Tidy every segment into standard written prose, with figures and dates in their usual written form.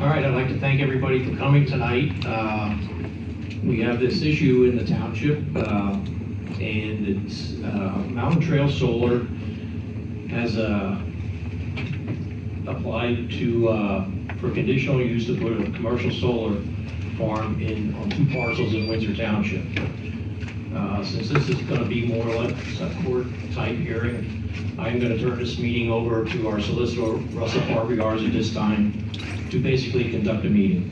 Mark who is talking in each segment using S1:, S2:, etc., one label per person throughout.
S1: All right, I'd like to thank everybody for coming tonight. We have this issue in the township, and it's Mountain Trail Solar has applied for conditional use to put a commercial solar farm on 2 parcels in Windsor Township. Since this is going to be more like a court-type hearing, I'm going to turn this meeting over to our solicitor, Russell Barbigars, at this time to basically conduct a meeting.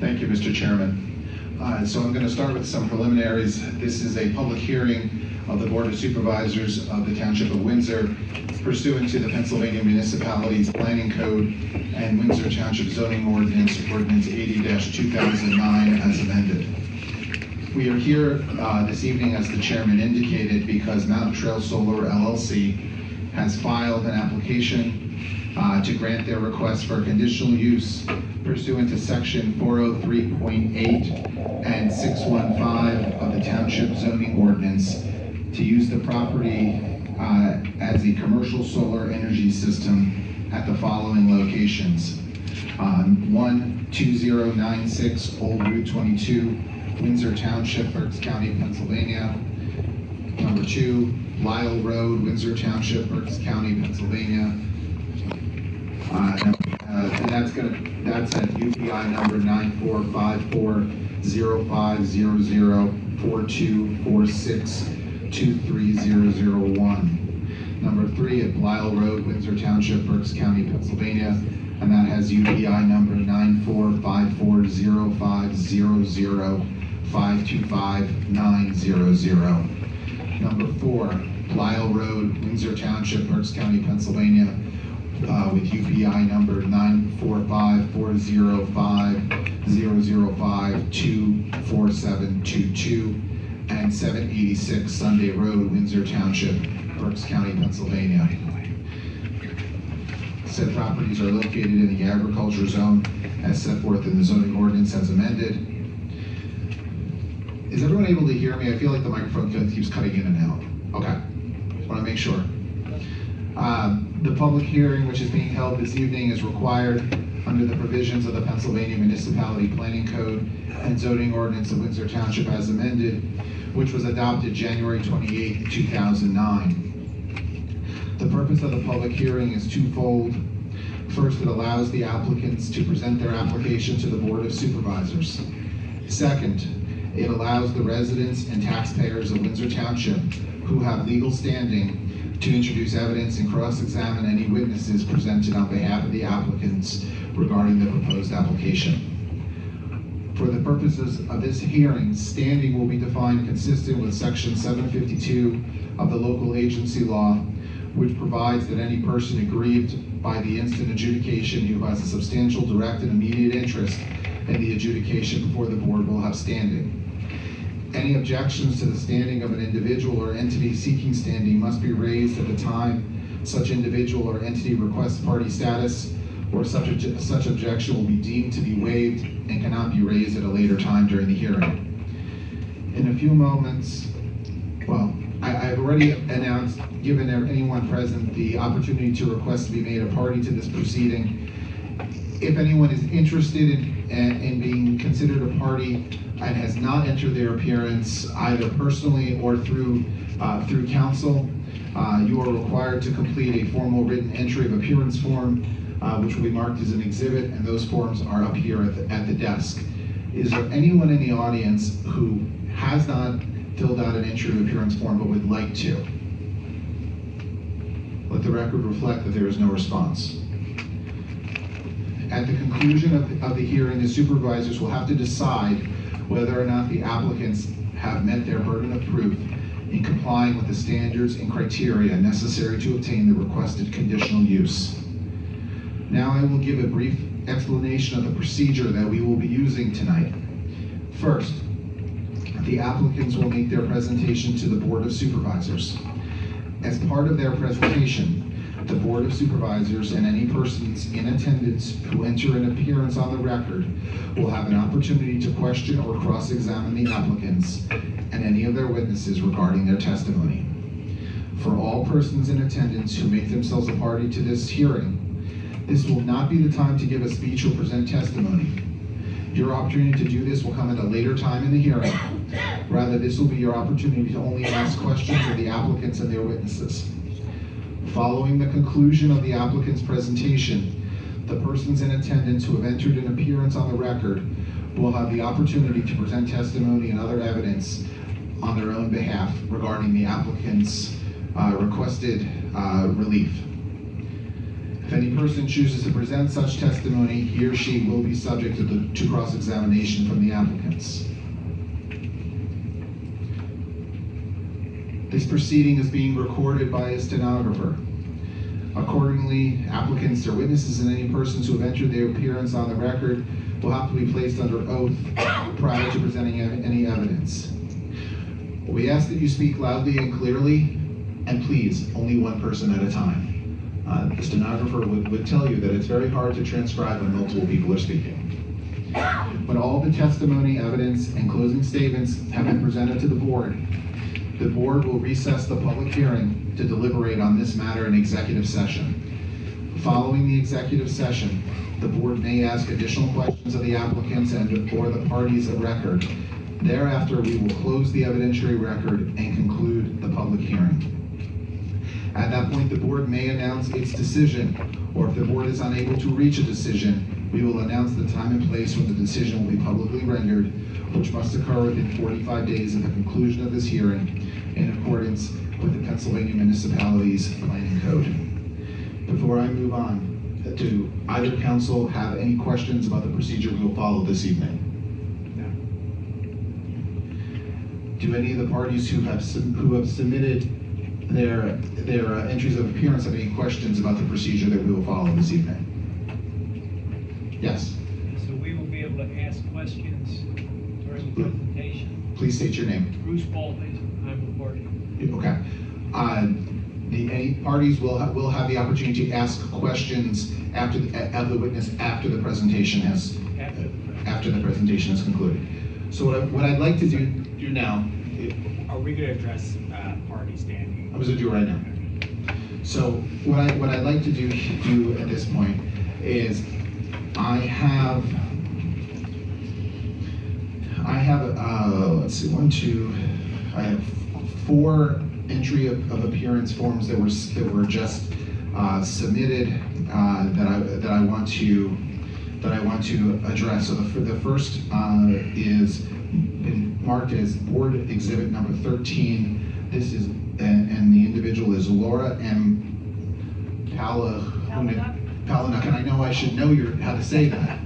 S2: Thank you, Mr. Chairman. So I'm going to start with some preliminaries. This is a public hearing of the Board of Supervisors of the Township of Windsor pursuant to the Pennsylvania Municipalities Planning Code and Windsor Township Zoning Ordinance 80-2009 as amended. We are here this evening, as the chairman indicated, because Mountain Trail Solar LLC has filed an application to grant their request for conditional use pursuant to section 403.8 and 615 of the Township Zoning Ordinance to use the property as a commercial solar energy system at the following locations. 12096 Old Route 22, Windsor Township, Berks County, Pennsylvania. Number 2, Lyle Road, Windsor Township, Berks County, Pennsylvania. And that's at UPI number 945405404246230001. Number 3 at Lyle Road, Windsor Township, Berks County, Pennsylvania, and that has UPI number 94540500525900. Number 4, Lyle Road, Windsor Township, Berks County, Pennsylvania, with UPI number 94540500524722, and 786 Sunday Road, Windsor Township, Berks County, Pennsylvania. Said properties are located in the agriculture zone as set forth in the zoning ordinance as amended. Is everyone able to hear me? I feel like the microphone keeps cutting in and out. Okay, just want to make sure. The public hearing which is being held this evening is required under the provisions of the Pennsylvania Municipality Planning Code and Zoning Ordinance of Windsor Township as amended, which was adopted January 28, 2009. The purpose of the public hearing is twofold. First, it allows the applicants to present their application to the Board of Supervisors. Second, it allows the residents and taxpayers of Windsor Township who have legal standing to introduce evidence and cross-examine any witnesses presented on behalf of the applicants regarding the proposed application. For the purposes of this hearing, standing will be defined consistent with section 752 of the local agency law, which provides that any person aggrieved by the instant adjudication who has a substantial direct and immediate interest in the adjudication before the board will have standing. Any objections to the standing of an individual or entity seeking standing must be raised at the time such individual or entity requests party status, or such objection will be deemed to be waived and cannot be raised at a later time during the hearing. In a few moments, I've already announced, given anyone present the opportunity to request to be made a party to this proceeding. If anyone is interested in being considered a party and has not entered their appearance either personally or through counsel, you are required to complete a formal written entry of appearance form, which will be marked as an exhibit, and those forms are up here at the desk. Is there anyone in the audience who has not filled out an entry of appearance form but would like to? Let the record reflect that there is no response. At the conclusion of the hearing, the supervisors will have to decide whether or not the applicants have met their burden of proof in complying with the standards and criteria necessary to obtain the requested conditional use. Now I will give a brief explanation of the procedure that we will be using tonight. First, the applicants will make their presentation to the Board of Supervisors. As part of their presentation, the Board of Supervisors and any persons in attendance who enter an appearance on the record will have an opportunity to question or cross-examine the applicants and any of their witnesses regarding their testimony. For all persons in attendance who make themselves a party to this hearing, This will not be the time to give a speech or present testimony. Your opportunity to do this will come at a later time in the hearing. Rather, this will be your opportunity to only ask questions of the applicants and their witnesses. Following the conclusion of the applicant's presentation, the persons in attendance who have entered an appearance on the record will have the opportunity to present testimony and other evidence on their own behalf regarding the applicant's requested relief. If any person chooses to present such testimony, he or she will be subject to cross-examination from the applicants. This proceeding is being recorded by a stenographer. Accordingly, applicants or witnesses and any persons who have entered their appearance on the record will have to be placed under oath prior to presenting any evidence. We ask that you speak loudly and clearly, and please, only one person at a time. The stenographer would tell you that it's very hard to transcribe when multiple people are speaking. When all the testimony, evidence, and closing statements have been presented to the board will recess the public hearing to deliberate on this matter in executive session. Following the executive session, the board may ask additional questions of the applicants or the parties of record. Thereafter, we will close the evidentiary record and conclude the public hearing. At that point, the board may announce its decision, or if the board is unable to reach a decision, we will announce the time and place when the decision will be publicly rendered, which must occur within 45 days of the conclusion of this hearing, in accordance with the Pennsylvania Municipalities Planning Code. Before I move on, do either council have any questions about the procedure we will follow this evening? No. Do any of the parties who have submitted their entries of appearance have any questions about the procedure that we will follow this evening? Yes.
S3: So we will be able to ask questions during the presentation.
S2: Please state your name.
S3: Bruce Baldwin, I'm the party.
S2: Okay. Any parties will have the opportunity to ask questions of the witness after the presentation has concluded. So what I'd like to do now.
S4: Are we going to address party standing?
S2: I'm going to do it right now. So what I'd like to do at this point is I have let's see, I have 4 entry of appearance forms that were just submitted that I want to address. So the first is been marked as board exhibit number 13. This is and the individual is Laura M. Palinuk, and I know I should know how to say that.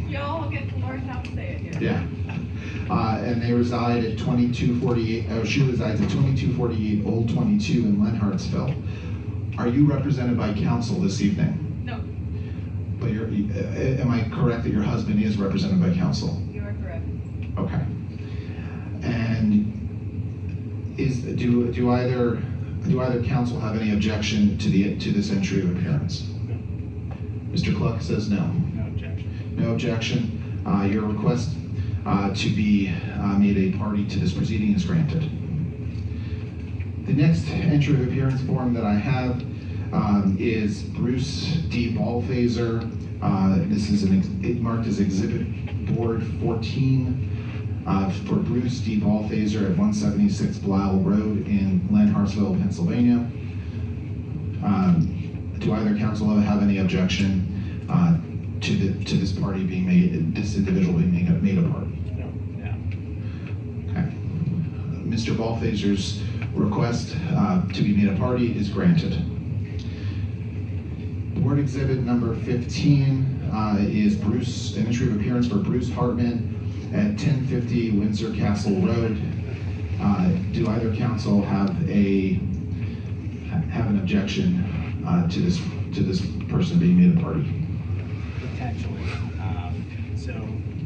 S5: Y'all get to learn how to say it here.
S2: Yeah. And they reside at 2248, she resides at 2248 Old 22 in Lenhartsville. Are you represented by counsel this evening?
S5: No,
S2: But am I correct that your husband is represented by counsel?
S5: you are correct.
S2: Okay. And do either counsel have any objection to this entry of appearance?
S4: No.
S2: Mr. Cluck says no.
S4: No objection.
S2: No objection. Your request to be made a party to this proceeding is granted. The next entry of appearance form that I have is Bruce D. Ballphaser. This is marked as Exhibit Board 14 for Bruce D. Ballphaser at 176 Blau Road in Lenhartsville, Pennsylvania. Do either council have any objection to this party being made, this individual being made a party?
S4: No.
S2: Okay. Mr. Ballphaser's request to be made a party is granted. Board exhibit number 15 is an entry of appearance for Bruce Hartman at 1050 Windsor Castle Road. Do either council have an objection to this person being made a party?
S4: Potentially. So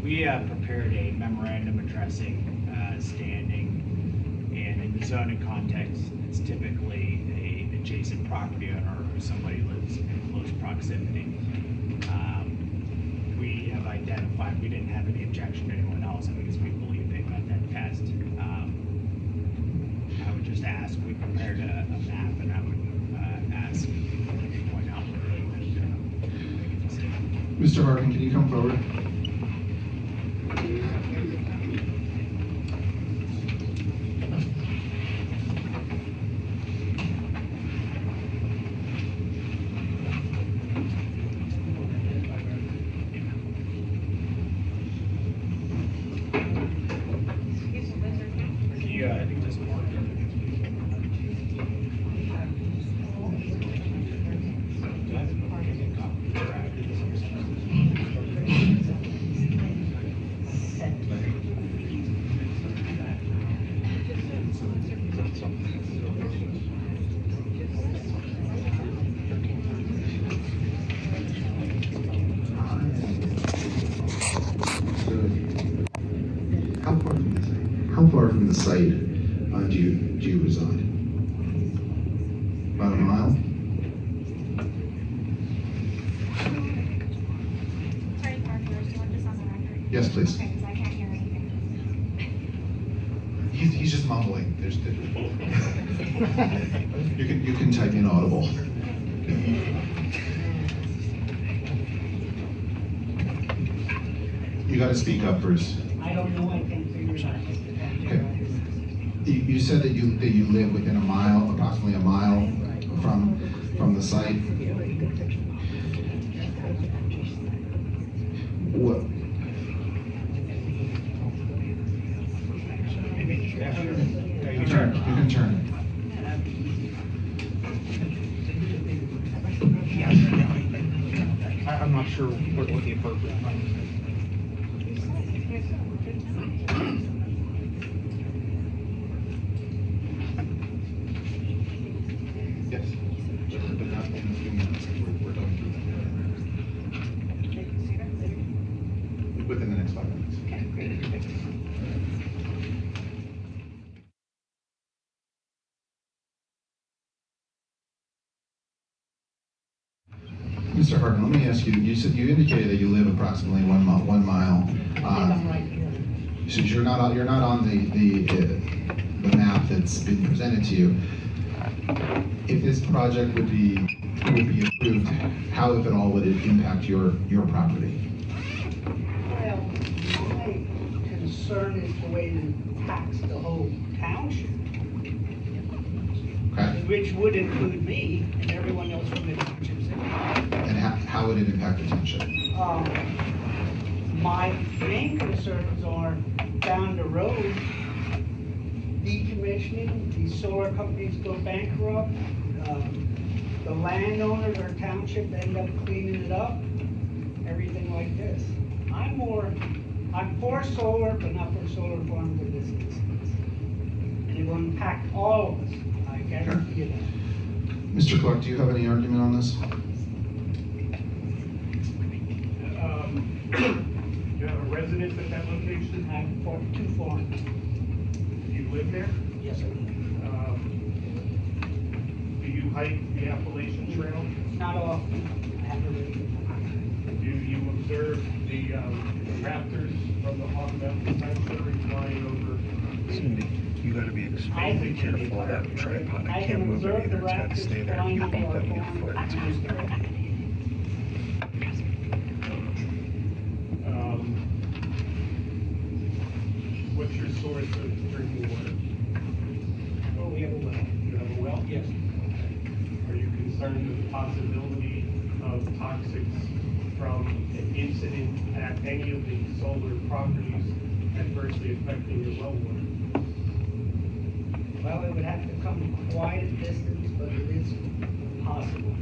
S4: we prepared a memorandum addressing standing, and in the zoning context, it's typically an adjacent property owner or somebody lives in close proximity. We have identified, we didn't have any objection to anyone else because we believe they met that test. I would just ask, we prepared a map, and I would ask to point out where they live.
S2: Mr. Harkin, can you come forward?
S4: Yeah, I think just mark
S2: How far from the site do you reside? About a mile?
S6: Sorry, Parker, do you want this on the record?
S2: Yes, please.
S6: Okay, because I can't hear anything.
S2: He's just mumbling. You can type in audible. You got to speak up, Bruce.
S7: I don't know, I can't figure it out.
S2: Okay. You said that you live within a mile, approximately a mile from the site. What? You can turn. You can turn.
S8: I'm not sure what the appropriate time is.
S2: Yes. But not in a few minutes. We're going through that. Within the next 5 minutes. Mr. Harden, let me ask you. You indicated that you live approximately 1 mile.
S7: I'm right here.
S2: So you're not on the map that's been presented to you. If this project would be approved, how, if at all, would it impact your property?
S7: Well, my concern is the way it impacts the whole township,
S2: Okay.
S7: which would include me and everyone else from the township.
S2: And how would it impact the township?
S7: My main concerns are down the road, decommissioning, these solar companies go bankrupt, the landowners or township end up cleaning it up, everything like this. I'm for solar, but not for solar farms in this instance. And it will impact all of us, I guarantee you that.
S2: Mr. Clark, do you have any argument on this?
S8: You have a residence at that location?
S7: I have 2 farms.
S8: You live there?
S7: Yes, sir.
S8: Do you hike the Appalachian Trail?
S7: Not often. I have to read.
S8: Do you observe the raptors from the Hog Mountain Sanctuary flying over?
S9: Cindy, you gotta be extremely careful of that tripod. I can't move it either. It's gotta stay there. You can put your foot.
S8: What's your source of drinking water?
S7: Oh, we have a well.
S8: You have a well?
S7: Yes.
S8: Are you concerned with the possibility of toxics from an incident at any of the solar properties adversely affecting your well water?
S7: Well, it would have to come quite a distance, but it is possible.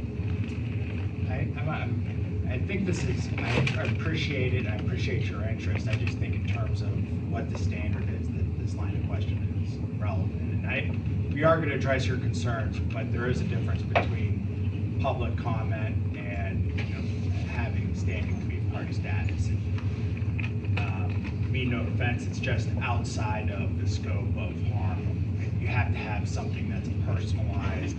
S4: I think this is, I appreciate it, I appreciate your interest, I just think in terms of what the standard is, that this line of question is relevant. And we are gonna address your concerns, but there is a difference between public comment and, having standing community party status. Mean no offense, it's just outside of the scope of harm. You have to have something that's personalized,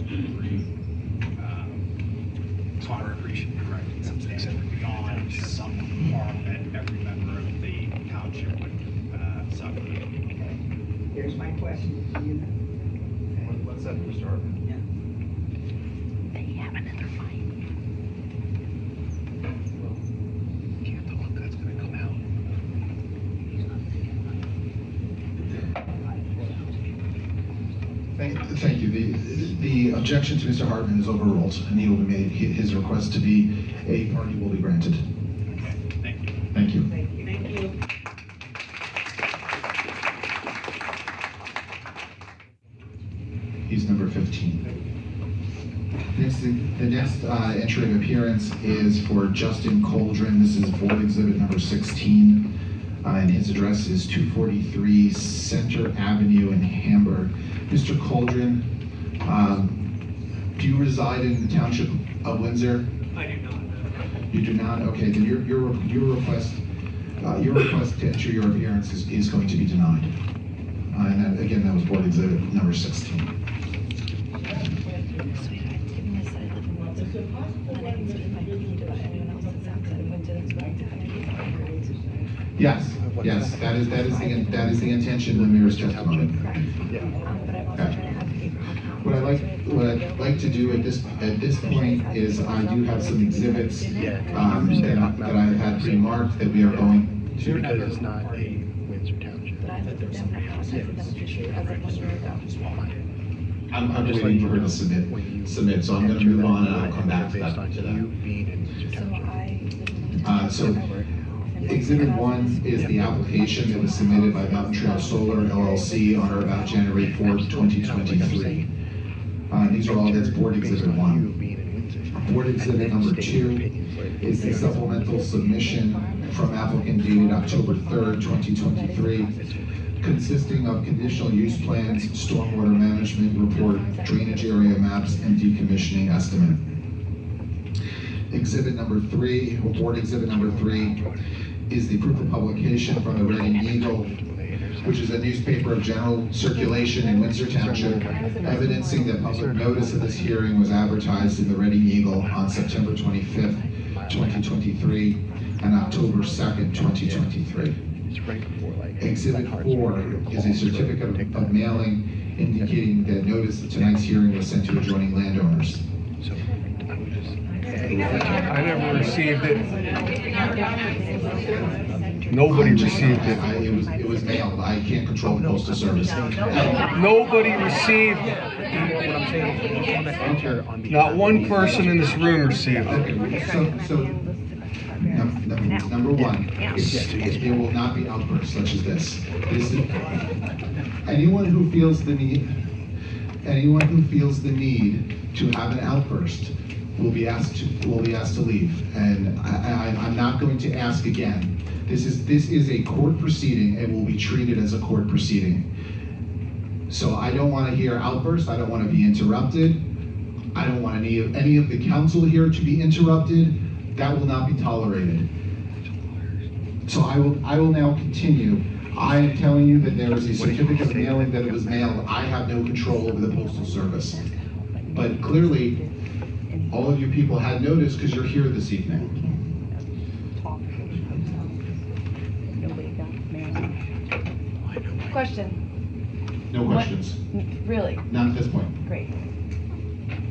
S4: contribution directed substantially beyond some harm that every member of the township would suffer.
S7: Here's my question to you.
S8: What's that, Mr. Harper?
S7: Yeah.
S2: Thank you. The objection to Mr. Hartman is overruled, and he will be made, his request to be a party will be granted.
S4: Okay, thank you.
S2: Thank you.
S7: Thank you.
S2: He's number 15. The next entry of appearance is for Justin Coldren. This is board exhibit number 16, and his address is 243 Center Avenue in Hamburg. Mr. Coldren, do you reside in the township of Windsor?
S3: I do not.
S2: You do not? Okay, then your request to enter your appearance is going to be denied. And that, again, that was board exhibit number 16. Yes, that is the intention of the mayor's testimony. Okay. What I'd like to do at this point is I do have some exhibits that I've had pre-marked that we are going to.
S9: Because it's not a Windsor Township.
S2: I'm just waiting for her to submit, so I'm going to move on and I'll come back to that. So Exhibit 1 is the application that was submitted by Mountain Trail Solar LLC on or about January 4th, 2023. These are all, that's board exhibit 1. Board exhibit number 2 is the supplemental submission from applicant dated October 3rd, 2023, consisting of conditional use plans, stormwater management report, drainage area maps, and decommissioning estimate. Exhibit number 3, or board exhibit number 3, is the proof of publication from the Reading Eagle, which is a newspaper of general circulation in Windsor Township, evidencing that public notice of this hearing was advertised in the Reading Eagle on September 25th, 2023, and October 2nd, 2023. Exhibit 4 is a certificate of mailing indicating that notice of tonight's hearing was sent to adjoining landowners.
S9: I never received it. Nobody received it.
S2: It was mailed. I can't control the postal service.
S9: Nobody received it. Not one person in this room received it.
S2: Number 1, there will not be outbursts such as this. Anyone who feels the need to have an outburst will be asked to leave, and I'm not going to ask again. This is a court proceeding and will be treated as a court proceeding. So I don't want to hear outbursts. I don't want to be interrupted. I don't want any of the council here to be interrupted. That will not be tolerated. So I will now continue. I am telling you that there is a certificate of mailing that it was mailed. I have no control over the postal service, but clearly, all of you people had notice because you're here this evening.
S10: Question.
S2: No questions.
S10: Really?
S2: Not at this point.
S10: Great.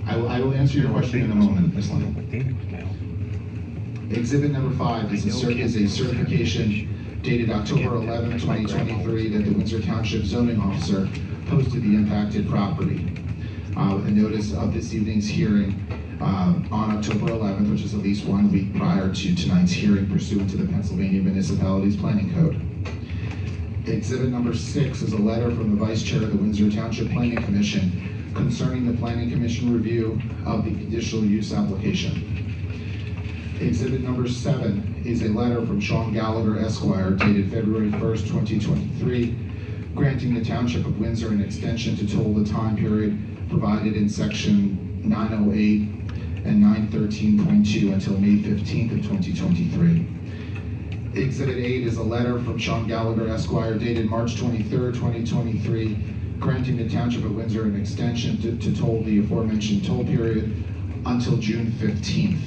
S2: I will answer your question in a moment, Ms. Lynn. Exhibit number 5 is a certification dated October 11, 2023 that the Windsor Township zoning officer posted the impacted property with a notice of this evening's hearing on October 11th, which is at least 1 week prior to tonight's hearing pursuant to the Pennsylvania Municipalities Planning Code. Exhibit number 6 is a letter from the Vice Chair of the Windsor Township Planning Commission concerning the Planning Commission review of the conditional use application. Exhibit number 7 is a letter from Sean Gallagher, Esquire, dated February 1st, 2023, granting the Township of Windsor an extension to toll the time period provided in section 908 and 913.2 until May 15th of 2023. Exhibit 8 is a letter from Sean Gallagher, Esquire, dated March 23rd, 2023, granting the Township of Windsor an extension to toll the aforementioned toll period until June 15th.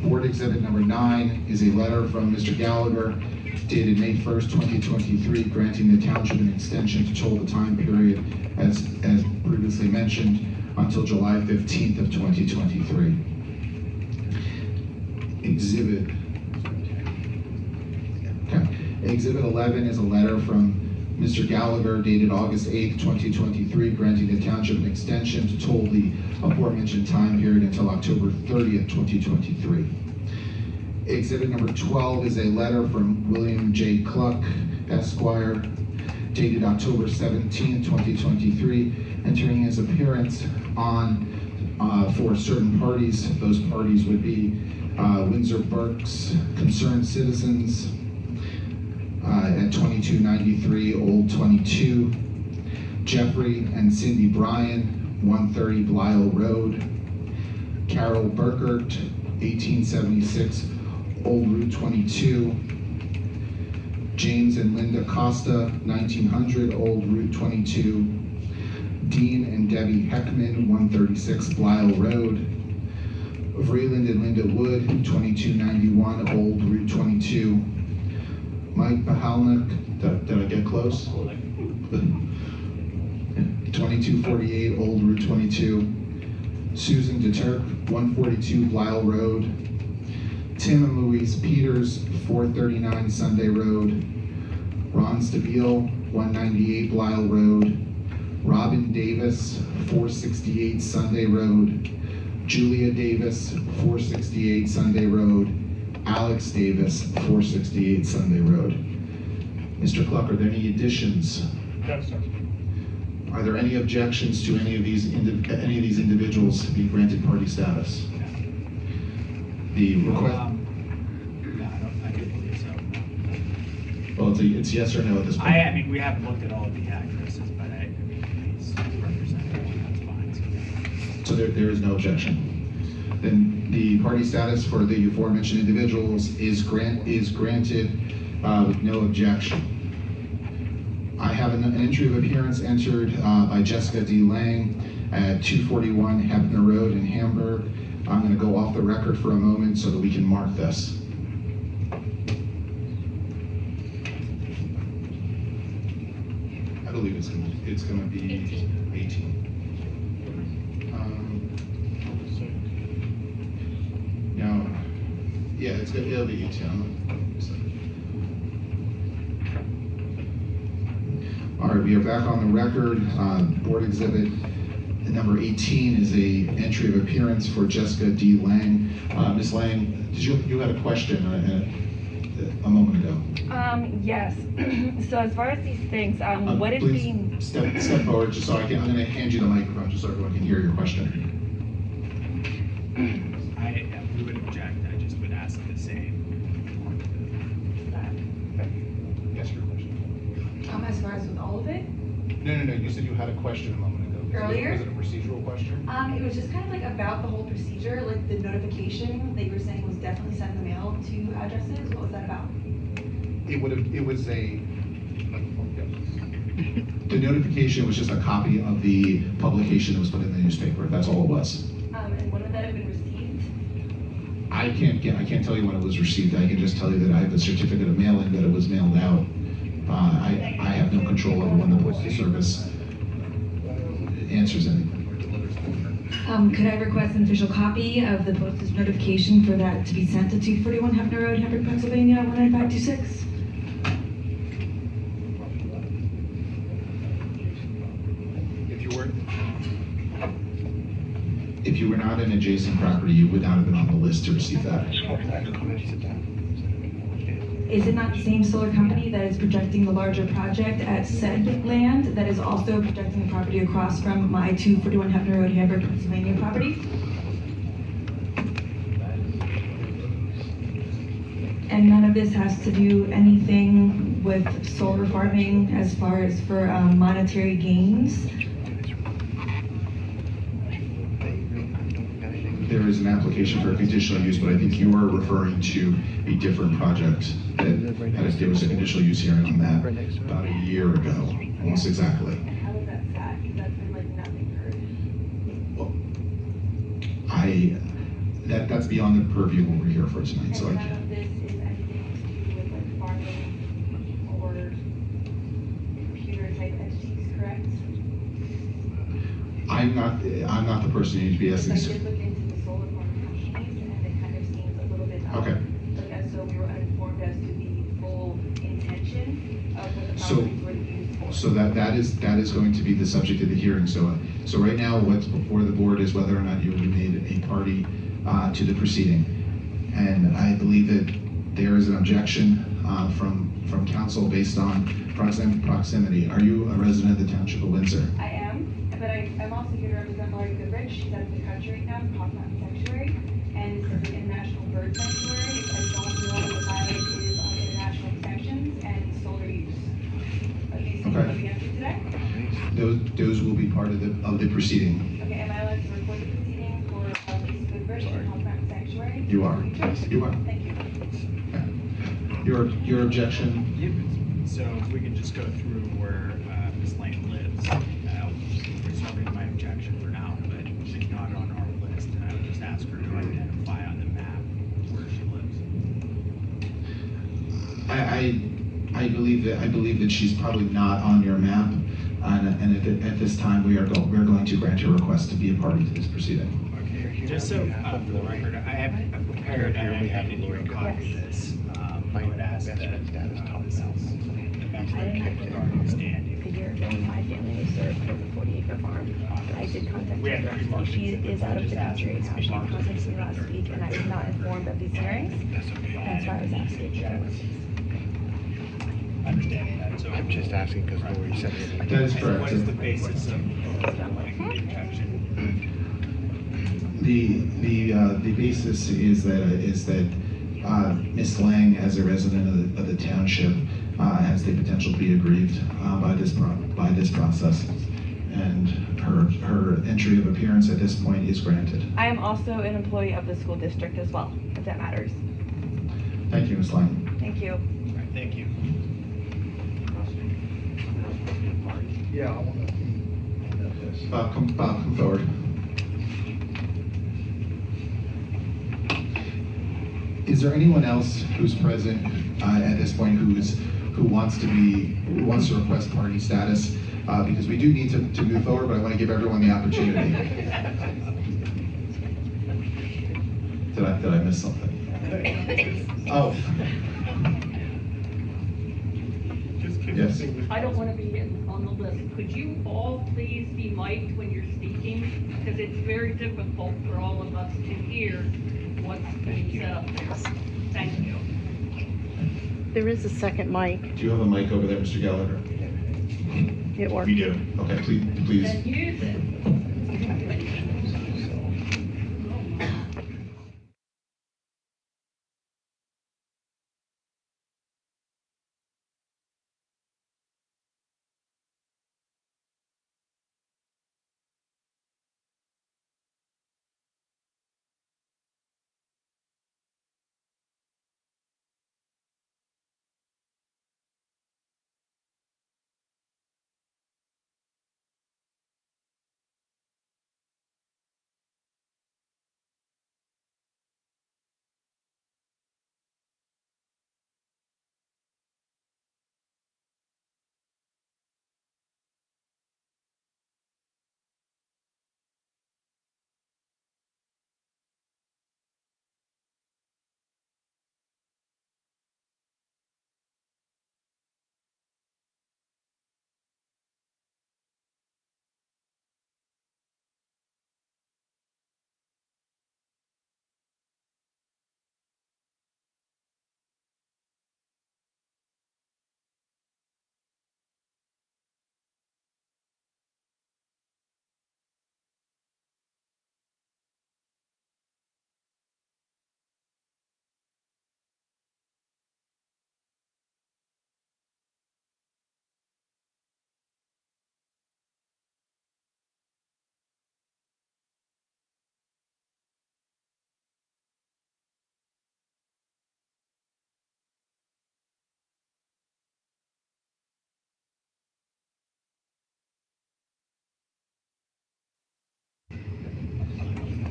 S2: Board exhibit number 9 is a letter from Mr. Gallagher, dated May 1st, 2023, granting the Township an extension to toll the time period as previously mentioned until July 15th of 2023. Exhibit 11 is a letter from Mr. Gallagher, dated August 8th, 2023, granting the township an extension to toll the aforementioned time period until October 30th, 2023. Exhibit number 12 is a letter from William J. Cluck, Esquire, dated October 17th, 2023, entering his appearance on for certain parties. Those parties would be Windsor Berks Concerned Citizens at 2293 Old 22, Jeffrey and Cindy Bryan, 130 Blyle Road, Carol Burkert, 1876 Old Route 22, James and Linda Costa, 1900 Old Route 22, Dean and Debbie Heckman, 136 Blyle Road, Vreeland and Linda Wood, 2291 Old Route 22, Mike Pahalnik, did I get close? 2248 Old Route 22, Susan DeTurk, 142 Blyle Road, Tim and Louise Peters, 439 Sunday Road, Ron Stabile, 198 Blyle Road, Robin Davis, 468 Sunday Road, Julia Davis, 468 Sunday Road, Alex Davis, 468 Sunday Road. Mr. Cluck, are there any additions?
S8: Yes, sir.
S2: Are there any objections to any of these individuals being granted party status? The request.
S4: No, I don't believe so.
S2: Well, it's yes or no at this point.
S4: I mean, we haven't looked at all of the addresses, but I mean, he's represented, that's fine.
S2: So there is no objection. Then the party status for the aforementioned individuals is granted with no objection. I have an entry of appearance entered by Jessica D. Lang at 241 Hebner Road in Hamburg. I'm going to go off the record for a moment so that we can mark this. I believe it's going to be 18. No, yeah, it'll be 18. All right, we are back on the record. Board exhibit number 18 is a entry of appearance for Jessica D. Lang. Ms. Lang, you had a question a moment ago.
S10: Yes. So as far as these things, what is
S2: Please
S10: being...
S2: step forward, just so I'm going to hand you the microphone, just so everyone can hear your question.
S4: We would object, I just would ask the same.
S2: Yes, your question.
S5: As far as with all of it?
S2: No, you said you had a question a moment ago.
S5: Earlier?
S2: Was it a procedural question?
S5: It was just kind of like about the whole procedure, like the notification that you were saying was definitely sent in the mail to addresses. What was that about?
S2: The notification was just a copy of the publication that was put in the newspaper. That's all it was.
S5: And when would that have been received?
S2: I can't tell you when it was received. I can just tell you that I have a certificate of mailing that it was mailed out. I have no control over when the Postal Service answers anything.
S5: Could I request an official copy of the postage notification for that to be sent to 241 Hefner Road, Hamburg, Pennsylvania, 19526?
S2: If you were not an adjacent property, you would not have been on the list to receive that.
S5: Is it not the same solar company that is projecting the larger project at said land that is also projecting the property across from my 241 Hefner Road, Hamburg, Pennsylvania property? And none of this has to do anything with solar farming as far as for monetary gains?
S2: There is an application for a conditional use, but I think you are referring to a different project there was a conditional use hearing on that about a year ago, almost exactly.
S5: How is that sad? Because that's been like nothing heard.
S2: That's beyond the purview of what we're here for tonight, so I
S5: And none
S2: can't.
S5: of this is anything to do with like farming or computer type entities, correct?
S2: I'm not the person you need to be asking
S5: I
S2: this.
S5: did look into the solar farm companies and it kind of seems a little bit
S2: Okay.
S5: like as so we were uninformed as to the full intention of what the
S2: So-
S5: properties were used
S2: So that is going to be the subject of the hearing. So right now, what's before the board is whether or not you will be made a party to the proceeding. And I believe that there is an objection from council based on proximity. Are you a resident of the Township of Windsor?
S5: I am, but I'm also here to represent Laurie Goodrich. She's out of the country right now, from Hawk Mountain Sanctuary, and this is an international bird sanctuary. I don't know if I is on international sanctions and solar use. Are these things
S2: Okay.
S5: will be answered today?
S2: Those will be part of the proceeding.
S5: Okay, am I allowed to record the proceeding for Lisa Goodrich and Hawk Mountain Sanctuary?
S2: You are. You are.
S5: Thank you.
S2: Your objection?
S4: So if we can just go through where Ms. Lane lives, reserving my objection for now, but she's not on our list, and I would just ask her to identify on the map where she lives.
S2: I believe that she's probably not on your map, and at this time we're going to grant your request to be a party to this proceeding.
S4: Just so, for the record, I have prepared, and I didn't even copy this. I would ask that, this is the member regarding standing.
S10: A year ago, my family was served for the 40-acre farm. I did contact
S4: We
S10: her
S4: had
S10: directly.
S4: three
S10: She
S4: motions.
S10: is out of the country now. She contacted me last week, and I was not informed of these hearings. That's why I was asking.
S4: Understanding that, so.
S9: I'm just asking because Lori said it.
S2: That is correct.
S4: What is the basis of the objection?
S2: The basis is that Ms. Lang, as a resident of the township, has the potential to be aggrieved by this process, and her entry of appearance at this point is granted.
S10: I am also an employee of the school district as well, if that matters.
S2: Thank you, Ms. Lang.
S10: Thank you.
S4: All right, thank you.
S9: Yeah, I want to.
S2: Bob, come forward. Is there anyone else who's present at this point who wants to request party status? Because we do need to move forward, but I want to give everyone the opportunity. Did I miss something? Oh. Yes.
S11: I don't want to be on the list. Could you all please be mic'd when you're speaking? Because it's very difficult for all of us to hear what's being said up there. Thank you.
S12: There is a second mic.
S2: Do you have a mic over there, Mr. Gallagher?
S12: It works.
S2: We do. Okay, please.
S11: Then use it.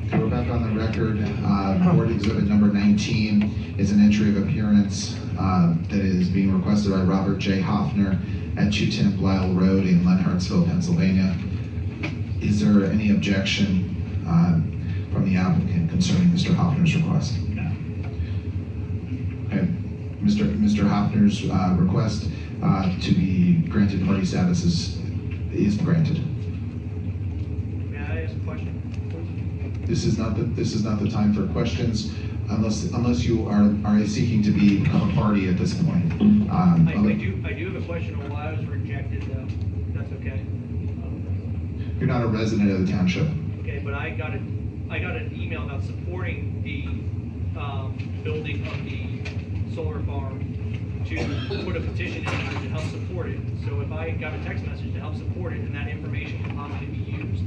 S2: Okay, we're back on the record. Board Exhibit number 19 is an entry of appearance that is being requested by Robert J. Hoffner at 210 Blyle Road in Lenhartsville, Pennsylvania. Is there any objection from the applicant concerning Mr. Hoffner's request?
S4: No.
S2: Okay, Mr. Hoffner's request to be granted party status is granted.
S3: May I ask a question?
S2: This is not the time for questions unless you are seeking to become a party at this point.
S3: I do have a question on why I was rejected, though. That's okay.
S2: You're not a resident of the township.
S3: Okay, but I got an email about supporting the building of the solar farm to put a petition in to help support it. So if I got a text message to help support it, and that information can possibly be used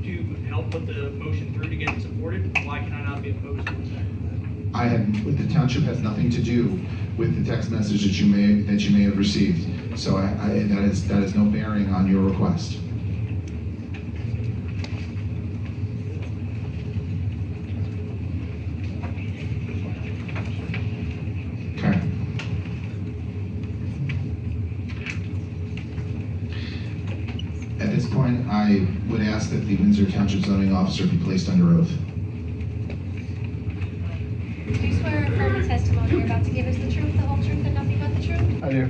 S3: to help put the motion through to get it supported, why can I not be opposed to it?
S2: The township has nothing to do with the text message that you may have received. So that is no bearing on your request. Okay. At this point, I would ask that the Windsor Township zoning officer be placed under oath.
S6: Do you swear or affirm the testimony you're about to give is the truth, the whole truth, and nothing but the truth?
S9: I do.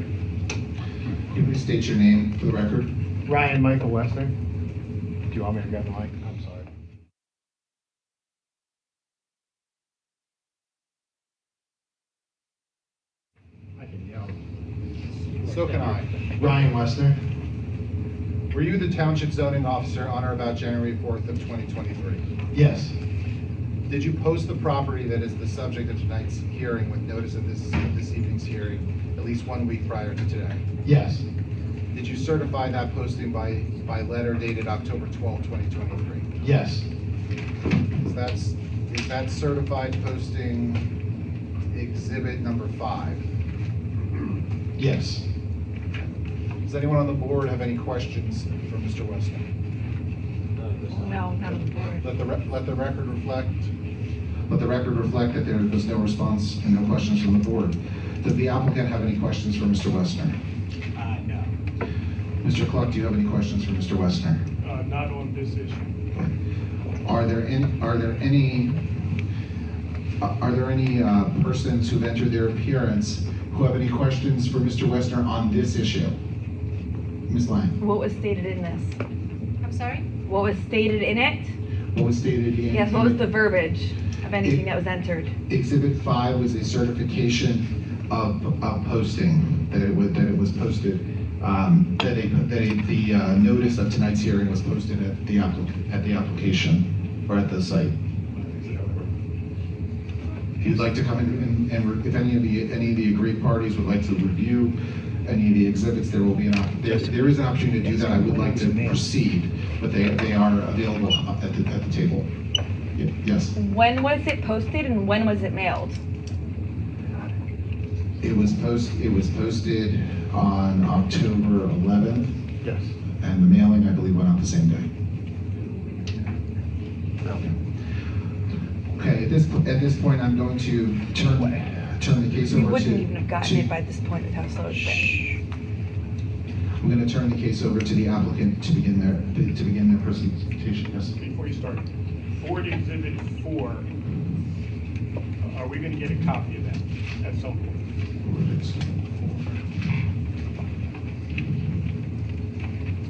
S2: Can you please state your name for the record?
S9: Ryan Michael Wester. Do you want me to grab the mic? I'm sorry. I can yell. So can I. Ryan Wester. Were you the township zoning officer on or about January 4th of 2023?
S2: Yes.
S9: Did you post the property that is the subject of tonight's hearing with notice of this evening's hearing at least 1 week prior to today?
S2: Yes.
S9: Did you certify that posting by letter dated October 12, 2023?
S2: Yes.
S9: Is that certified posting exhibit number 5?
S2: Yes.
S9: Does anyone on the board have any questions for Mr. Wester?
S10: No, not on the board.
S9: Let the record reflect.
S2: Let the record reflect that there was no response and no questions from the board. Does the applicant have any questions for Mr. Westner?
S4: No.
S2: Mr. Cluck, do you have any questions for Mr. Westner?
S8: Not on this issue.
S2: Are there any persons who've entered their appearance who have any questions for Mr. Westner on this issue? Ms. Lang?
S10: What was stated in this?
S6: I'm sorry?
S10: What was stated in it?
S2: What was stated in?
S10: Yes, what was the verbiage of anything that was entered?
S2: Exhibit 5 was a certification of posting, that it was posted, the notice of tonight's hearing was posted at the application, or at the site. If you'd like to come in and if any of the agreed parties would like to review any of the exhibits, there will be there is an opportunity to do that. I would like to proceed, but they are available at the table. Yes.
S10: When was it posted and when was it mailed?
S2: It was posted on October 11th.
S9: Yes.
S2: And the mailing, I believe, went out the same day. Okay, at this point, I'm going to turn the case over to...
S10: We wouldn't even have gotten it by this point with how slow it's been.
S2: I'm going to turn the case over to the applicant to begin their presentation. Yes.
S8: Before you start, Board Exhibit 4, are we going to get a copy of that at some point?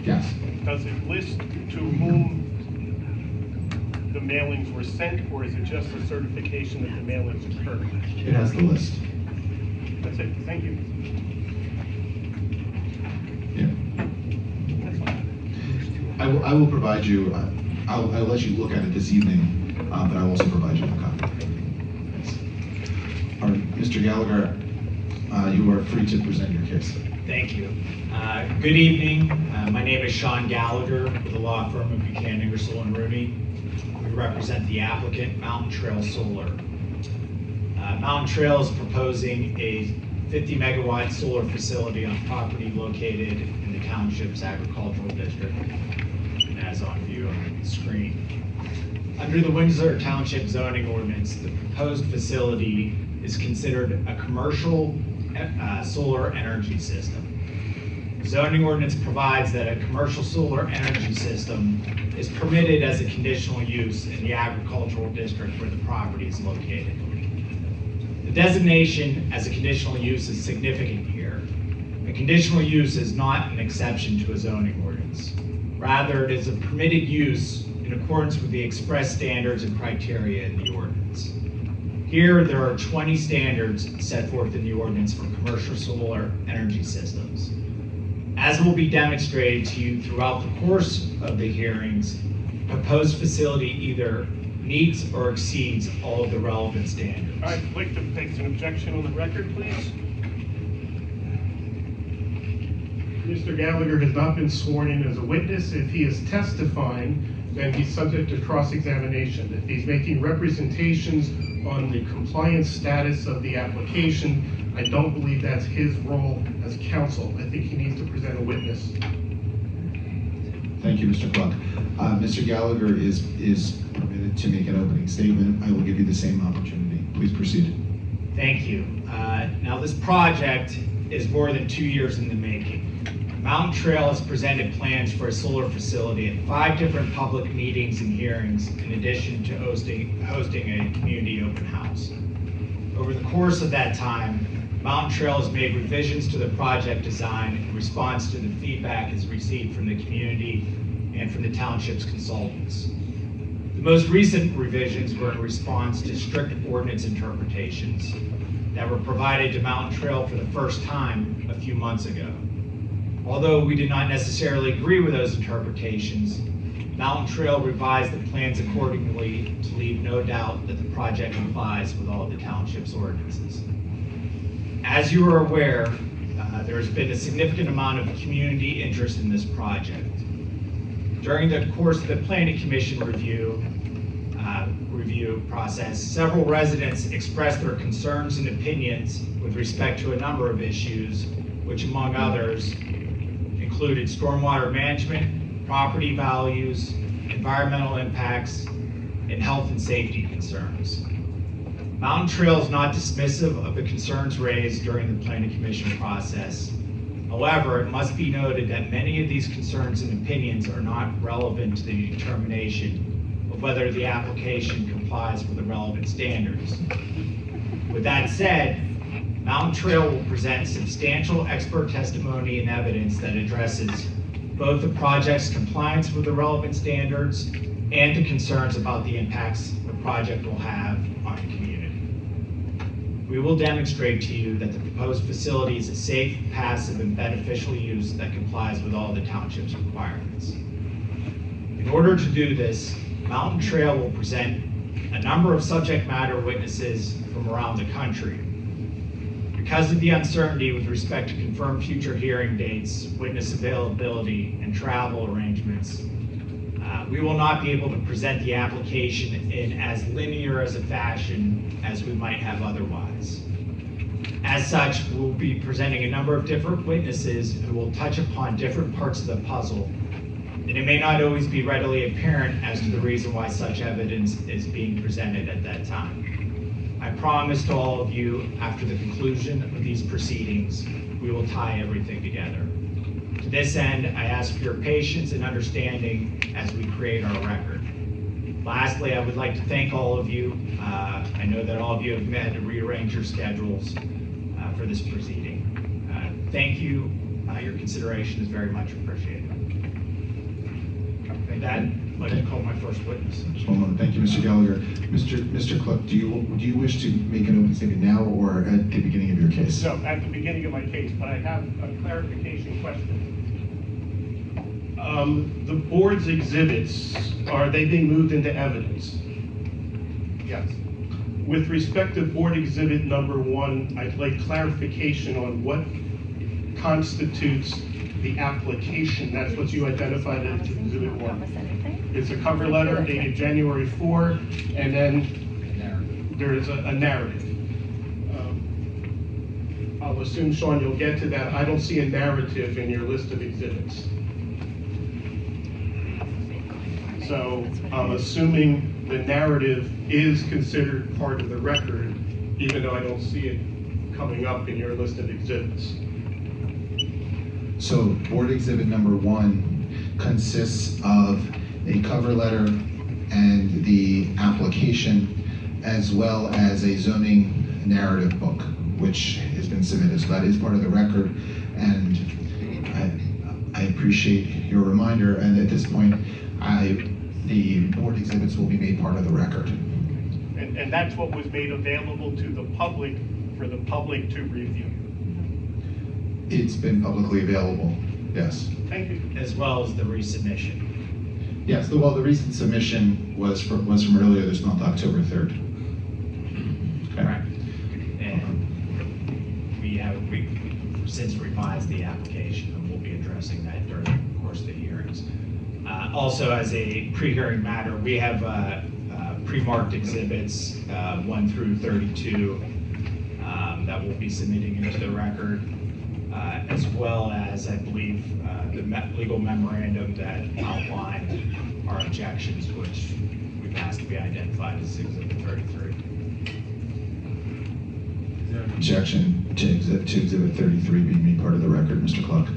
S2: Yes.
S8: Does it list to whom the mailings were sent, or is it just a certification that the mailings occurred?
S2: It has the list.
S8: That's it. Thank you.
S2: Yeah. That's fine. I will provide you. I'll let you look at it this evening, but I'll also provide you a copy. Yes. All right, Mr. Gallagher, you are free to present your case.
S13: Thank you. Good evening. My name is Sean Gallagher with the law firm of Buchanan, Ingersoll & Rooney. We represent the applicant, Mountain Trail Solar. Mountain Trail is proposing a 50 megawatt solar facility on property located in the township's agricultural district, and as on view on the screen. Under the Windsor Township zoning ordinance, the proposed facility is considered a commercial solar energy system. The zoning ordinance provides that a commercial solar energy system is permitted as a conditional use in the agricultural district where the property is located. The designation as a conditional use is significant here. A conditional use is not an exception to a zoning ordinance. Rather, it is a permitted use in accordance with the express standards and criteria in the ordinance. Here, there are 20 standards set forth in the ordinance for commercial solar energy systems. As will be demonstrated to you throughout the course of the hearings, the proposed facility either meets or exceeds all of the relevant standards.
S8: I'd like to place an objection on the record, please. Mr. Gallagher has not been sworn in as a witness. If he is testifying, then he's subject to cross-examination. If he's making representations on the compliance status of the application, I don't believe that's his role as counsel. I think he needs to present a witness.
S2: Thank you, Mr. Cluck. Mr. Gallagher is permitted to make an opening statement. I will give you the same opportunity. Please proceed.
S13: Thank you. Now, this project is more than 2 years in the making. Mountain Trail has presented plans for a solar facility at 5 different public meetings and hearings, in addition to hosting a community open house. Over the course of that time, Mountain Trail has made revisions to the project design in response to the feedback it's received from the community and from the township's consultants. The most recent revisions were in response to strict ordinance interpretations that were provided to Mountain Trail for the first time a few months ago. Although we did not necessarily agree with those interpretations, Mountain Trail revised the plans accordingly to leave no doubt that the project complies with all of the township's ordinances. As you are aware, there has been a significant amount of community interest in this project. During the course of the Planning Commission review process, several residents expressed their concerns and opinions with respect to a number of issues, which among others included stormwater management, property values, environmental impacts, and health and safety concerns. Mountain Trail is not dismissive of the concerns raised during the Planning Commission process. However, it must be noted that many of these concerns and opinions are not relevant to the determination of whether the application complies with the relevant standards. With that said, Mountain Trail will present substantial expert testimony and evidence that addresses both the project's compliance with the relevant standards and the concerns about the impacts the project will have on the community. We will demonstrate to you that the proposed facility is a safe, passive, and beneficial use that complies with all the township's requirements. In order to do this, Mountain Trail will present a number of subject matter witnesses from around the country. Because of the uncertainty with respect to confirmed future hearing dates, witness availability, and travel arrangements, we will not be able to present the application in as linear as a fashion as we might have otherwise. As such, we'll be presenting a number of different witnesses who will touch upon different parts of the puzzle, and it may not always be readily apparent as to the reason why such evidence is being presented at that time. I promise to all of you, after the conclusion of these proceedings, we will tie everything together. To this end, I ask for your patience and understanding as we create our record. Lastly, I would like to thank all of you. I know that all of you have had to rearrange your schedules for this proceeding. Thank you. Your consideration is very much appreciated. With that, I'd like to call my first witness.
S2: Just one moment. Thank you, Mr. Gallagher. Mr. Cluck, do you wish to make an opening statement now or at the beginning of your case?
S8: No, at the beginning of my case, but I have a clarification question. The board's exhibits, are they being moved into evidence?
S9: Yes.
S8: With respect to board exhibit number 1, I'd like clarification on what constitutes the application. That's what you identified as exhibit 1. It's a cover letter dated January 4, and then there is a narrative. I'll assume, Sean, you'll get to that. I don't see a narrative in your list of exhibits. So I'm assuming the narrative is considered part of the record, even though I don't see it coming up in your list of exhibits.
S2: So board exhibit number 1 consists of a cover letter and the application, as well as a zoning narrative book. which has been submitted, so that is part of the record. And I appreciate your reminder, and at this point, the board exhibits will be made part of the record.
S8: And that's what was made available to the public for the public to review.
S2: It's been publicly available, yes.
S8: Thank you.
S13: As well as the resubmission.
S2: Yes, well, the recent submission was from earlier this month, October 3rd.
S13: Correct. And we have since revised the application, and we'll be addressing that during the course of the hearings. Also, as a pre-hearing matter, we have pre-marked exhibits 1 through 32 that we'll be submitting into the record, as well as, I believe, the legal memorandum that outlined our objections, which we've asked to be identified as Exhibit 33.
S2: Objection to exhibit 33 being made part of the record, Mr. Clark.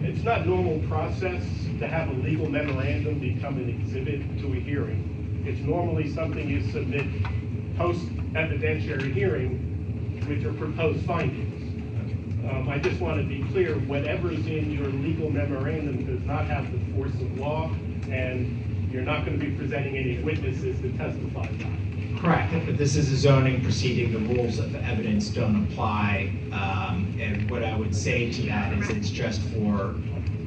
S8: It's not normal process to have a legal memorandum become an exhibit to a hearing. It's normally something you submit post-evidentiary hearing with your proposed findings. I just want to be clear, whatever's in your legal memorandum does not have the force of law, and you're not going to be presenting any witnesses to testify to that.
S13: Correct, but this is a zoning proceeding, the rules of evidence don't apply, and what I would say to that is it's just for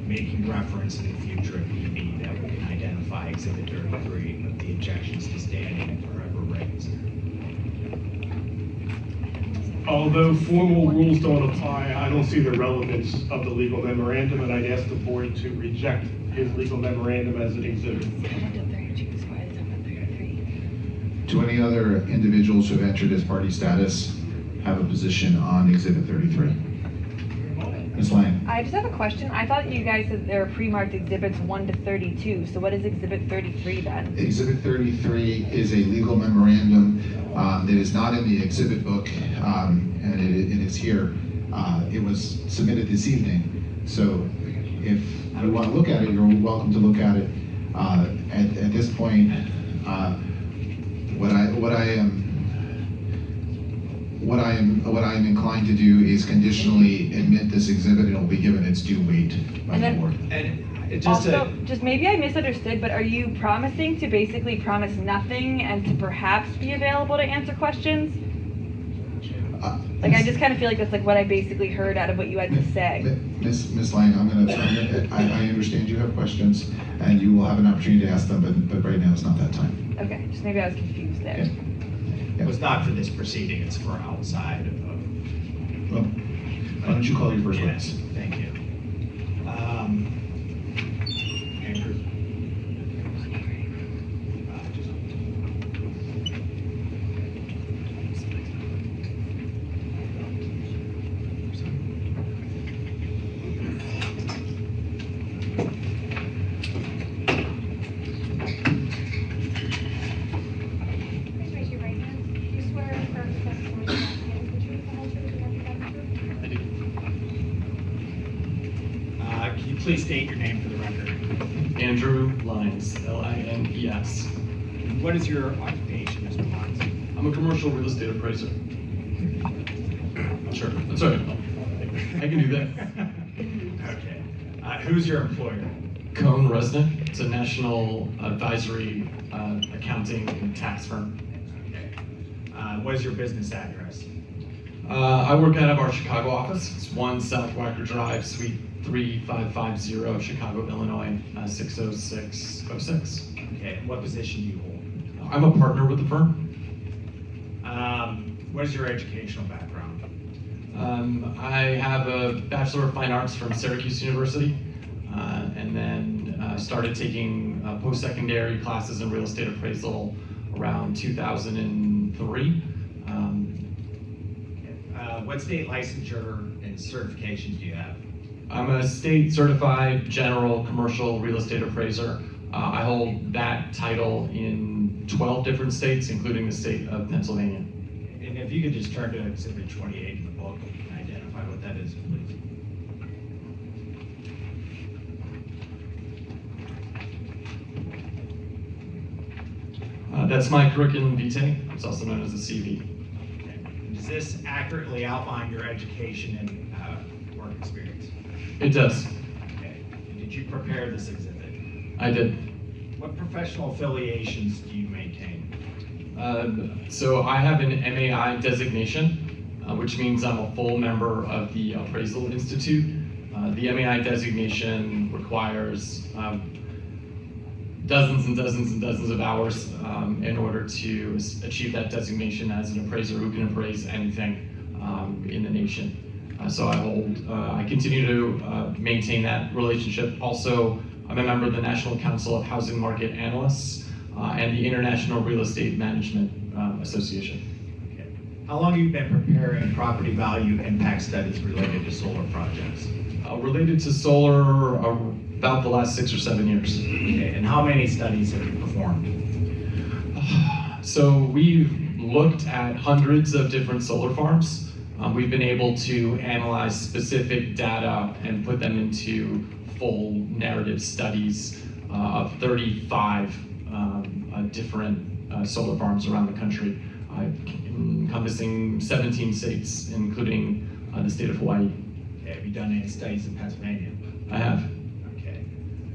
S13: making reference in the future if need be that we can identify Exhibit 33 of the objections to standing forever raised.
S8: Although formal rules don't apply, I don't see the relevance of the legal memorandum, and I'd ask the board to reject his legal memorandum as an exhibit.
S2: Do any other individuals who have entered as party status have a position on Exhibit 33? Ms. Lang?
S10: I just have a question. I thought you guys said there are pre-marked exhibits 1 to 32. So what is exhibit 33 then?
S2: Exhibit 33 is a legal memorandum that is not in the exhibit book, and it is here. It was submitted this evening. So if you want to look at it, you're welcome to look at it. At this point, what I am inclined to do is conditionally admit this exhibit, and it will be given its due weight by the board.
S13: And
S10: Just maybe I misunderstood, but are you promising to basically promise nothing and to perhaps be available to answer questions? Like, I just kind of feel like that's like what I basically heard out of what you had to say.
S2: Ms. Lang, I understand you have questions, and you will have an opportunity to ask them, but right now is not that time.
S10: Okay, just maybe I was confused there.
S13: it was not for this proceeding, it's for outside of.
S2: Well, why don't you call your first witness?
S13: Thank you. Andrew.
S6: Please raise your right hand. Do you swear or affirm the testimony you're about to give is the truth, the whole truth, and nothing but the truth?
S8: I do.
S13: Can you please state your name for the record?
S14: Andrew Lines, Lines.
S13: What is your occupation, Mr. Lines?
S14: I'm a commercial real estate appraiser. Sure, that's all right. I can do that.
S13: Okay. Who's your employer?
S14: Cone Resnick. It's a national advisory accounting and tax firm.
S13: Okay. What is your business address?
S14: I work out of our Chicago office. It's 1 South Wacker Drive, Suite 3550, Chicago, Illinois, 60606.
S13: Okay. What position do you hold?
S14: I'm a partner with the firm.
S13: What is your educational background?
S14: I have a Bachelor of Fine Arts from Syracuse University, and then started taking post-secondary classes in real estate appraisal around 2003.
S13: What state licensure and certifications do you have?
S14: I'm a state certified general commercial real estate appraiser. I hold that title in 12 different states, including the state of Pennsylvania.
S13: And if you could just turn to Exhibit 28 in the book and identify what that is, please.
S14: That's my curriculum vitae. It's also known as a CV.
S13: Okay. Does this accurately outline your education and work experience?
S14: It does.
S13: Okay. And did you prepare this exhibit?
S14: I did.
S13: What professional affiliations do you maintain?
S14: So I have an MAI designation, which means I'm a full member of the Appraisal Institute. The MAI designation requires dozens and dozens and dozens of hours in order to achieve that designation as an appraiser who can appraise anything in the nation. So I continue to maintain that relationship. Also, I'm a member of the National Council of Housing Market Analysts and the International Real Estate Management Association.
S13: Okay. How long have you been preparing property value impact studies related to solar projects?
S14: Related to solar, about the last 6 or 7 years.
S13: Okay. And how many studies have you performed?
S14: So we've looked at hundreds of different solar farms. We've been able to analyze specific data and put them into full narrative studies of 35 different solar farms around the country, encompassing 17 states, including the state of Hawaii.
S13: Okay. Have you done any studies in Pennsylvania?
S14: I have.
S13: Okay.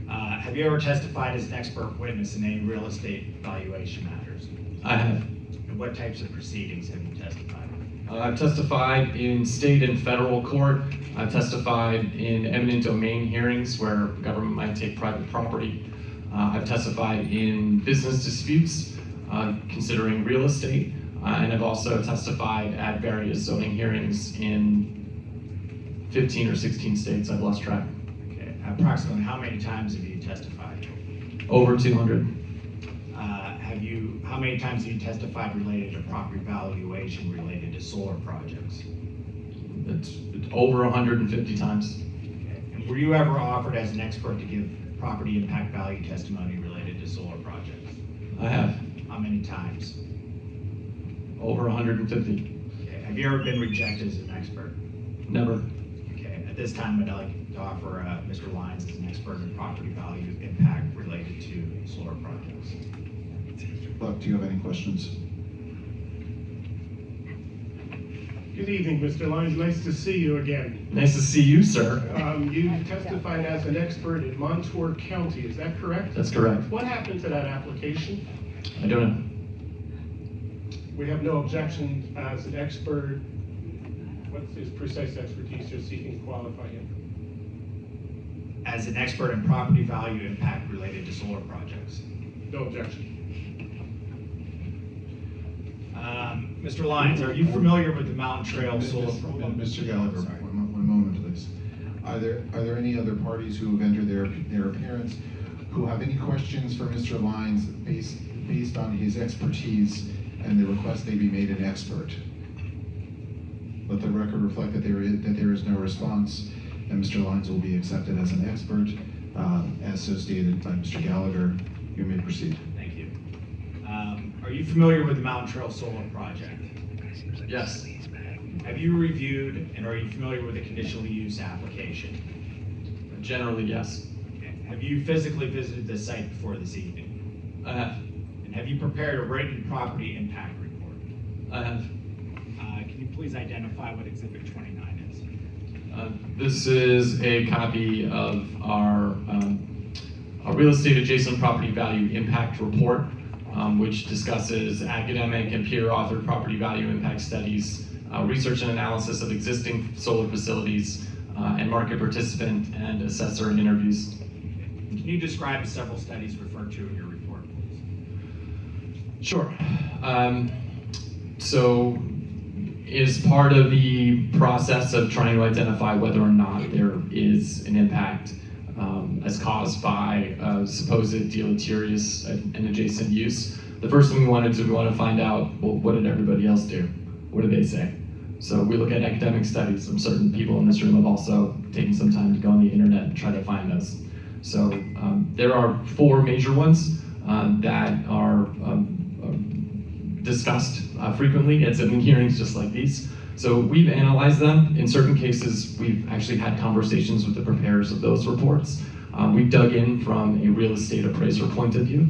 S13: Have you ever testified as an expert witness in any real estate valuation matters?
S14: I have.
S13: And what types of proceedings have you testified?
S14: I've testified in state and federal court. I've testified in eminent domain hearings where government might take private property. I've testified in business disputes considering real estate. And I've also testified at various zoning hearings in 15 or 16 states. I've lost track.
S13: Okay. Approximately how many times have you testified?
S14: Over 200.
S13: How many times have you testified related to property valuation related to solar projects?
S14: It's over 150 times.
S13: Okay. And were you ever offered as an expert to give property impact value testimony related to solar projects?
S14: I have.
S13: How many times?
S14: Over 150.
S13: Okay. Have you ever been rejected as an expert?
S14: Never.
S13: Okay. At this time, I'd like to offer Mr. Lyons as an expert in property value impact related to solar projects.
S2: Buck, do you have any questions?
S8: Good evening, Mr. Lyons. Nice to see you again.
S14: Nice to see you, sir.
S8: You testified as an expert in Montour County, is that correct?
S14: That's correct.
S8: What happened to that application?
S14: I don't know.
S8: We have no objection as an expert. What's his precise expertise you're seeking to qualify him?
S13: As an expert in property value impact related to solar projects.
S8: No objection.
S13: Mr. Lyons, are you familiar with the Mountain Trail Solar?
S2: Mr. Gallagher, one moment, please. Are there any other parties who have entered their appearance who have any questions for Mr. Lyons based on his expertise and the request they be made an expert? Let the record reflect that there is no response, and Mr. Lyons will be accepted as an expert, as so stated by Mr. Gallagher. You may proceed.
S13: Thank you. Are you familiar with the Mountain Trail Solar Project?
S14: Yes.
S13: Have you reviewed and are you familiar with the conditional use application?
S14: Generally, yes.
S13: Okay. Have you physically visited the site before this evening?
S14: I have.
S13: And have you prepared a written property impact report?
S14: I have.
S4: Can you please identify what Exhibit 29 is?
S14: This is a copy of our real estate adjacent property value impact report, which discusses academic and peer-authored property value impact studies, research and analysis of existing solar facilities, and market participant and assessor interviews.
S13: Can you describe the several studies referred to in your report, please?
S14: Sure. So, is part of the process of trying to identify whether or not there is an impact as caused by supposed deleterious and adjacent use. The first thing we want to do, we want to find out, well, what did everybody else do? What did they say? So we look at academic studies. I'm certain people in this room have also taken some time to go on the internet and try to find those. So there are 4 major ones that are discussed frequently at Zoning hearings just like these. So we've analyzed them. In certain cases, we've actually had conversations with the preparers of those reports. We've dug in from a real estate appraiser point of view.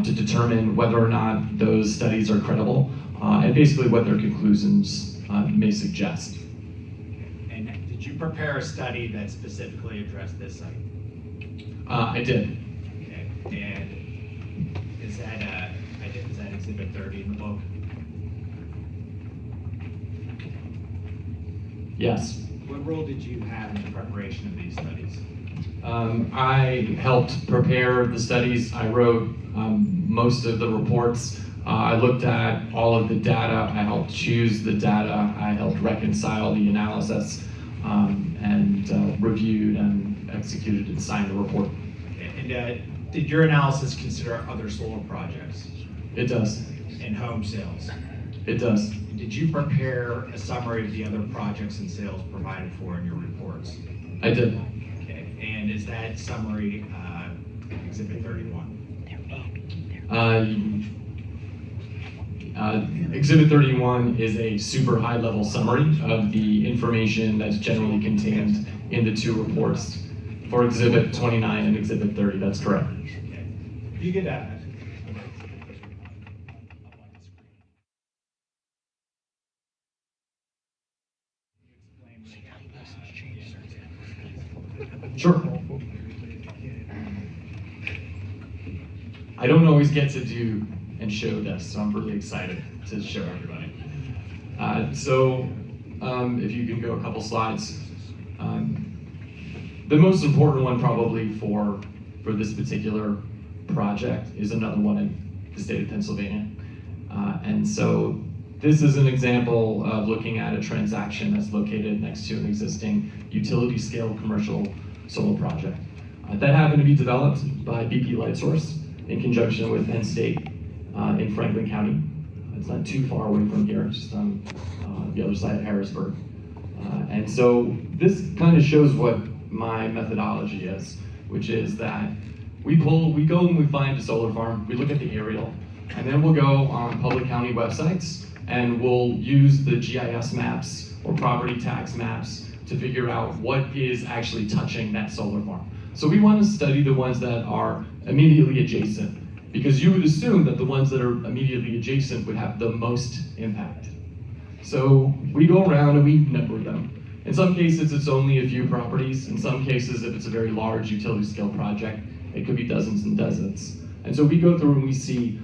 S14: to determine whether or not those studies are credible, and basically what their conclusions may suggest.
S4: And did you prepare a study that specifically addressed this site?
S14: I did.
S4: Okay. And is that Exhibit 30 in the book?
S14: Yes.
S4: What role did you have in the preparation of these studies?
S14: I helped prepare the studies. I wrote most of the reports. I looked at all of the data. I helped choose the data. I helped reconcile the analysis, and reviewed and executed and signed the report.
S4: And did your analysis consider other solar projects?
S14: It does.
S4: And home sales?
S14: It does.
S4: Did you prepare a summary of the other projects and sales provided for in your reports?
S14: I did.
S4: Okay. And is that summary Exhibit 31?
S14: Exhibit 31 is a super high-level summary of the information that's generally contained in the two reports. For Exhibit 29 and Exhibit 30, that's correct.
S4: Okay. If you could
S14: Sure. I don't always get to do and show this, so I'm really excited to show everybody. If you can go a couple slides. The most important one probably for this particular project is another one in the state of Pennsylvania. And so this is an example of looking at a transaction that's located next to an existing utility scale commercial solar project. That happened to be developed by BP Lightsource in conjunction with Penn State in Franklin County. It's not too far away from here, just on the other side of Harrisburg. And so this kind of shows what my methodology is, which is that we go and we find a solar farm, we look at the aerial, and then we'll go on public county websites and we'll use the GIS maps or property tax maps to figure out what is actually touching that solar farm. So we want to study the ones that are immediately adjacent, because you would assume that the ones that are immediately adjacent would have the most impact. So we go around and we number them. In some cases, it's only a few properties. In some cases, if it's a very large utility scale project, it could be dozens and dozens. And so we go through and we see,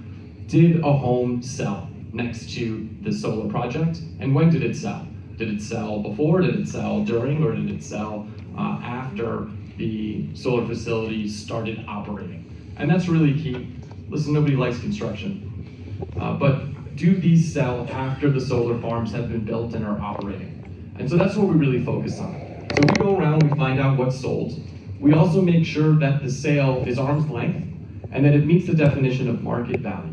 S14: did a home sell next to the solar project? And when did it sell? Did it sell before, did it sell during, or did it sell after the solar facility started operating? And that's really key. Listen, nobody likes construction, but do these sell after the solar farms have been built and are operating? And so that's what we really focus on. So we go around, we find out what's sold. We also make sure that the sale is arm's length and that it meets the definition of market value.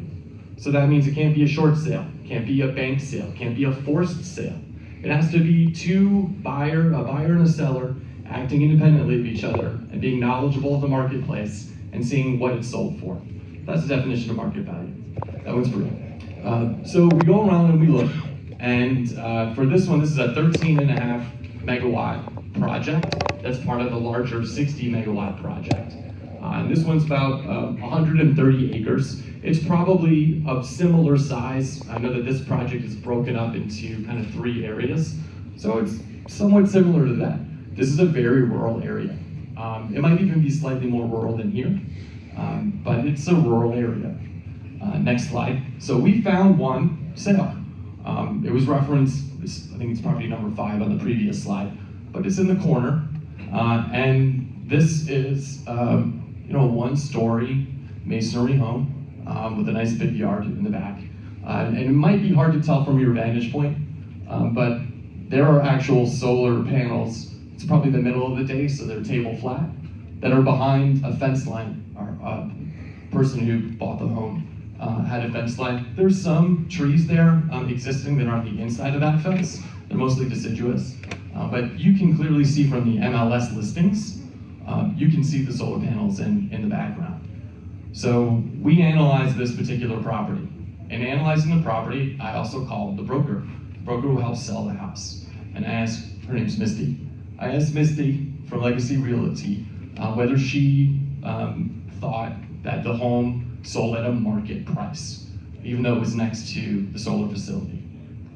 S14: So that means it can't be a short sale, can't be a bank sale, can't be a forced sale. It has to be a buyer and a seller acting independently of each other and being knowledgeable of the marketplace and seeing what it's sold for. That's the definition of market value. That one's for you. So we go around and we look. And for this one, this is a 13.5 megawatt project. That's part of a larger 60 megawatt project. And this one's about 130 acres. It's probably of similar size. I know that this project is broken up into kind of 3 areas. So it's somewhat similar to that. This is a very rural area. It might even be slightly more rural than here, but it's a rural area. Next slide. So we found one sale. It was referenced, I think it's property number 5 on the previous slide, but it's in the corner. And this is a 1-story masonry home with a nice big yard in the back. And it might be hard to tell from your vantage point, but there are actual solar panels. It's probably the middle of the day, so they're table flat, that are behind a fence line. Our person who bought the home had a fence line. There's some trees there existing that are on the inside of that fence. They're mostly deciduous. But you can clearly see from the MLS listings, you can see the solar panels in the background. So we analyzed this particular property. In analyzing the property, I also called the broker who helped sell the house. And I asked, her name's Misty. I asked Misty from Legacy Realty whether she thought that the home sold at a market price, even though it was next to the solar facility.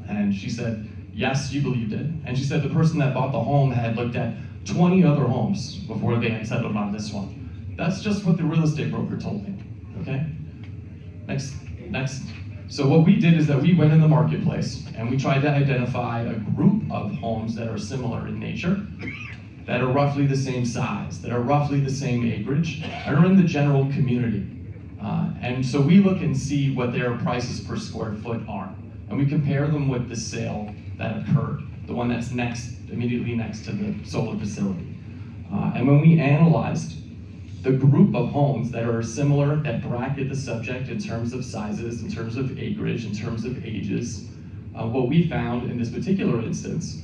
S14: And she said, yes, she believed it. And she said the person that bought the home had looked at 20 other homes before they had settled on this one. That's just what the real estate broker told me, okay? Next. So what we did is that we went in the marketplace and we tried to identify a group of homes that are similar in nature, that are roughly the same size, that are roughly the same acreage, and are in the general community. And so we look and see what their prices per square foot are. And we compare them with the sale that occurred, the one that's immediately next to the solar facility. And when we analyzed the group of homes that are similar, that bracket the subject in terms of sizes, in terms of acreage, in terms of ages, what we found in this particular instance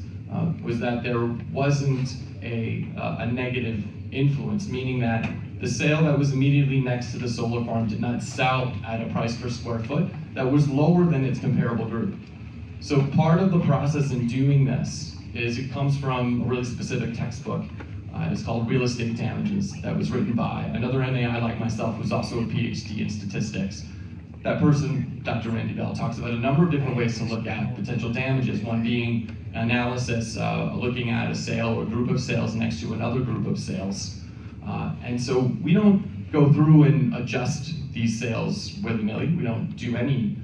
S14: was that there wasn't a negative influence, meaning that the sale that was immediately next to the solar farm did not sell at a price per square foot that was lower than its comparable group. So part of the process in doing this is it comes from a really specific textbook. It's called Real Estate Damages, that was written by another MAI like myself, who's also a PhD in statistics. That person, Dr. Randy Bell, talks about a number of different ways to look at potential damages, one being analysis, looking at a sale or a group of sales next to another group of sales. And so we don't go through and adjust these sales willy-nilly. We don't do any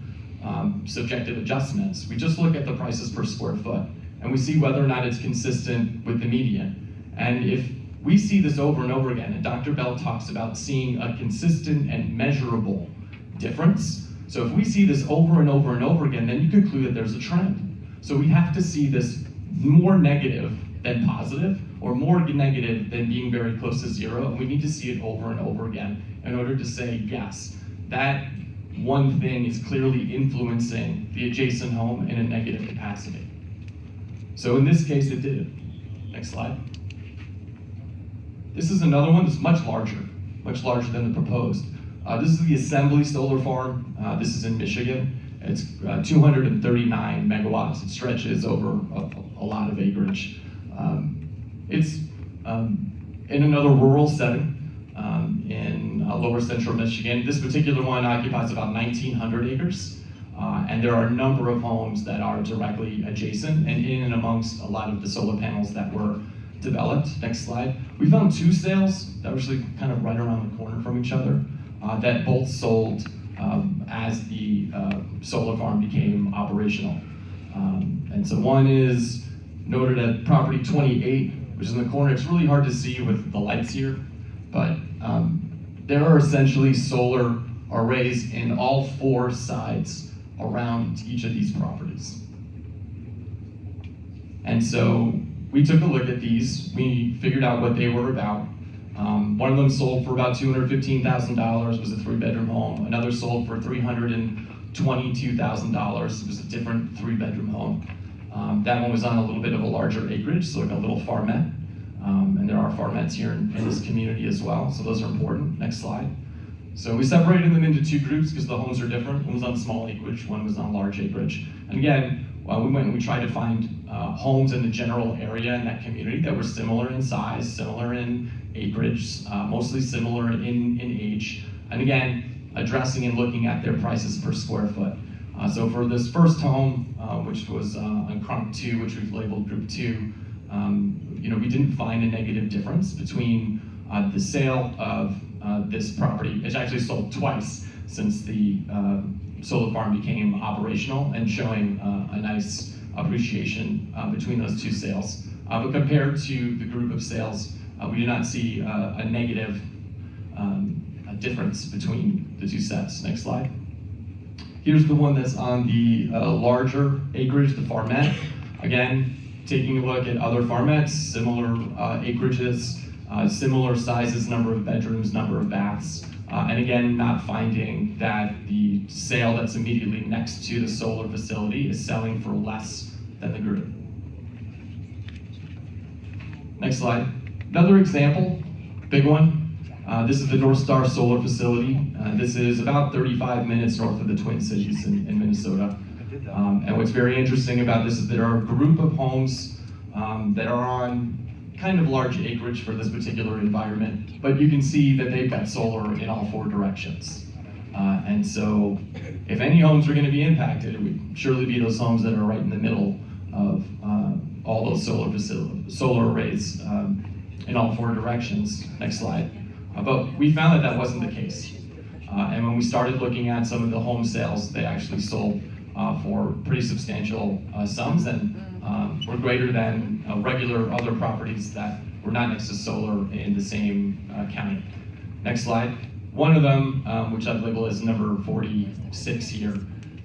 S14: subjective adjustments. We just look at the prices per square foot, and we see whether or not it's consistent with the median. And if we see this over and over again, and Dr. Bell talks about seeing a consistent and measurable difference, so if we see this over and over and over again, then you conclude that there's a trend. So we have to see this more negative than positive, or more negative than being very close to zero, and we need to see it over and over again in order to say, yes, that one thing is clearly influencing the adjacent home in a negative capacity. So in this case, it did. Next slide. This is another one that's much larger than the proposed. This is the Assembly Solar Farm. This is in Michigan. It's 239 megawatts. It stretches over a lot of acreage. It's in another rural setting in lower central Michigan. This particular one occupies about 1,900 acres. And there are a number of homes that are directly adjacent and in and amongst a lot of the solar panels that were developed. Next slide. We found two sales that were actually kind of right around the corner from each other that both sold as the solar farm became operational. And so one is noted at property 28, which is in the corner. It's really hard to see with the lights here, but there are essentially solar arrays in all four sides around each of these properties. And so we took a look at these. We figured out what they were about. One of them sold for about $215,000, was a 3-bedroom home. Another sold for $322,000. It was a different 3-bedroom home. That one was on a little bit of a larger acreage, so like a little farmette. And there are farmettes here in this community as well, so those are important. Next slide. So we separated them into two groups because the homes are different. One was on small acreage, one was on large acreage. And again, we went and we tried to find homes in the general area in that community that were similar in size, similar in acreage, mostly similar in age. And again, addressing and looking at their prices per square foot. So for this first home, which was on Crump 2, which we've labeled Group 2, we didn't find a negative difference between the sale of this property. It's actually sold twice since the solar farm became operational, and showing a nice appreciation between those two sales. But compared to the group of sales, we do not see a negative difference between the two sets. Next slide. Here's the one that's on the larger acreage, the farmette. Again, taking a look at other farmettes, similar acreages, similar sizes, number of bedrooms, number of baths, and again, not finding that the sale that's immediately next to the solar facility is selling for less than the group. Next slide. Another example, big one. This is the North Star Solar Facility. This is about 35 minutes north of the Twin Cities in Minnesota. And what's very interesting about this is there are a group of homes that are on kind of large acreage for this particular environment, but you can see that they've got solar in all four directions. And so if any homes were going to be impacted, it would surely be those homes that are right in the middle of all those solar arrays in all four directions. Next slide. But we found that that wasn't the case. And when we started looking at some of the home sales, they actually sold for pretty substantial sums and were greater than regular other properties that were not next to solar in the same county. Next slide. One of them, which I've labeled as number 46 here,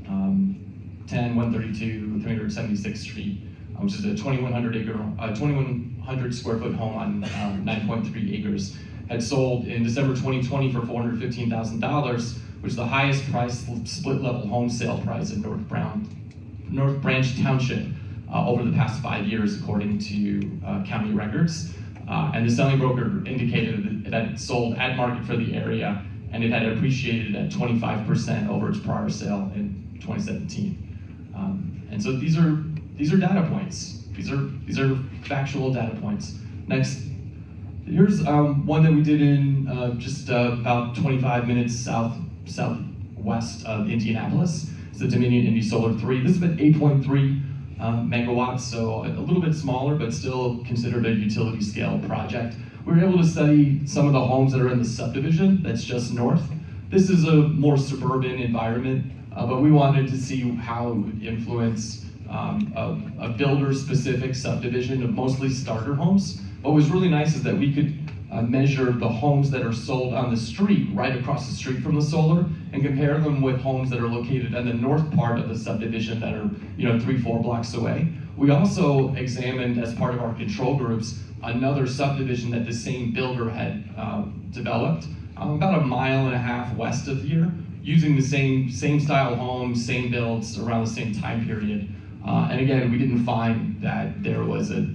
S14: 10132 376th Street, which is a 2,100 square foot home on 9.3 acres, had sold in December 2020 for $415,000, which is the highest price split level home sale price in North Branch Township over the past 5 years, according to county records. And the selling broker indicated that it sold at market for the area, and it had appreciated at 25% over its prior sale in 2017. And so these are data points. These are factual data points. Next, here's one that we did in just about 25 minutes southwest of Indianapolis. It's the Dominion Indy Solar 3. This is about 8.3 megawatts, so a little bit smaller, but still considered a utility scale project. We were able to study some of the homes that are in the subdivision that's just north. This is a more suburban environment, but we wanted to see how it would influence a builder-specific subdivision of mostly starter homes. What was really nice is that we could measure the homes that are sold on the street, right across the street from the solar, and compare them with homes that are located in the north part of the subdivision that are 3-4 blocks away. We also examined, as part of our control groups, another subdivision that the same builder had developed about 1.5 miles west of here, using the same style homes, same builds, around the same time period. And again, we didn't find that there was a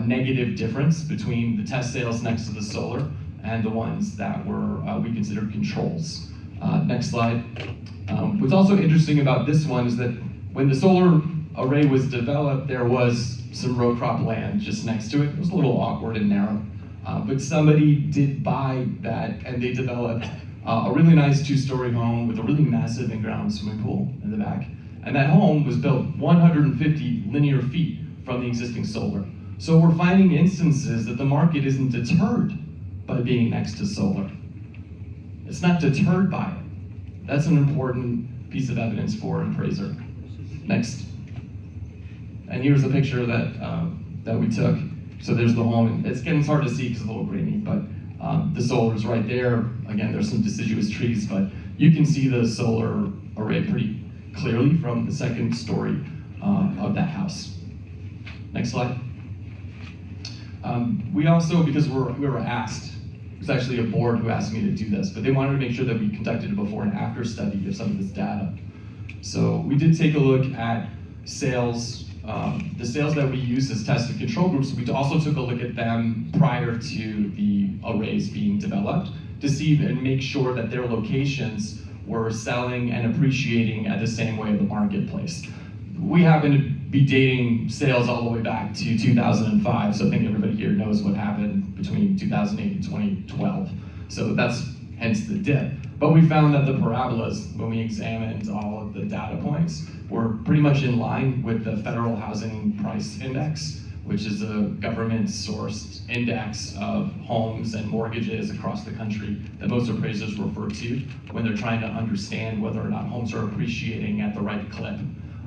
S14: negative difference between the test sales next to the solar and the ones that were we considered controls. Next slide. What's also interesting about this one is that when the solar array was developed, there was some row crop land just next to it. It was a little awkward and narrow, but somebody did buy that, and they developed a really nice 2-story home with a really massive in-ground swimming pool in the back. And that home was built 150 linear feet from the existing solar. So we're finding instances that the market isn't deterred by being next to solar. It's not deterred by it. That's an important piece of evidence for an appraiser. Next. And here's the picture that we took. So there's the home. It's hard to see because it's a little grainy, but the solar is right there. Again, there's some deciduous trees, but you can see the solar array pretty clearly from the second story of that house. Next slide. We also, because we were asked, it was actually a board who asked me to do this, but they wanted to make sure that we conducted a before and after study of some of this data. So we did take a look at sales, the sales that we use as test and control groups. We also took a look at them prior to the arrays being developed to see and make sure that their locations were selling and appreciating at the same way of the marketplace. We happen to be dating sales all the way back to 2005, so I think everybody here knows what happened between 2008 and 2012. So that's hence the dip. But we found that the parabolas, when we examined all of the data points, were pretty much in line with the Federal Housing Price Index, which is a government-sourced index of homes and mortgages across the country that most appraisers refer to when they're trying to understand whether or not homes are appreciating at the right clip.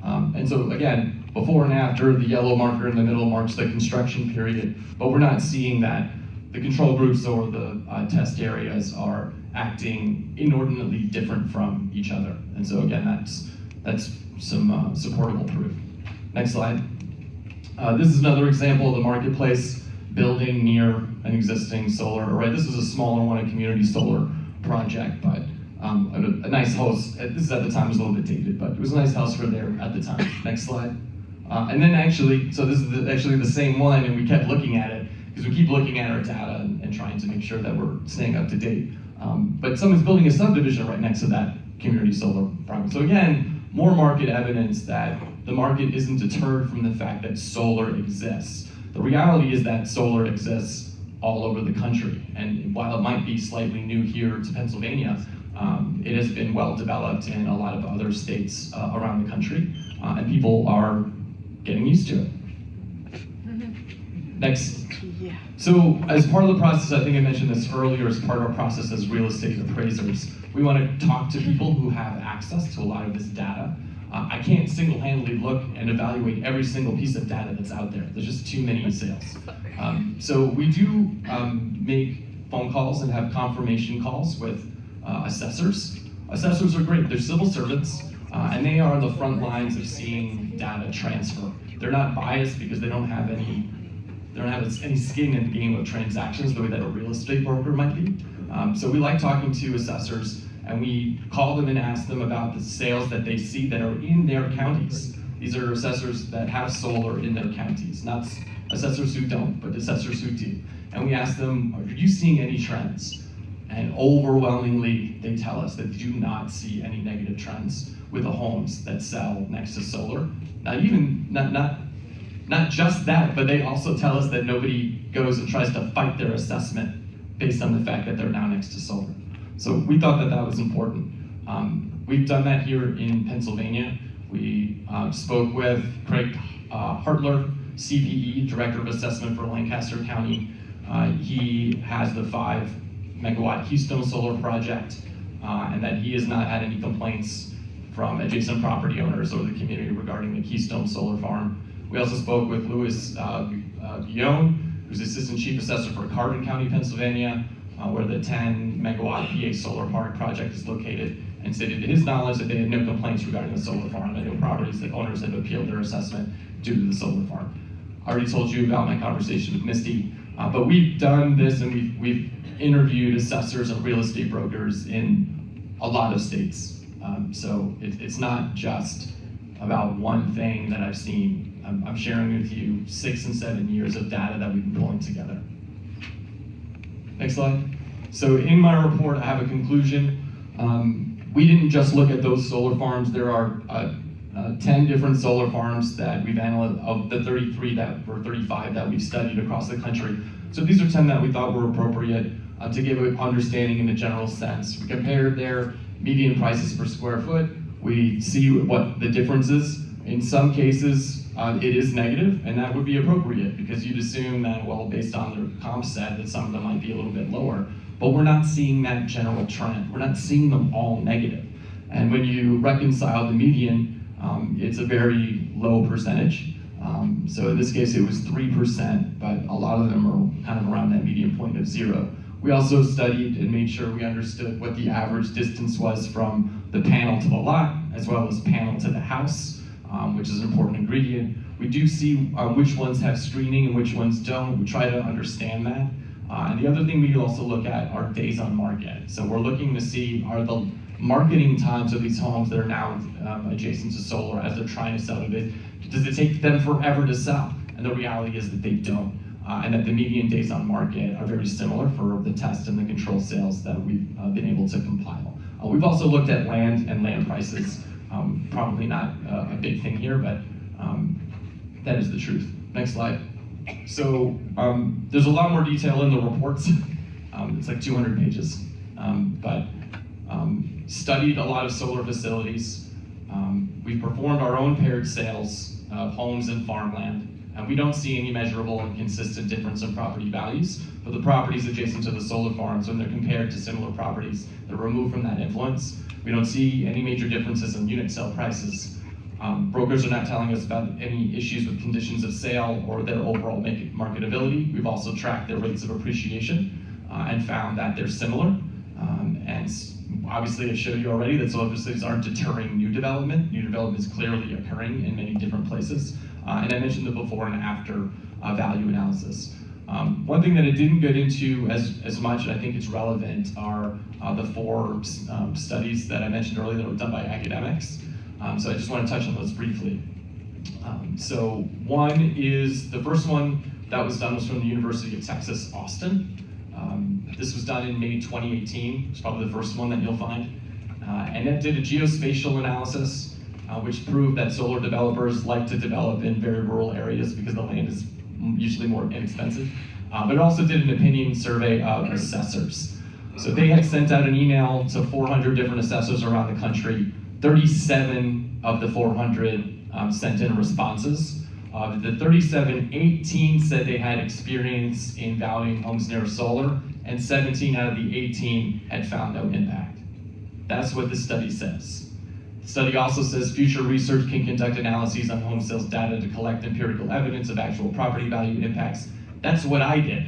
S14: And so again, before and after, the yellow marker in the middle marks the construction period, but we're not seeing that the control groups or the test areas are acting inordinately different from each other. And so again, that's some supportable proof. Next slide. This is another example of the marketplace building near an existing solar array. This is a smaller one, a community solar project, but a nice house. This is at the time, it was a little bit dated, but it was a nice house for there at the time. Next slide. And then actually, so this is actually the same one, and we kept looking at it because we keep looking at our data and trying to make sure that we're staying up to date. But someone's building a subdivision right next to that community solar project. So again, more market evidence that the market isn't deterred from the fact that solar exists. The reality is that solar exists all over the country. And while it might be slightly new here to Pennsylvania, It has been well developed in a lot of other states around the country, and people are getting used to it. Next.
S12: Yeah.
S14: So as part of the process, I think I mentioned this earlier, as part of our process as real estate appraisers, we want to talk to people who have access to a lot of this data. I can't single-handedly look and evaluate every single piece of data that's out there. There's just too many sales. So we do make phone calls and have confirmation calls with assessors. Assessors are great. They're civil servants, and they are on the front lines of seeing data transfer. They're not biased because they don't have any skin in the game of transactions the way that a real estate broker might be. So we like talking to assessors, and we call them and ask them about the sales that they see that are in their counties. These are assessors that have solar in their counties, not assessors who don't, but assessors who do. And we ask them, are you seeing any trends? And overwhelmingly, they tell us that they do not see any negative trends with the homes that sell next to solar. Not just that, but they also tell us that nobody goes and tries to fight their assessment based on the fact that they're now next to solar. So we thought that that was important. We've done that here in Pennsylvania. We spoke with Craig Hartler, CPE, Director of Assessment for Lancaster County. He has the 5 megawatt Keystone Solar project, and that he has not had any complaints from adjacent property owners or the community regarding the Keystone Solar Farm. We also spoke with Louis Guillaume, who's Assistant Chief Assessor for Carbon County, Pennsylvania, where the 10 megawatt PA Solar Park project is located, and stated to his knowledge that they had no complaints regarding the solar farm and no properties that owners have appealed their assessment due to the solar farm. I already told you about my conversation with Misty, but we've done this and we've interviewed assessors and real estate brokers in a lot of states. So it's not just about one thing that I've seen. I'm sharing with you 6 and 7 years of data that we've been pulling together. Next slide. So in my report, I have a conclusion. We didn't just look at those solar farms. There are 10 different solar farms that we've analyzed, of the 33 or 35 that we've studied across the country. So these are 10 that we thought were appropriate to give an understanding in a general sense. We compared their median prices per square foot. We see what the difference is. In some cases, it is negative, and that would be appropriate because you'd assume that, well, based on their comp set, that some of them might be a little bit lower. But we're not seeing that general trend. We're not seeing them all negative. And when you reconcile the median, it's a very low percentage. So in this case, it was 3%, but a lot of them are kind of around that median point of 0. We also studied and made sure we understood what the average distance was from the panel to the lot, as well as panel to the house, which is an important ingredient. We do see which ones have screening and which ones don't. We try to understand that. And the other thing we also look at are days on market. So we're looking to see, are the marketing times of these homes that are now adjacent to solar as they're trying to sell it, does it take them forever to sell? And the reality is that they don't. And that the median days on market are very similar for the test and the control sales that we've been able to compile. We've also looked at land and land prices. Probably not a big thing here, but that is the truth. Next slide. So there's a lot more detail in the reports. It's like 200 pages, but studied a lot of solar facilities. We've performed our own paired sales of homes and farmland. And we don't see any measurable and consistent difference in property values for the properties adjacent to the solar farms when they're compared to similar properties that are removed from that influence. We don't see any major differences in unit sale prices. Brokers are not telling us about any issues with conditions of sale or their overall marketability. We've also tracked their rates of appreciation and found that they're similar. And obviously I've showed you already that solar facilities aren't deterring new development. New development is clearly occurring in many different places. And I mentioned the before and after value analysis. One thing that I didn't get into as much, and I think it's relevant, are the 4 studies that I mentioned earlier that were done by academics. So I just want to touch on those briefly. So one is, the first one that was done was from the University of Texas, Austin. This was done in May 2018. It's probably the first one that you'll find. And it did a geospatial analysis which proved that solar developers like to develop in very rural areas because the land is usually more inexpensive. But it also did an opinion survey of assessors. So they had sent out an email to 400 different assessors around the country. 37 of the 400 sent in responses. Of the 37, 18 said they had experience in valuing homes near solar, and 17 out of the 18 had found no impact. That's what the study says. The study also says future research can conduct analyses on home sales data to collect empirical evidence of actual property value impacts. That's what I did.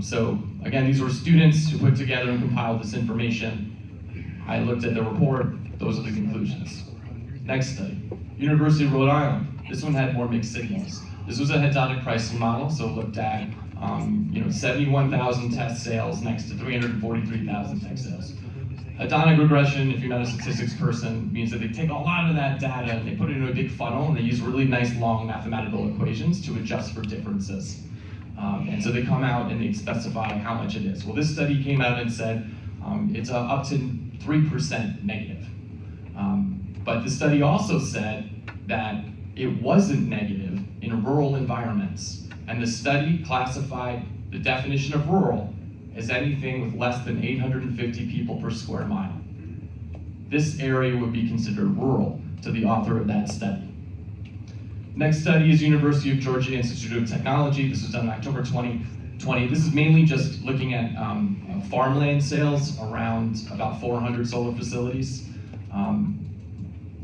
S14: So again, these were students who put together and compiled this information. I looked at the report. Those are the conclusions. Next study, University of Rhode Island. This one had more mixed signals. This was a hedonic pricing model, so it looked at 71,000 test sales next to 343,000 test sales. Hedonic regression, if you're not a statistics person, means that they take a lot of that data and they put it into a big funnel and they use really nice long mathematical equations to adjust for differences. And so they come out and they specify how much it is. Well, this study came out and said it's up to 3% negative. But the study also said that it wasn't negative in rural environments. And the study classified the definition of rural as anything with less than 850 people per square mile. This area would be considered rural to the author of that study. Next study is University of Georgia Institute of Technology. This was done in October 2020. This is mainly just looking at farmland sales around about 400 solar facilities.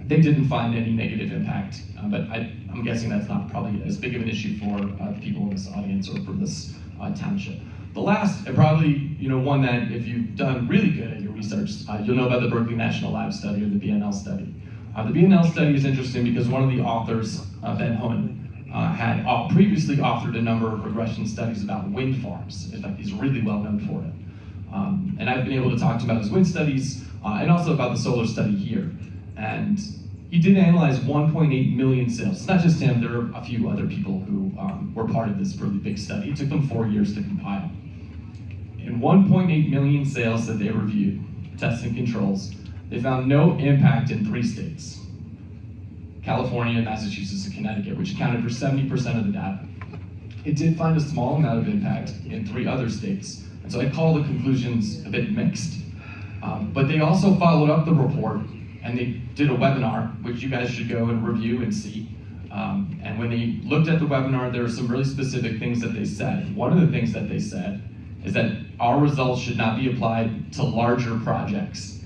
S14: They didn't find any negative impact, but I'm guessing that's not probably as big of an issue for people in this audience or for this township. The last, and probably one that if you've done really good at your research, you'll know about the Berkeley National Lab study or the BNL study. The BNL study is interesting because one of the authors, Ben Hohen, had previously authored a number of regression studies about wind farms. In fact, he's really well known for it. And I've been able to talk to him about his wind studies and also about the solar study here. And he did analyze 1.8 million sales. It's not just him, there are a few other people who were part of this really big study. It took them 4 years to compile. In 1.8 million sales that they reviewed, tests and controls, they found no impact in 3 states: California, Massachusetts, and Connecticut, which accounted for 70% of the data. It did find a small amount of impact in 3 other states, and so I call the conclusions a bit mixed. But they also followed up the report, and they did a webinar, which you guys should go and review and see. And when they looked at the webinar, there were some really specific things that they said. One of the things that they said is that our results should not be applied to larger projects.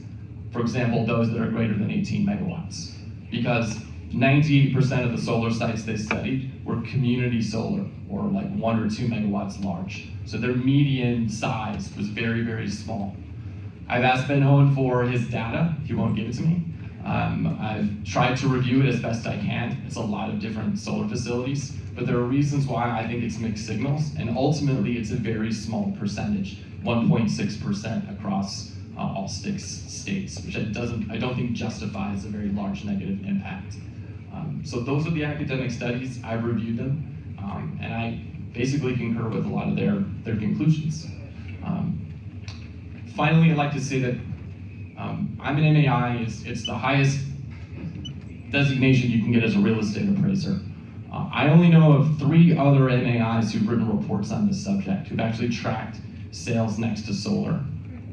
S14: For example, those that are greater than 18 megawatts. Because 98% of the solar sites they studied were community solar, or like 1 or 2 megawatts large. So their median size was very, very small. I've asked Ben Hohen for his data. He won't give it to me. I've tried to review it as best I can. It's a lot of different solar facilities, but there are reasons why I think it's mixed signals, and ultimately it's a very small percentage, 1.6% across all 6 states, which I don't think justifies a very large negative impact. So those are the academic studies. I've reviewed them, and I basically concur with a lot of their conclusions. Finally, I'd like to say that I'm an MAI. It's the highest designation you can get as a real estate appraiser. I only know of 3 other MAIs who've written reports on this subject, who've actually tracked sales next to solar.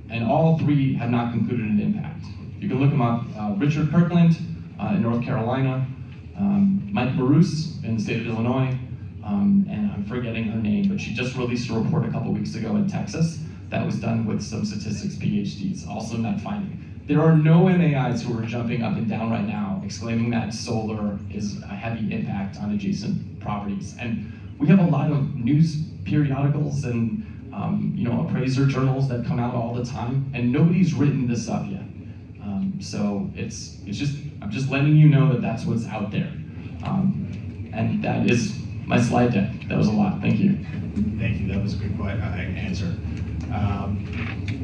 S14: And all 3 have not concluded an impact. You can look them up. Richard Kirkland in North Carolina, Mike Maroos in the state of Illinois, and I'm forgetting her name, but she just released a report a couple weeks ago in Texas that was done with some statistics PhDs, also not finding. There are no MAIs who are jumping up and down right now exclaiming that solar is a heavy impact on adjacent properties. And we have a lot of news periodicals and appraiser journals that come out all the time, and nobody's written this up yet. So I'm just letting you know that that's what's out there. And that is my slide deck. That was a lot. Thank you.
S13: Thank you. That was a good answer.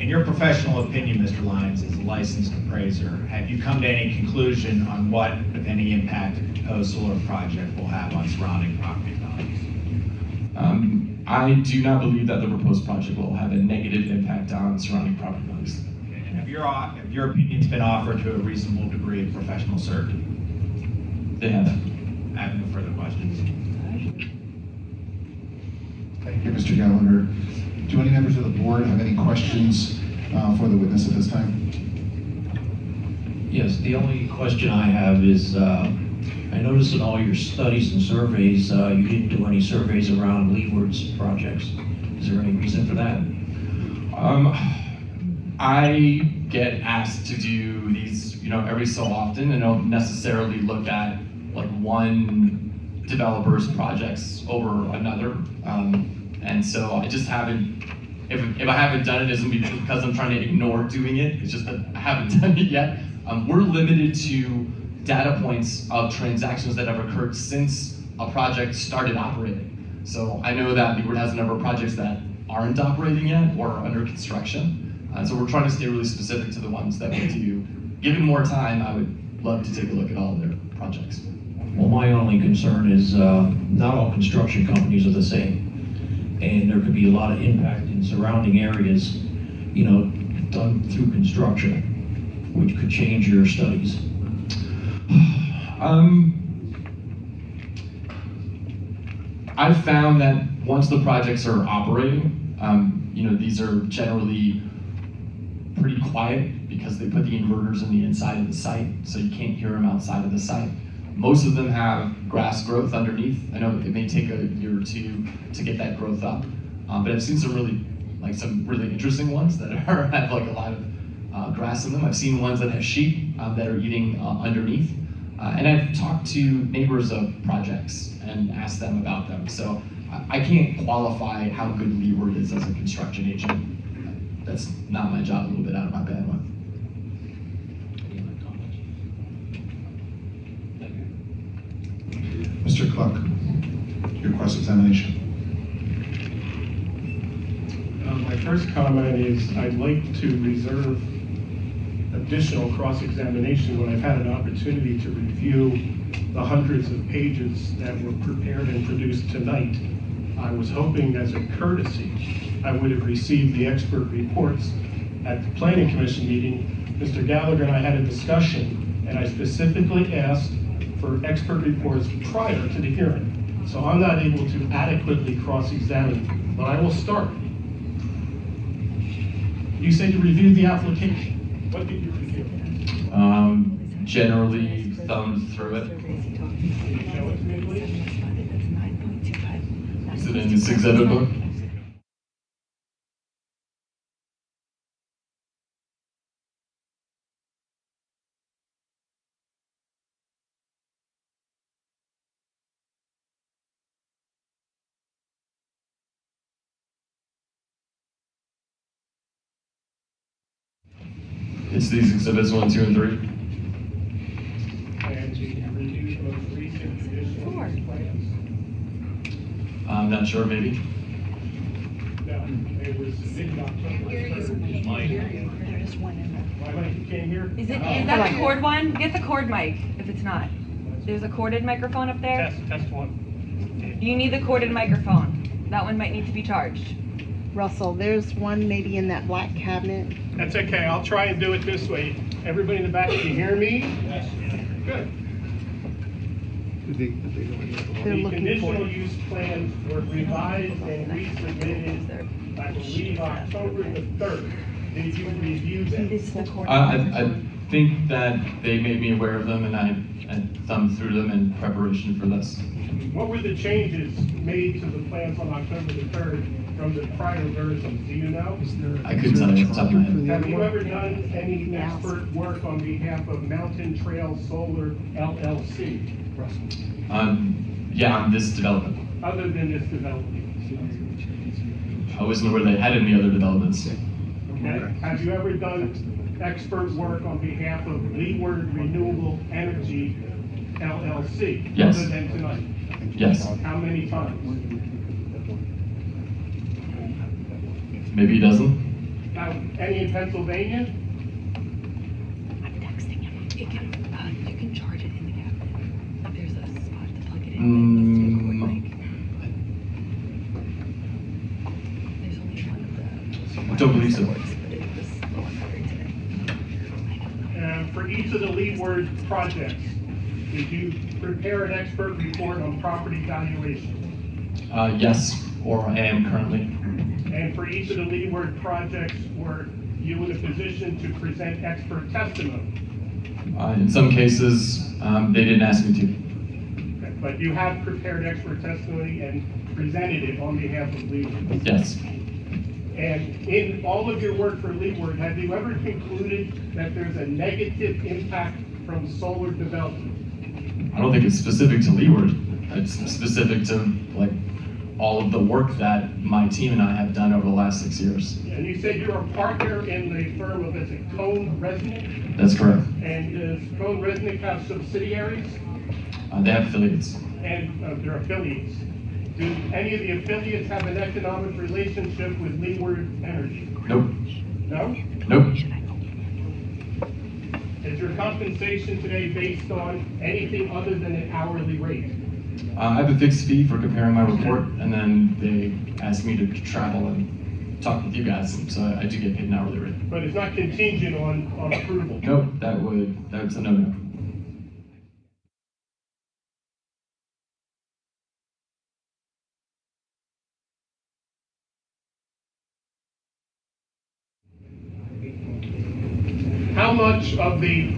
S13: In your professional opinion, Mr. Lyons, as a licensed appraiser, have you come to any conclusion on what, if any, impact a proposed solar project will have on surrounding property values?
S14: I do not believe that the proposed project will have a negative impact on surrounding property values.
S13: And have your opinions been offered to a reasonable degree of professional certainty?
S14: They have.
S13: I have no further questions.
S2: Thank you, Mr. Gallagher. Do any members of the board have any questions for the witness at this time?
S1: Yes, the only question I have is, I noticed in all your studies and surveys, you didn't do any surveys around Leeward's projects. Is there any reason for that?
S14: I get asked to do these, every so often, and don't necessarily look at like one developer's projects over another. And so I just haven't, if I haven't done it, it isn't because I'm trying to ignore doing it, it's just that I haven't done it yet. We're limited to data points of transactions that have occurred since a project started operating. So I know that Leeward has a number of projects that aren't operating yet or are under construction. So we're trying to stay really specific to the ones that we do. Given more time, I would love to take a look at all of their projects.
S1: Well, my only concern is not all construction companies are the same. And there could be a lot of impact in surrounding areas, done through construction, which could change your studies.
S14: I've found that once the projects are operating, these are generally pretty quiet because they put the inverters in the inside of the site, so you can't hear them outside of the site. Most of them have grass growth underneath. I know it may take a year or two to get that growth up, but I've seen some really interesting ones that have like a lot of grass in them. I've seen ones that have sheep that are eating underneath. And I've talked to neighbors of projects and asked them about them. So I can't qualify how good Leeward is as a construction agent. That's not my job, a little bit out of my bandwidth.
S2: Mr. Cluck, your cross-examination.
S8: My first comment is I'd like to reserve additional cross-examination when I've had an opportunity to review the hundreds of pages that were prepared and produced tonight. I was hoping as a courtesy, I would have received the expert reports at the Planning Commission meeting. Mr. Gallagher and I had a discussion, and I specifically asked for expert reports prior to the hearing. So I'm not able to adequately cross-examine, but I will start. You said you reviewed the application. What did you review?
S14: Generally thumbed through it.
S8: Can you show it to me, please?
S14: Is it in this exhibit book? It's these exhibits 1, 2, and 3.
S8: And you reviewed the most recent conditional plans?
S14: I'm not sure, maybe.
S8: No, it was submitted October 3rd. Why, Mike, you can't hear?
S10: Is that the cord one? Get the cord mic if it's not. There's a corded microphone up there.
S8: Test one.
S10: You need the corded microphone. That one might need to be charged.
S12: Russell, there's one maybe in that black cabinet.
S8: That's okay, I'll try and do it this way. Everybody in the back, can you hear me? Yes. Good.
S12: They're
S8: The
S12: looking for
S8: conditional
S12: it.
S8: use plans were revised and resubmitted, I believe, October the 3rd. Did you review them?
S12: It's the cord.
S14: I think that they made me aware of them, and I thumbed through them in preparation for this.
S8: What were the changes made to the plans on October the 3rd from the prior versions? Do you know?
S14: I couldn't tell you off the top of my head.
S8: Have you ever done any expert work on behalf of Mountain Trail Solar LLC?
S14: Yeah, on this development.
S8: Other than this development?
S14: I wasn't aware they had any other developments.
S8: Okay. Have you ever done expert work on behalf of Leeward Renewable Energy LLC?
S14: Yes.
S8: Other than tonight?
S14: Yes.
S8: How many times?
S14: Maybe a dozen.
S8: Now, any in Pennsylvania?
S10: I'm texting him. You can charge it in the cabinet. There's a spot to plug it in. There's only one of the.
S14: I don't believe so.
S10: But it was the one I heard today.
S8: For each of the Leeward projects, did you prepare an expert report on property valuation?
S14: Yes, or I am currently.
S8: And for each of the Leeward projects, were you in a position to present expert testimony.
S14: In some cases, they didn't ask me to.
S8: Okay, but you have prepared expert testimony and presented it on behalf of Leeward.
S14: Yes.
S8: And in all of your work for Leeward, have you ever concluded that there's a negative impact from solar development?
S14: I don't think it's specific to Leeward. It's specific to like all of the work that my team and I have done over the last 6 years.
S8: And you said you're a partner in the firm of, is it Cone Resnick?
S14: That's correct.
S8: And does Cone Resnick have subsidiaries?
S14: They have affiliates.
S8: And their affiliates. Do any of the affiliates have an economic relationship with Leeward Energy?
S14: Nope.
S8: No?
S14: Nope.
S8: Is your compensation today based on anything other than an hourly rate?
S14: I have a fixed fee for preparing my report, and then they asked me to travel and talk with you guys, and so I do get paid an hourly rate.
S8: But it's not contingent on approval?
S14: Nope, that's a no-no.
S8: How much of the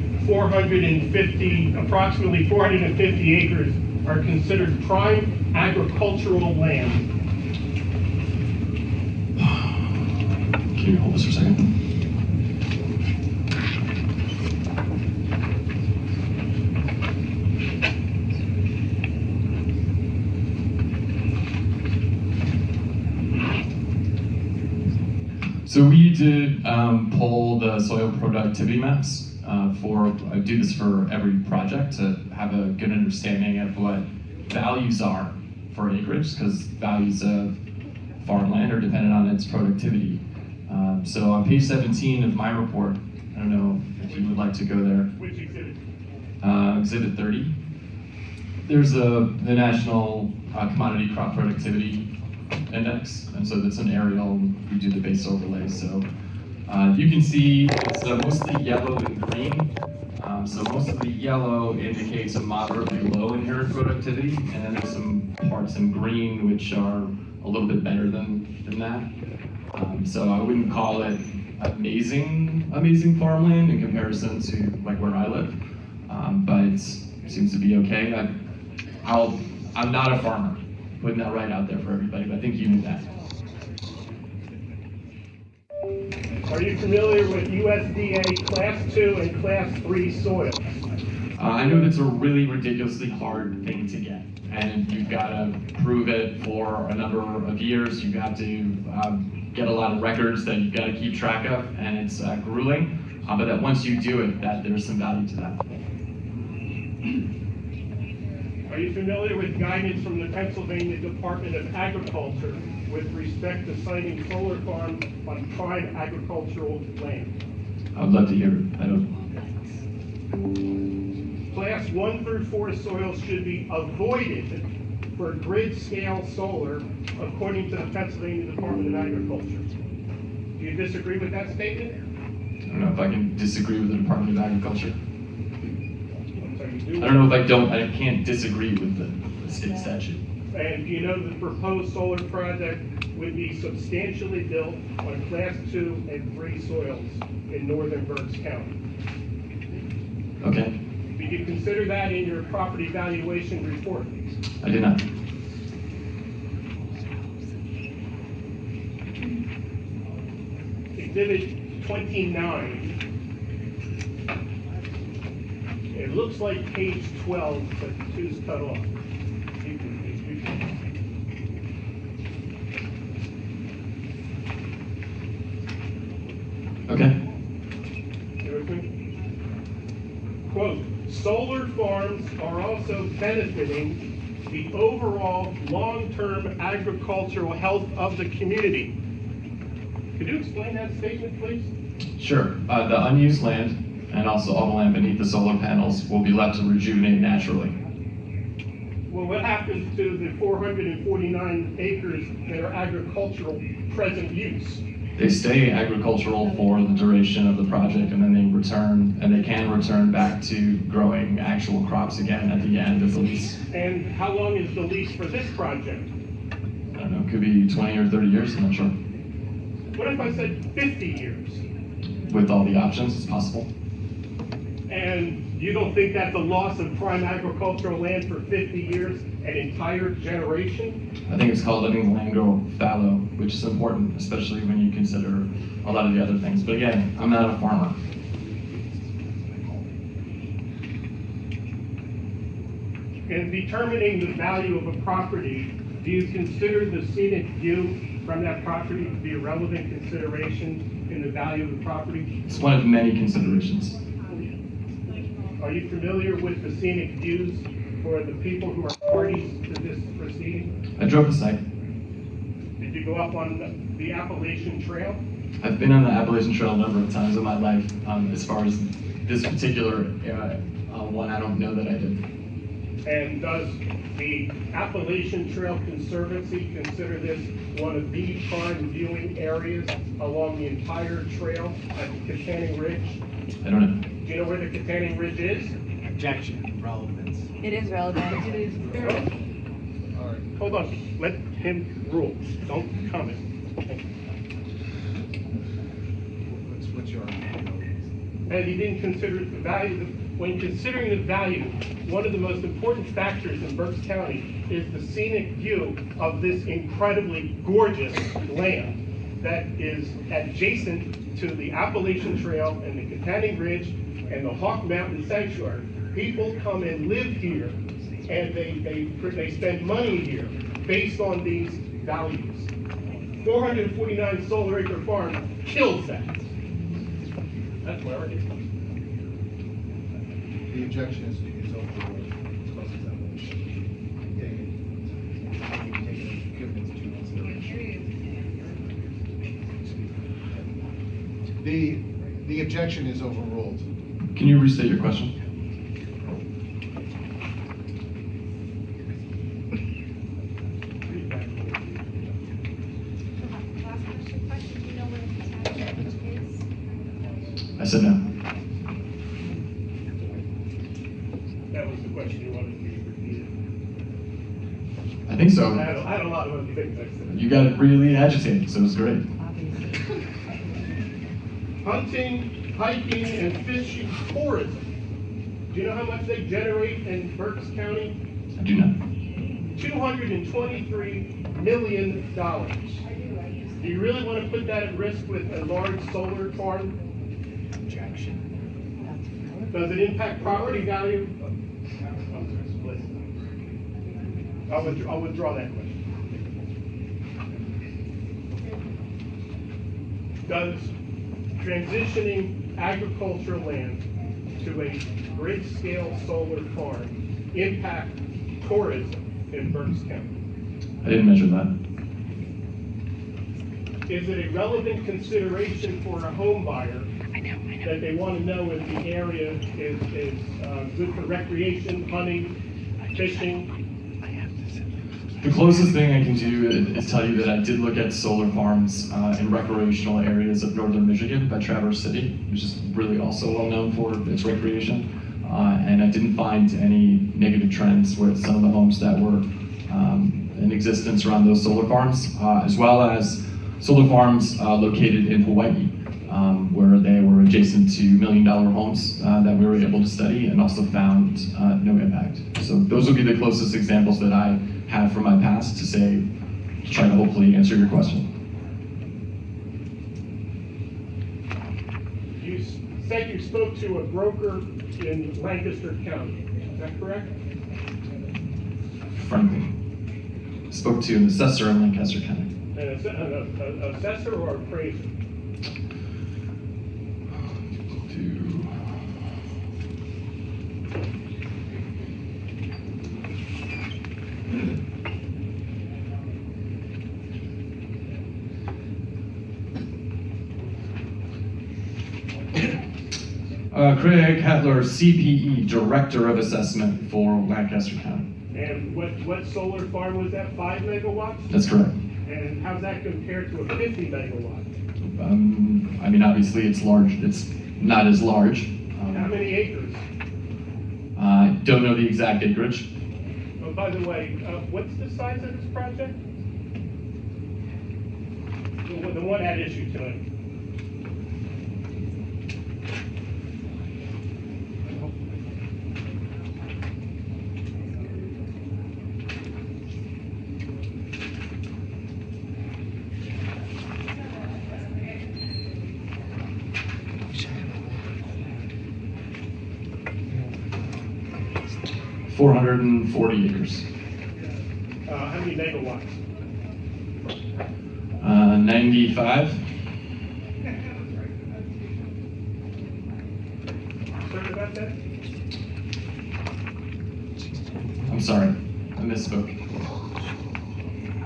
S8: approximately 450 acres are considered prime agricultural land?
S14: Can you hold this for a second? So we did pull the soil productivity maps I do this for every project to have a good understanding of what values are for acreage, because values of farmland are dependent on its productivity. So on page 17 of my report, I don't know if you would like to go there.
S8: Which exhibit?
S14: Exhibit 30. There's the National Commodity Crop Productivity Index, and so that's an aerial, we do the base overlay. So you can see it's mostly yellow and green. So most of the yellow indicates a moderately low inherent productivity, and then there's some parts in green which are a little bit better than that. So I wouldn't call it amazing farmland in comparison to like where I live, but it seems to be okay. I'm not a farmer, putting that right out there for everybody, but I think you knew that.
S8: Are you familiar with USDA Class 2 and Class 3 soils?
S14: I know that's a really ridiculously hard thing to get, and you've got to prove it for a number of years. You've got to get a lot of records that you've got to keep track of, and it's grueling. But that once you do it, that there's some value to that.
S8: Are you familiar with guidance from the Pennsylvania Department of Agriculture with respect to siting solar farms on prime agricultural land?
S14: I would love to hear it. I don't.
S8: Class 1 through 4 soils should be avoided for grid-scale solar, according to the Pennsylvania Department of Agriculture. Do you disagree with that statement?
S14: I don't know if I can disagree with the Department of Agriculture.
S8: I
S14: don't know if I can't disagree with the state statute.
S8: And do you know the proposed solar project would be substantially built on Class 2 and 3 soils in northern Berks County?
S14: Okay.
S8: Did you consider that in your property valuation report?
S14: I did not.
S8: Exhibit 29. It looks like page 12, but 2's cut off.
S14: Okay.
S8: You with me? Quote, solar farms are also benefiting the overall long-term agricultural health of the community. Could you explain that statement, please?
S14: Sure. The unused land and also all the land beneath the solar panels will be left to rejuvenate naturally.
S8: Well, what happens to the 449 acres that are agricultural present use?
S14: They stay agricultural for the duration of the project, and then they can return back to growing actual crops again at the end of the lease.
S8: And how long is the lease for this project?
S14: I don't know, it could be 20 or 30 years, I'm not sure.
S8: What if I said 50 years?
S14: with all the options, it's possible.
S8: And you don't think that's a loss of prime agricultural land for 50 years, an entire generation?
S14: I think it's called letting the land grow fallow, which is important, especially when you consider a lot of the other things. But again, I'm not a farmer.
S8: In determining the value of a property, do you consider the scenic view from that property to be a relevant consideration in the value of the property?
S14: It's one of many considerations.
S8: Are you familiar with the scenic views for the people who are parties to this proceeding?
S14: I drove the site.
S8: Did you go up on the Appalachian Trail?
S14: I've been on the Appalachian Trail a number of times in my life. As far as this particular one, I don't know that I did.
S8: And does the Appalachian Trail Conservancy consider this one of the prime viewing areas along the entire trail at the Katanning Ridge?
S14: I don't know.
S8: Do you know where the Katanning Ridge is?
S4: Objection, relevance.
S10: It is relevant. It is very.
S8: All right, hold on. Let him rule. Don't comment.
S9: What's your argument?
S8: And he didn't consider the value. When considering the value, one of the most important factors in Berks County is the scenic view of this incredibly gorgeous land that is adjacent to the Appalachian Trail and the Katanning Ridge and the Hawk Mountain Sanctuary. People come and live here, and they spend money here based on these values. 449 solar acre farm kills that. That's where it is.
S9: The objection is overruled. The objection is overruled.
S14: Can you restate your question?
S6: Last question, do you know where the township is?
S14: I said no.
S8: That was the question you wanted me to repeat.
S14: I think so.
S8: I had a lot of other things I said.
S14: You got really agitated, so it was great.
S8: Hunting, hiking, and fishing tourism. Do you know how much they generate in Berks County?
S14: I do not.
S8: $223 million. Do you really want to put that at risk with a large solar farm?
S4: Objection.
S8: Does it impact property value? I'll withdraw that question. Does transitioning agricultural land to a grid-scale solar farm impact tourism in Berks County?
S14: I didn't measure that.
S8: Is it a relevant consideration for a home buyer that they want to know if the area is good for recreation, hunting, fishing?
S14: The closest thing I can do is tell you that I did look at solar farms in recreational areas of northern Michigan by Traverse City, which is really also well known for its recreation. And I didn't find any negative trends with some of the homes that were in existence around those solar farms, as well as solar farms located in Hawaii, where they were adjacent to million-dollar homes that we were able to study and also found no impact. So those would be the closest examples that I have from my past to try to hopefully answer your question.
S8: You said you spoke to a broker in Lancaster County, is that correct?
S14: Frankly, spoke to an assessor in Lancaster County.
S8: An assessor or appraiser?
S14: Craig Hetler, CPE, Director of Assessment for Lancaster County.
S8: And what solar farm was that, 5 megawatts?
S14: That's correct.
S8: And how's that compared to a 50 megawatt?
S14: I mean, obviously it's large. It's not as large.
S8: How many acres?
S14: Don't know the exact acreage.
S8: Oh, by the way, what's the size of this project? The one at issue tonight.
S14: 440 acres.
S8: How many megawatts?
S14: 95.
S8: Sorry about that?
S14: I'm sorry, I misspoke.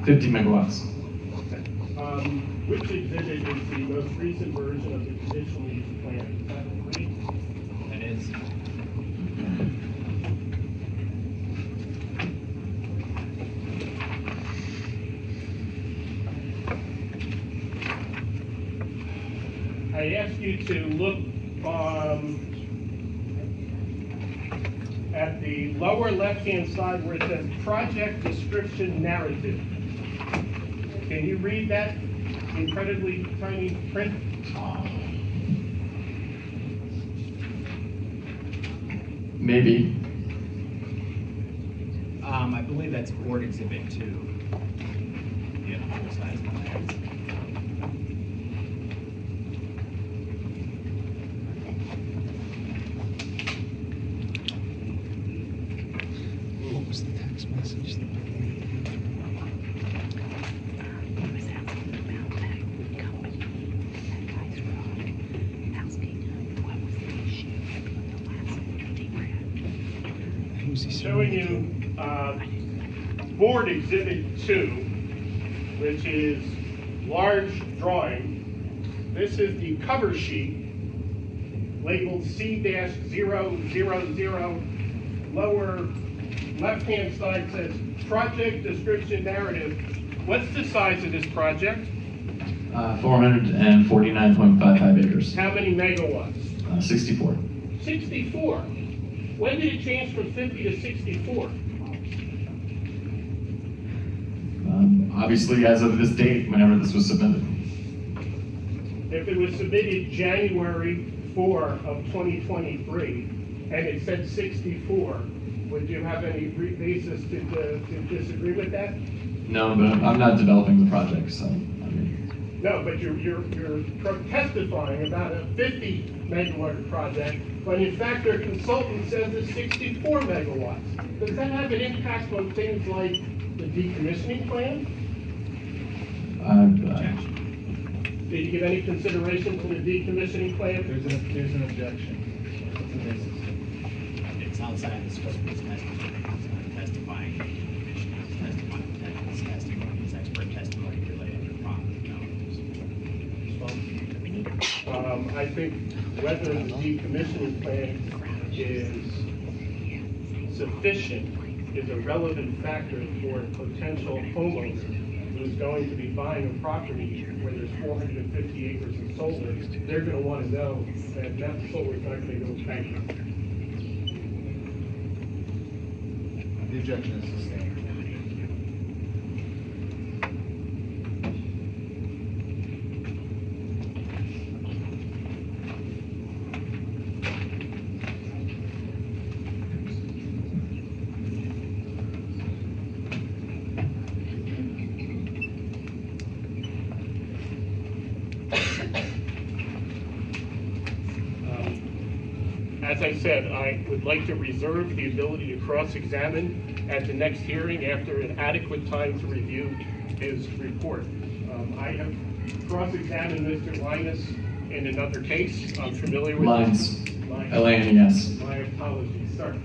S14: 50 megawatts.
S8: Which exhibit is the most recent version of the conditional use plan? Is that three?
S4: That is.
S8: I asked you to look at the lower left-hand side where it says project description narrative. Can you read that incredibly tiny print?
S14: Maybe.
S4: I believe that's board exhibit 2. Yeah, full size plans.
S9: What was the text message?
S8: Showing you board exhibit 2, which is large drawing. This is the cover sheet labeled C-000. Lower left-hand side says project description narrative. What's the size of this project?
S14: 449.55 acres.
S8: How many megawatts?
S14: 64.
S8: 64. When did it change from 50 to 64?
S14: Obviously, as of this date, whenever this was submitted.
S8: If it was submitted January 4 of 2023, and it said 64, would you have any basis to disagree with that?
S14: No, but I'm not developing the project, so. I mean,
S8: No, but you're testifying about a 50 megawatt project, when in fact their consultant says it's 64 megawatts. Does that have an impact on things like the decommissioning plan? Did you give any consideration to the decommissioning plan?
S9: There's an objection.
S4: It's outside the scope of his testimony. He's not testifying. The commission is testifying. His testimony is expert testimony related to property knowledge.
S8: I think whether the decommissioning plan is sufficient is a relevant factor for a potential homeowner who's going to be buying a property where there's 450 acres of solar. They're going to want to know that that solar is not going to go bankrupt.
S9: The objection is sustained.
S8: As I said, I would like to reserve the ability to cross-examine at the next hearing after an adequate time to review his report. I have cross-examined Mr. Linus in another case. I'm familiar with
S14: Lines. L-A-N-E-S.
S8: My apologies, sir.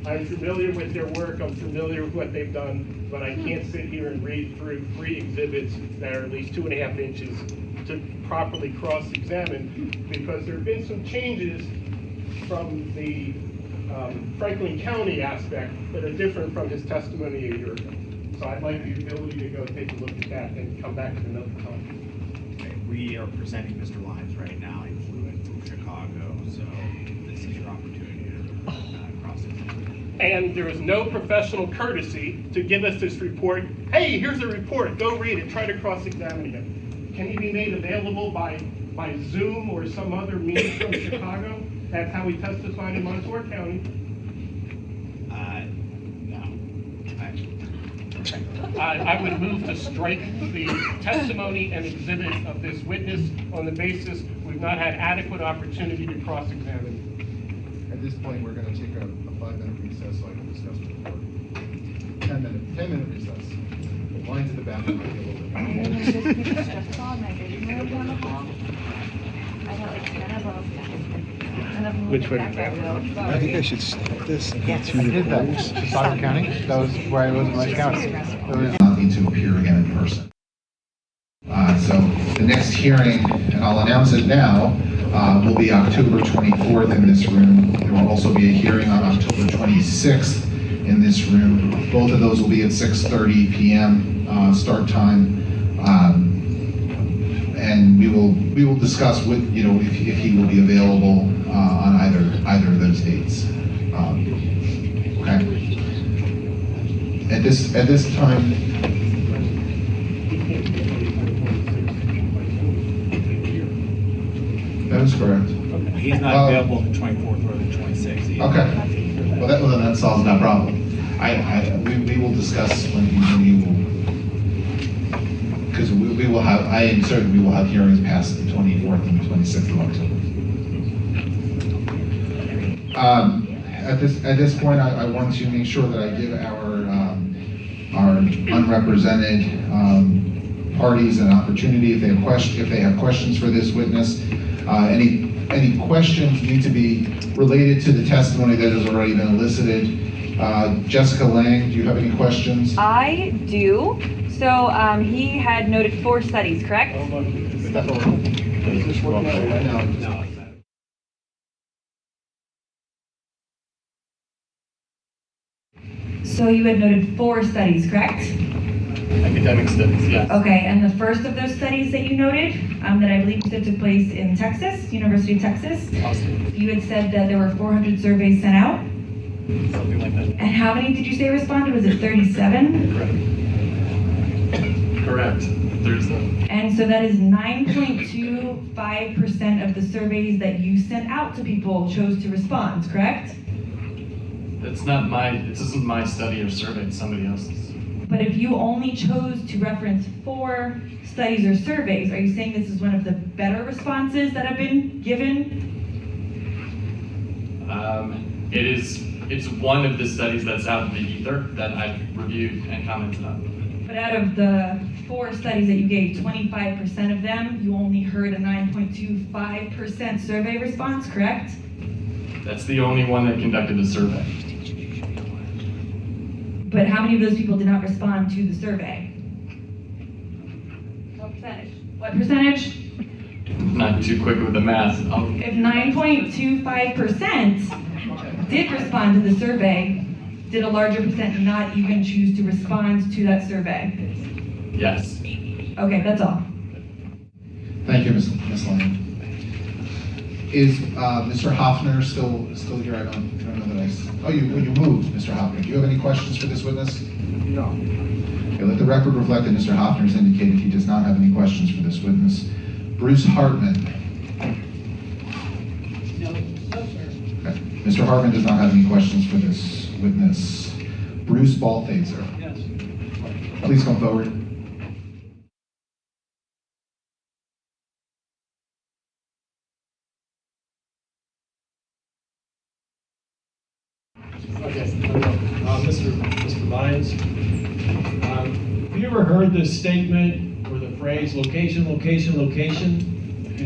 S8: I'm familiar with their work, I'm familiar with what they've done, but I can't sit here and read through 3 exhibits that are at least 2.5 inches to properly cross-examine, because there have been some changes from the Franklin County aspect that are different from his testimony a year ago. So I'd like the ability to go take a look at that and come back at another time.
S4: Okay, we are presenting Mr. Lyons right now. He flew in from Chicago, so this is your opportunity to cross-examine.
S8: And there is no professional courtesy to give us this report. Hey, here's a report, go read it, try to cross-examine him. Can he be made available by Zoom or some other means from Chicago? That's how he testified in Montour County.
S4: No.
S8: I would move to strike the testimony and exhibit of this witness on the basis we've not had adequate opportunity to cross-examine.
S9: At this point, we're gonna take a 5-minute recess so I can discuss with the board. 10-minute recess. Lines in the back might be a little bit.
S10: And then just keep the stress ball in my vision room down the hall. I got like 10 of them.
S15: Which way?
S10: I
S15: think I should stop this and go
S12: Yes,
S15: through
S9: I
S15: the
S9: did that.
S15: post.
S9: Stockton County? That was where I was in Lake County.
S2: Not need to appear again in person. So the next hearing, and I'll announce it now, will be October 24th in this room. There will also be a hearing on October 26th in this room. Both of those will be at 6:30 p.m. Start time. And we will discuss what, if he will be available on either of those dates. Okay. At this time. That is correct.
S4: He's not available the 24th or the 26th either.
S2: Okay. Well, then that solves that problem. We will discuss when you will, because we will have, I am certain we will have hearings past the 24th and the 26th of October. At this point, I want to make sure that I give our unrepresented parties an opportunity if they have questions for this witness. Any questions need to be related to the testimony that has already been elicited. Jessica Lang, do you have any questions?
S10: I do. So he had noted 4 studies, correct?
S2: No.
S10: So you had noted 4 studies, correct?
S14: Academic studies, yes.
S10: Okay, and the first of those studies that you noted, that I believe you said took place in Texas, University of Texas, you had said that there were 400 surveys sent out?
S14: Something like that.
S10: And how many did you say responded? Was it 37?
S14: Correct. 37.
S10: And so that is 9.25% of the surveys that you sent out to people chose to respond, correct?
S14: This isn't my study or survey, it's somebody else's.
S10: But if you only chose to reference 4 studies or surveys, are you saying this is one of the better responses that have been given?
S14: It's one of the studies that's out in the ether that I've reviewed and commented on.
S10: But out of the 4 studies that you gave, 25% of them, you only heard a 9.25% survey response, correct?
S14: That's the only one that conducted a survey.
S10: But how many of those people did not respond to the survey? What percentage? What percentage?
S14: Not too quick with the math.
S10: If 9.25% did respond to the survey, did a larger percent not even choose to respond to that survey?
S14: Yes.
S10: Okay, that's all.
S2: Thank you, Ms. Lang. Is Mr. Hoffner still here? I don't know that you moved, Mr. Hoffner. Do you have any questions for this witness?
S15: No.
S2: Okay, let the record reflect that Mr. Hoffner has indicated he does not have any questions for this witness. Bruce Hartman.
S7: No, sir.
S2: Okay. Mr. Hartman does not have any questions for this witness. Bruce Balthaser.
S7: Yes.
S2: Please come forward.
S16: Okay, Mr. Vines, have you ever heard this statement or the phrase location, location, location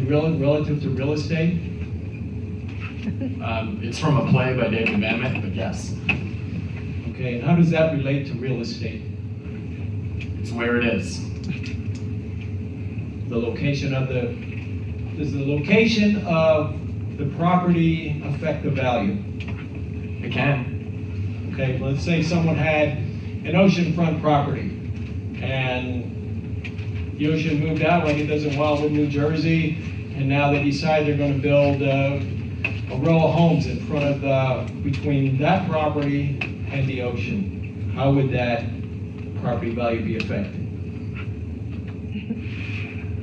S16: relative to real estate?
S14: It's from a play by David Mamet, but yes.
S16: Okay, and how does that relate to real estate?
S14: It's where it is.
S16: Does the location of the property affect the value?
S14: It can.
S16: Okay, let's say someone had an oceanfront property and the ocean moved out like it does in Wildwood, New Jersey, and now they decide they're going to build a row of homes in front of between that property and the ocean. How would that property value be affected?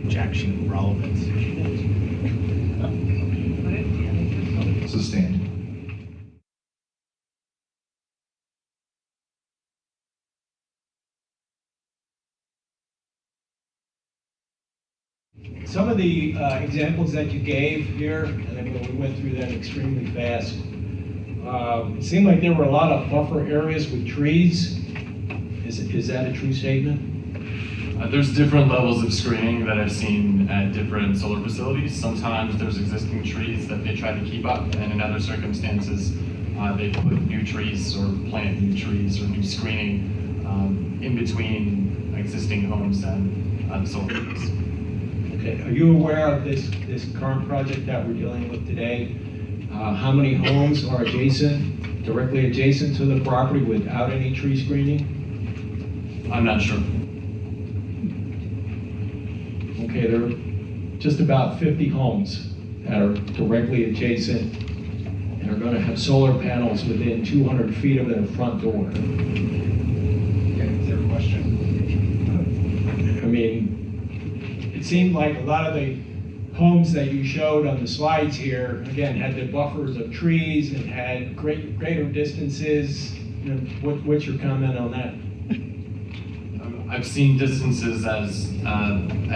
S4: Objection, relevance.
S2: Sustained.
S16: Some of the examples that you gave here, and then we went through them extremely fast, It seemed like there were a lot of buffer areas with trees. Is that a true statement?
S14: There's different levels of screening that I've seen at different solar facilities. Sometimes there's existing trees that they try to keep up, and in other circumstances, they put new trees or plant new trees or new screening in between existing homes and the solar fields.
S16: Okay, are you aware of this current project that we're dealing with today? How many homes are adjacent, directly adjacent to the property without any tree screening?
S14: I'm not sure.
S16: Okay, there are just about 50 homes that are directly adjacent and are going to have solar panels within 200 feet of their front door.
S9: Okay, is there a question?
S16: I mean, it seemed like a lot of the homes that you showed on the slides here, again, had the buffers of trees and had greater distances. You know, what's your comment on that?
S14: I've seen distances as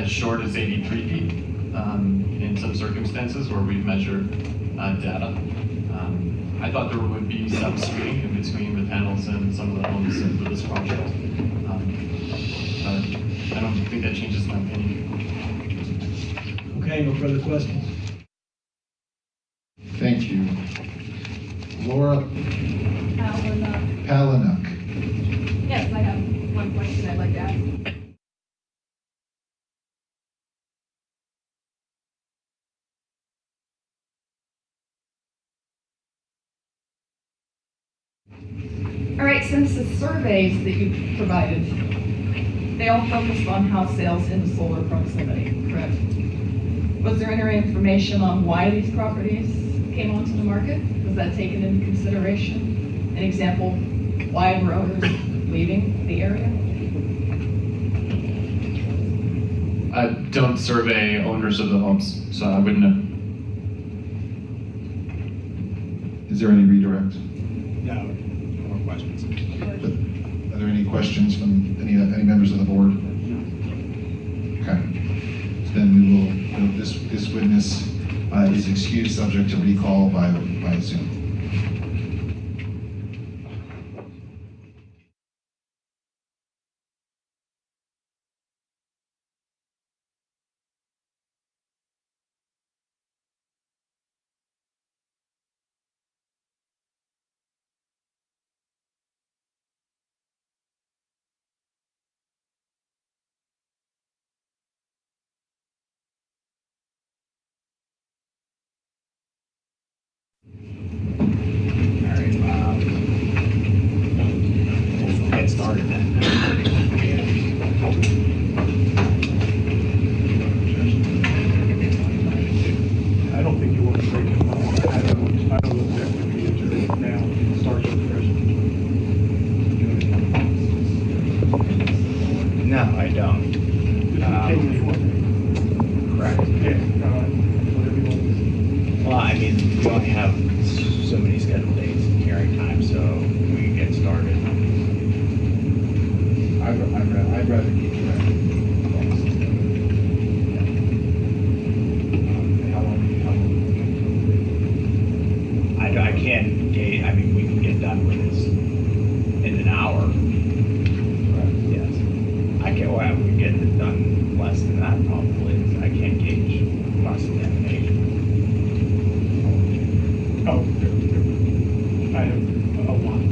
S14: short as 83 feet in some circumstances where we've measured data. I thought there would be some screening in between the panels and some of the homes for this project. But I don't think that changes my opinion.
S16: Okay, no further questions.
S2: Thank you. Laura Palinuk.
S17: Yes, I have one question I'd like to ask. All right, since the surveys that you provided, they all focused on house sales in solar proximity, correct? Was there any information on why these properties came onto the market? Was that taken into consideration? An example, why were owners leaving the area?
S14: I don't survey owners of the homes, so I wouldn't know.
S2: Is there any redirect?
S4: No, no more questions.
S2: Are there any questions from any members of the board? Okay. So then we will, this witness is excused subject to recall by Zoom.
S4: Get started then.
S8: I don't think you want to break it up. I don't know if that would be adjourned now. Start with
S4: No, I don't. Correct.
S8: whatever you want.
S4: Well, I mean, we only have so many scheduled dates and hearing time, so we can get started.
S9: I'd rather keep track.
S4: I can't gauge, I mean, we can get done with this in an hour. Yes. I can't, well, we can get it done less than that probably. I can't gauge cross-examination.
S8: Oh, I have a one.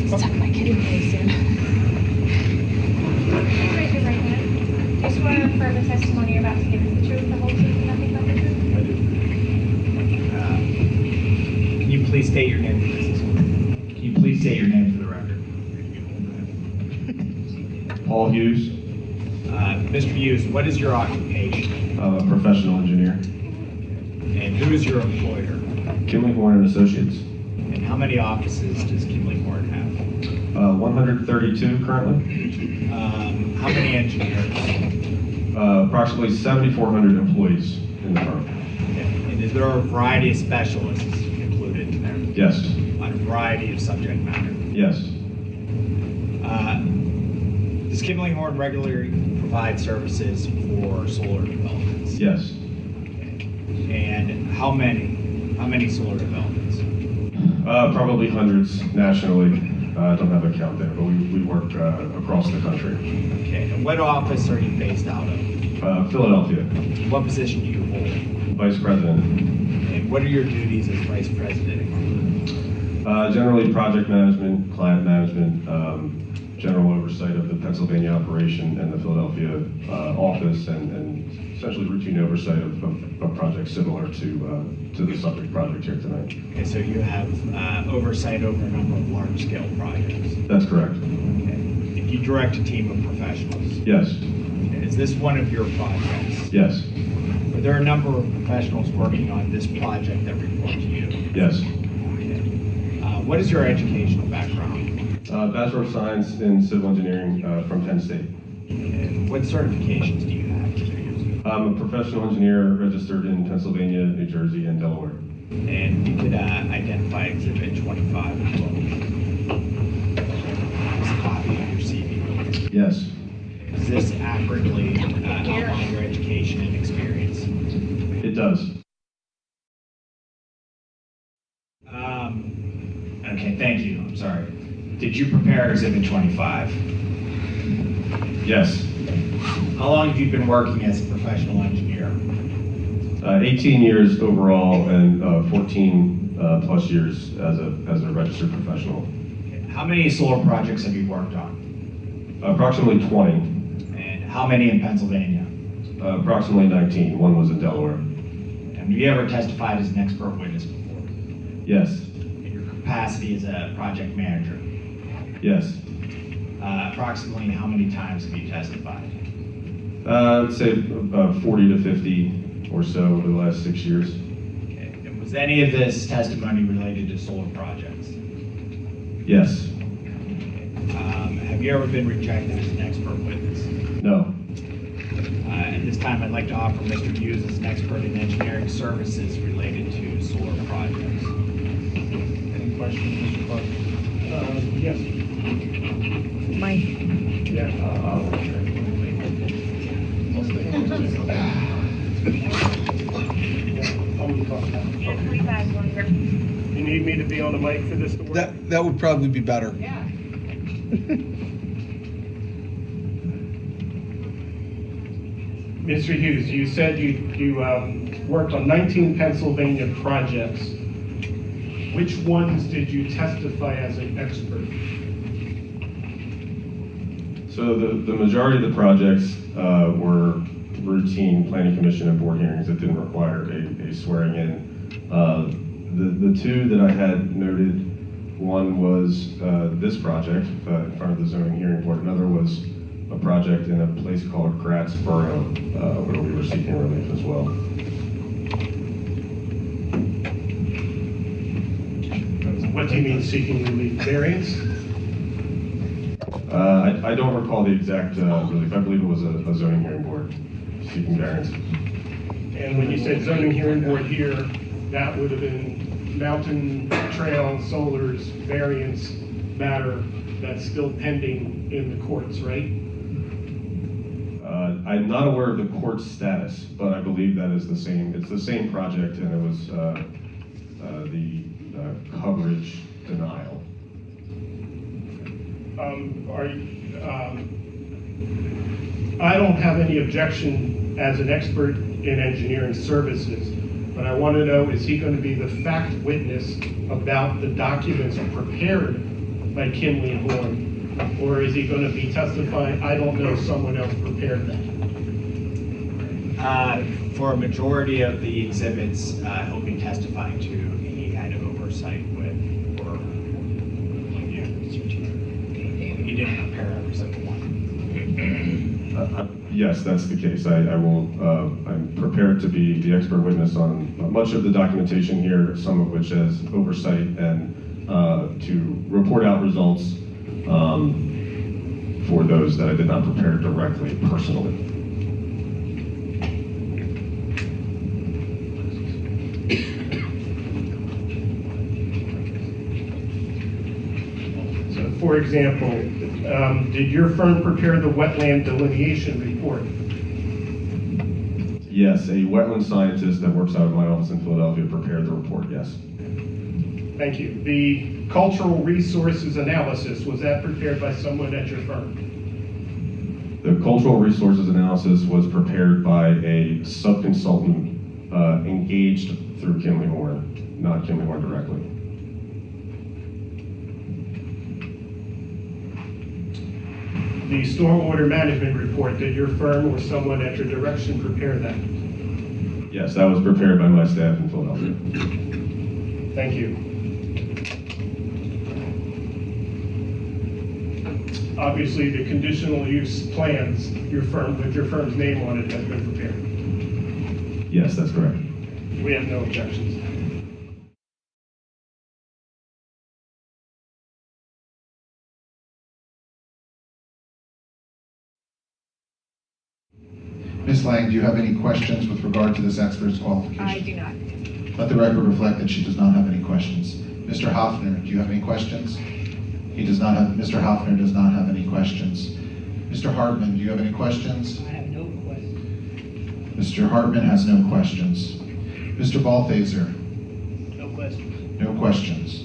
S6: Tuck my kid in place soon. Raise your right hand. You swear to affirm the testimony you're about to give is the truth, the whole truth, and nothing but the truth?
S4: I do. Can you please state your name for this? Can you please state your name for the record?
S18: Paul Hughes,
S4: Mr. Hughes, what is your occupation?
S18: professional engineer.
S4: And who is your employer?
S18: Kinley Horn and Associates.
S4: And how many offices does Kinley Horn have?
S18: 132 currently.
S4: How many engineers?
S18: Approximately 7,400 employees in the firm.
S4: Okay. And is there a variety of specialists included in there?
S18: Yes.
S4: On a variety of subject matter?
S18: Yes.
S4: Does Kimley Horn regularly provide services for solar developments?
S18: Yes.
S4: And how many solar developments?
S18: Probably hundreds nationally. I don't have a count there, but we work across the country.
S4: Okay, and what office are you based out of?
S18: Philadelphia.
S4: What position do you hold?
S18: Vice President.
S4: And what are your duties as Vice President?
S18: Generally project management, client management, general oversight of the Pennsylvania operation and the Philadelphia office, and essentially routine oversight of projects similar to the subject project here tonight.
S4: Okay, so you have oversight over a number of large-scale projects.
S18: That's correct.
S4: Okay. And you direct a team of professionals.
S18: Yes.
S4: Okay. Is this one of your projects?
S18: Yes.
S4: Are there a number of professionals working on this project that report to you?
S18: Yes.
S4: Okay. What is your educational background?
S18: Bachelor of Science in Civil Engineering from Penn State.
S4: And what certifications do you have?
S18: I'm a professional engineer registered in Pennsylvania, New Jersey, and Delaware.
S4: And you could identify Exhibit 25 as well. This copy of your CV.
S18: Yes.
S4: Does this accurately outline your education and experience?
S18: It does.
S4: Okay, thank you. I'm sorry. Did you prepare Exhibit 25?
S18: Yes.
S4: How long have you been working as a professional engineer?
S18: 18 years overall and 14 plus years as a registered professional.
S4: How many solar projects have you worked on?
S18: Approximately 20.
S4: And how many in Pennsylvania?
S18: Approximately 19. One was in Delaware.
S4: And have you ever testified as an expert witness before?
S18: Yes.
S4: In your capacity as a project manager?
S18: Yes.
S4: Approximately how many times have you testified?
S18: I would say 40 to 50 or so over the last 6 years.
S4: Okay. And was any of this testimony related to solar projects?
S18: Yes.
S4: Have you ever been rejected as an expert witness?
S18: No.
S4: At this time, I'd like to offer Mr. Hughes as an expert in engineering services related to solar projects.
S9: Any questions, Mr. Clark?
S8: Yes.
S12: Mike.
S8: Yeah. You need me to be on the mic for this to work?
S15: That would probably be better.
S17: Yeah.
S8: Mr. Hughes, you said you worked on 19 Pennsylvania projects. Which ones did you testify as an expert?
S18: So the majority of the projects were routine planning commission and board hearings that didn't require a swearing in. The two that I had noted, one was this project in front of the zoning hearing board. Another was a project in a place called Gratz Borough where we were seeking relief as well.
S8: What do you mean seeking relief? Variance?
S18: I don't recall the exact relief. I believe it was a zoning hearing board seeking variance.
S8: And when you said zoning hearing board here, that would have been Mountain Trail Solar's variance matter that's still pending in the courts, right?
S18: I'm not aware of the court status, but I believe that is the same. It's the same project, and it was the coverage denial.
S8: I don't have any objection as an expert in engineering services, but I want to know, is he going to be the fact witness about the documents prepared by Kimley Horn? Or is he going to be testifying, I don't know, someone else prepared that?
S4: For a majority of the exhibits, he'll be testifying to, he had oversight with, or he didn't prepare every single one.
S18: Yes, that's the case. I'm prepared to be the expert witness on much of the documentation here, some of which has oversight, and to report out results for those that I did not prepare directly, personally.
S8: for example, did your firm prepare the wetland delineation report?
S18: Yes, a wetland scientist that works out of my office in Philadelphia prepared the report, yes.
S8: Thank you. The cultural resources analysis, was that prepared by someone at your firm?
S18: The cultural resources analysis was prepared by a sub-consultant engaged through Kinley Horn, not Kinley Horn directly.
S8: The stormwater management report, did your firm or someone at your direction prepare that?
S18: Yes, that was prepared by my staff in Philadelphia.
S8: Thank you. Obviously, the conditional use plans, your firm, with your firm's name on it, has been prepared.
S18: Yes, that's correct.
S8: We have no objections.
S2: Ms. Lang, do you have any questions with regard to this expert's qualification?
S10: I do not.
S2: Let the record reflect that she does not have any questions. Mr. Hoffner, do you have any questions? He does not have, Mr. Hoffner does not have any questions. Mr. Hartman, do you have any questions?
S7: I have no questions.
S2: Mr. Hartman has no questions. Mr. Balthaser?
S7: No questions.
S2: No questions.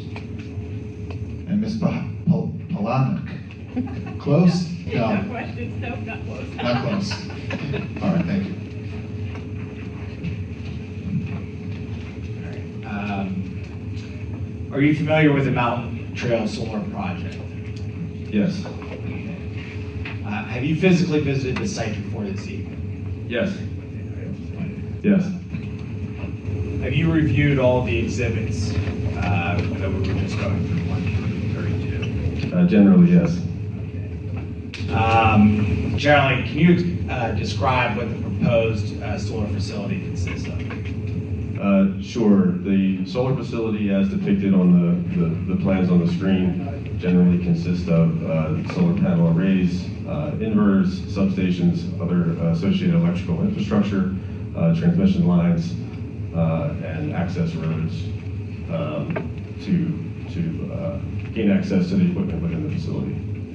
S2: And Ms. Polanek? Close?
S11: No questions, no, not close.
S2: Not close. All right, thank you.
S13: Are you familiar with the Mountain Trail Solar Project?
S18: Yes.
S13: Have you physically visited the site before this evening?
S18: Yes. Yes.
S13: Have you reviewed all the exhibits that we were just going through, 1 through 32?
S18: Generally, yes.
S13: Generally, can you describe what the proposed solar facility consists of?
S18: Sure. The solar facility, as depicted on the plans on the screen, generally consists of solar panel arrays, inverters, substations, other associated electrical infrastructure, transmission lines, and access roads to gain access to the equipment within the facility.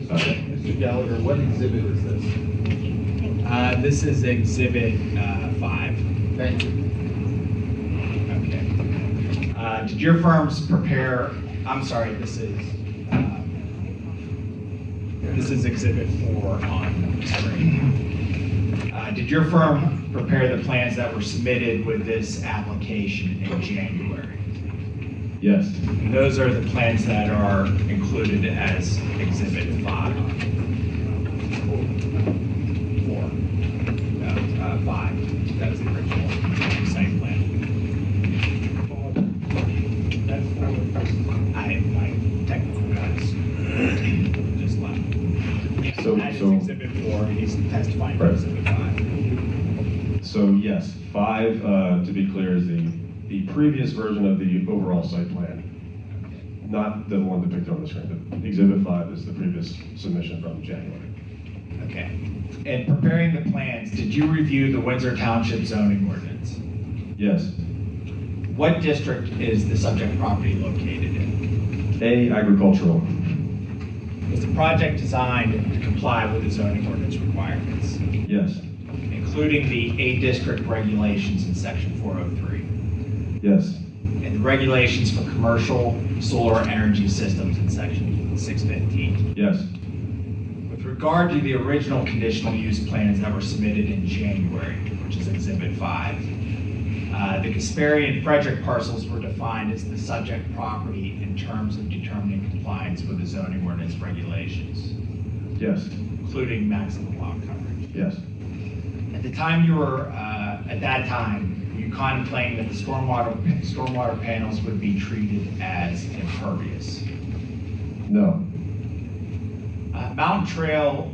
S9: Mr. Gallagher, what exhibit is this?
S13: This is Exhibit 5.
S9: Thank you.
S13: Okay. Did your firms prepare? I'm sorry. This is Exhibit 4 on screen. Did your firm prepare the plans that were submitted with this application in January?
S18: Yes.
S13: And those are the plans that are included as Exhibit 5. 5. That's the original site plan. My technical guys just left. That is Exhibit 4. He's testifying for Exhibit 5.
S18: So yes, 5, to be clear, is the previous version of the overall site plan, not the one depicted on the screen. The Exhibit 5 is the previous submission from January.
S13: Okay. In preparing the plans, did you review the Windsor Township zoning ordinance?
S18: Yes.
S13: What district is the subject property located in?
S18: A, agricultural.
S13: Was the project designed to comply with the zoning ordinance requirements?
S18: Yes.
S13: Including the A district regulations in section 403?
S18: Yes.
S13: And the regulations for commercial solar energy systems in section 615?
S18: Yes.
S13: With regard to the original conditional use plans that were submitted in January, which is Exhibit 5, the Gasperi and Frederick parcels were defined as the subject property in terms of determining compliance with the zoning ordinance regulations.
S18: Yes.
S13: Including maximum lot coverage.
S18: Yes.
S13: At the time you were, at that time, were you contemplating that the stormwater panels would be treated as impervious?
S18: No.
S13: Mountain Trail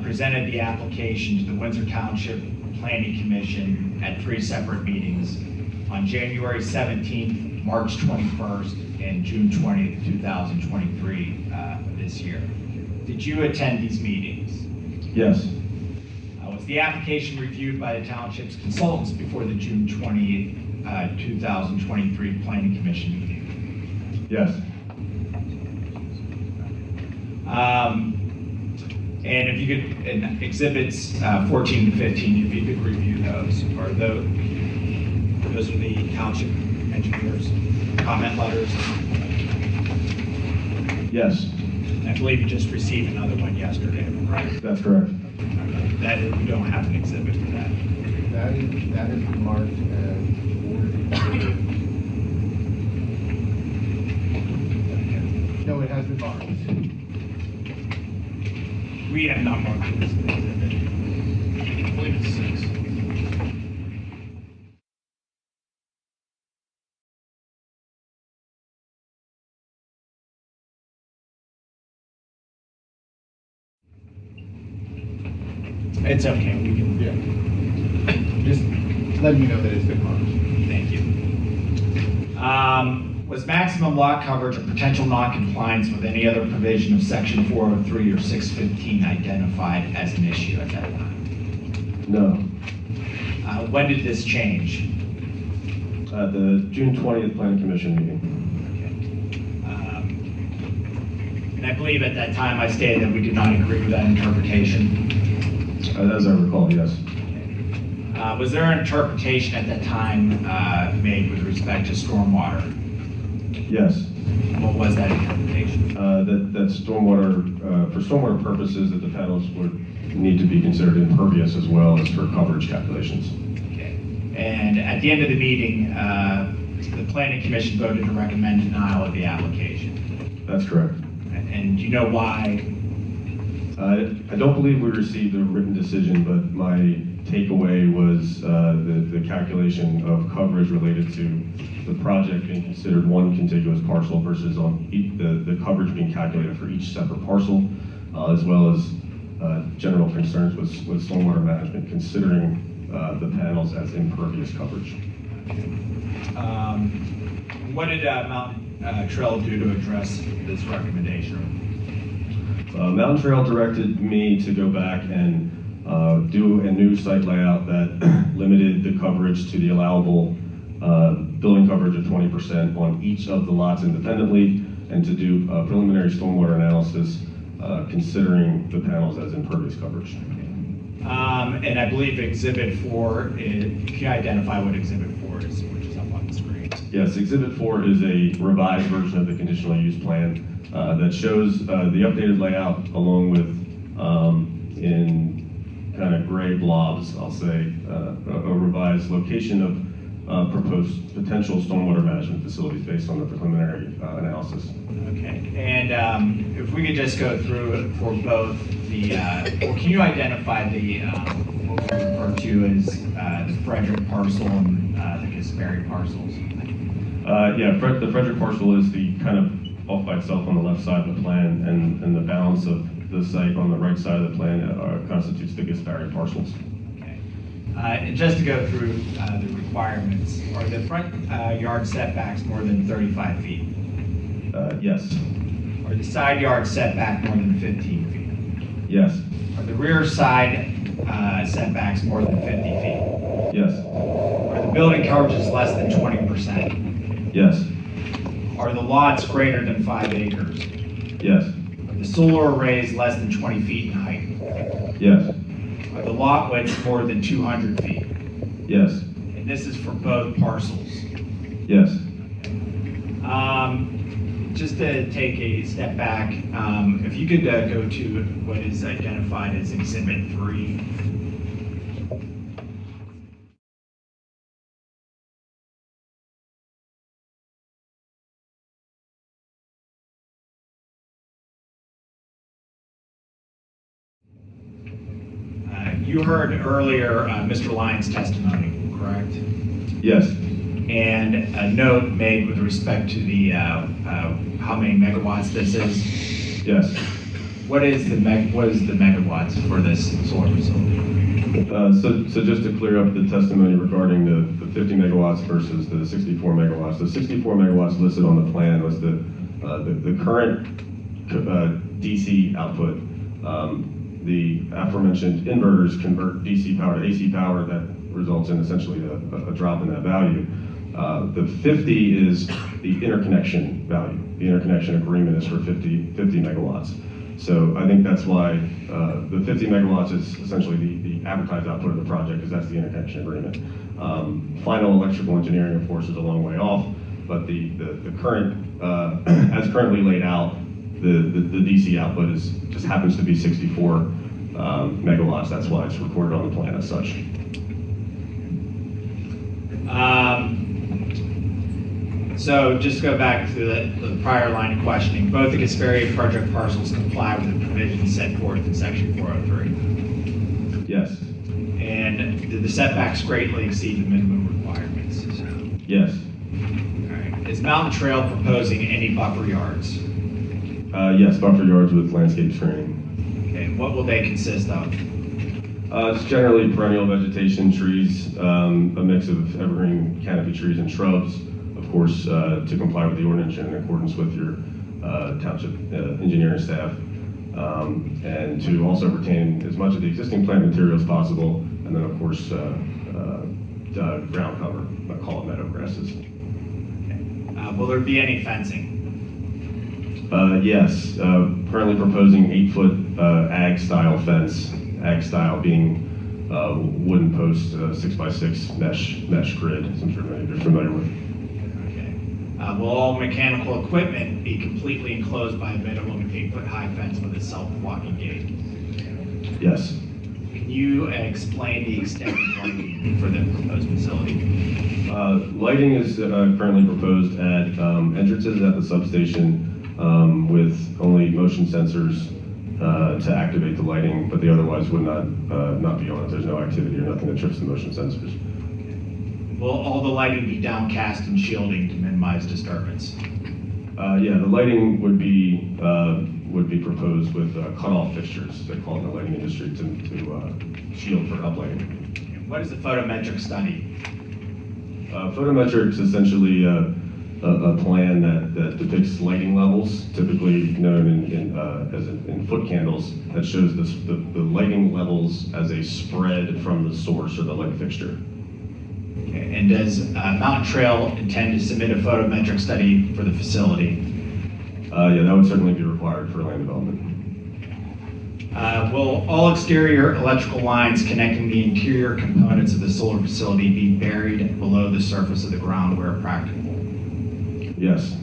S13: presented the application to the Windsor Township Planning Commission at 3 separate meetings on January 17th, March 21st, and June 20th, 2023 this year. Did you attend these meetings?
S18: Yes.
S13: Was the application reviewed by the township's consultants before the June 20th, 2023 Planning Commission meeting?
S18: Yes.
S13: And if you could, and exhibits 14 to 15, if you could review those, or those are the township engineers' comment letters.
S18: Yes,
S13: I believe you just received another one yesterday, right?
S18: that's correct.
S13: That is, we don't have an exhibit for that.
S9: That is marked as board exhibit. No, it has been marked.
S13: We have not marked this exhibit. I believe it's 6. It's okay, we can.
S9: Yeah. Just let me know that it's been marked.
S13: Thank you. Was maximum lot coverage or potential non-compliance with any other provision of section 403 or 615 identified as an issue at that time?
S18: No.
S13: When did this change?
S18: The June 20th Planning Commission meeting.
S13: And I believe at that time I stated that we did not agree with that interpretation.
S18: As I recall, yes.
S13: Was there an interpretation at that time made with respect to stormwater?
S18: Yes.
S13: What was that interpretation?
S18: That stormwater, for stormwater purposes, that the panels would need to be considered impervious as well as for coverage calculations.
S13: Okay. And at the end of the meeting, the Planning Commission voted to recommend denial of the application.
S18: That's correct.
S13: And do you know why?
S18: I don't believe we received a written decision, but my takeaway was the calculation of coverage related to the project being considered one contiguous parcel versus on the coverage being calculated for each separate parcel, as well as general concerns with stormwater management, considering the panels as impervious coverage.
S13: What did Mountain Trail do to address this recommendation?
S18: Mountain Trail directed me to go back and do a new site layout that limited the coverage to the allowable building coverage of 20% on each of the lots independently, and to do a preliminary stormwater analysis considering the panels as impervious coverage.
S13: And I believe Exhibit 4, can you identify what Exhibit 4 is, which is up on the screen?
S18: Yes, Exhibit 4 is a revised version of the conditional use plan that shows the updated layout along with, in kind of gray blobs, I'll say, a revised location of proposed potential stormwater management facilities based on the preliminary analysis.
S13: Okay, and if we could just go through it for both the, well, can you identify the, what we refer to as the Frederick parcel and the Gaspari parcels?
S18: Yeah, the Frederick parcel is the kind of off by itself on the left side of the plan, and the balance of the site on the right side of the plan constitutes the Gaspari parcels.
S13: Okay. And just to go through the requirements, are the front yard setbacks more than 35 feet?
S18: Yes.
S13: Are the side yard setback more than 15 feet?
S18: Yes.
S13: Are the rear side setbacks more than 50 feet?
S18: Yes.
S13: Are the building coverages less than 20%?
S18: Yes.
S13: Are the lots greater than 5 acres?
S18: Yes.
S13: Are the solar arrays less than 20 feet in height?
S18: Yes.
S13: Are the lot widths more than 200 feet?
S18: Yes.
S13: And this is for both parcels.
S18: Yes.
S13: Just to take a step back, if you could go to what is identified as Exhibit 3. You heard earlier Mr. Lyons' testimony, correct?
S18: Yes.
S13: And a note made with respect to the how many megawatts this is.
S18: Yes.
S13: What is the megawatts for this solar facility?
S18: So just to clear up the testimony regarding the 50 megawatts versus the 64 megawatts. The 64 megawatts listed on the plan was the current DC output. The aforementioned inverters convert DC power to AC power. That results in essentially a drop in that value. The 50 is the interconnection value. The interconnection agreement is for 50 megawatts. So I think that's why the 50 megawatts is essentially the advertised output of the project, because that's the interconnection agreement. Final electrical engineering, of course, is a long way off, but the current, as currently laid out, the DC output just happens to be 64 megawatts. That's why it's recorded on the plan as such.
S4: So just to go back to the prior line of questioning, both the Gasperi project parcels comply with the provisions set forth in section 403.
S18: Yes.
S4: And did the setbacks greatly exceed the minimum requirements?
S18: Yes.
S4: All right. Is Mountain Trail proposing any buffer yards?
S18: Yes, buffer yards with landscape screening.
S4: Okay, and what will they consist of?
S18: It's generally perennial vegetation, trees, a mix of evergreen canopy trees and shrubs, of course, to comply with the ordinance and in accordance with your township engineering staff, and to also retain as much of the existing plant material as possible, and then of course ground cover, I call it meadow grasses.
S4: Okay. Will there be any fencing?
S18: Yes, currently proposing 8-foot ag-style fence, ag-style being wooden post, 6x6 mesh grid, as I'm sure many of you are familiar with.
S4: Okay. Will all mechanical equipment be completely enclosed by a minimum 8-foot high fence with a self-walking gate?
S18: Yes.
S4: Can you explain the extent of lighting for the proposed facility?
S18: Lighting is currently proposed at entrances at the substation with only motion sensors to activate the lighting, but they otherwise would not be on if there's no activity or nothing that trips the motion sensors.
S4: Okay. Will all the lighting be downcast and shielding to minimize disturbance?
S18: Yeah, the lighting would be proposed with cutoff fixtures, they call it in the lighting industry, to shield for uplighting.
S4: What is the photometric study?
S18: Photometrics is essentially a plan that depicts lighting levels, typically known in foot candles, that shows the lighting levels as a spread from the source or the light fixture.
S4: Okay. And does Mountain Trail intend to submit a photometric study for the facility?
S18: Yeah, that would certainly be required for land development.
S4: Will all exterior electrical lines connecting the interior components of the solar facility be buried below the surface of the ground where practicable?
S18: Yes.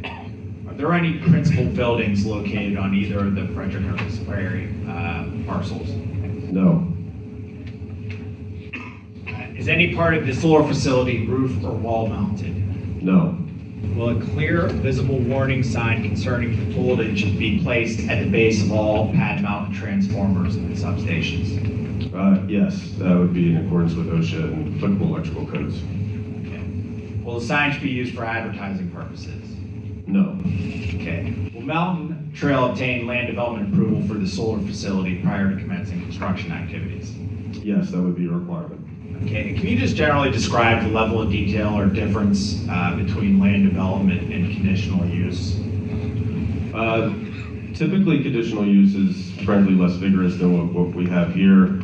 S4: Are there any principal buildings located on either of the Frederick or Gasperi parcels?
S18: No.
S4: Is any part of the solar facility roof or wall mounted?
S18: No.
S4: Will a clear, visible warning sign concerning voltage be placed at the base of all pad-mounted transformers in the substations?
S18: Yes, that would be in accordance with OSHA and applicable electrical codes.
S4: Okay. Will the signage be used for advertising purposes?
S18: No.
S4: Okay. Will Mountain Trail obtain land development approval for the solar facility prior to commencing construction activities?
S18: Yes, that would be a requirement.
S4: Okay, can you just generally describe the level of detail or difference between land development and conditional use?
S18: Typically, conditional use is frankly less vigorous than what we have here.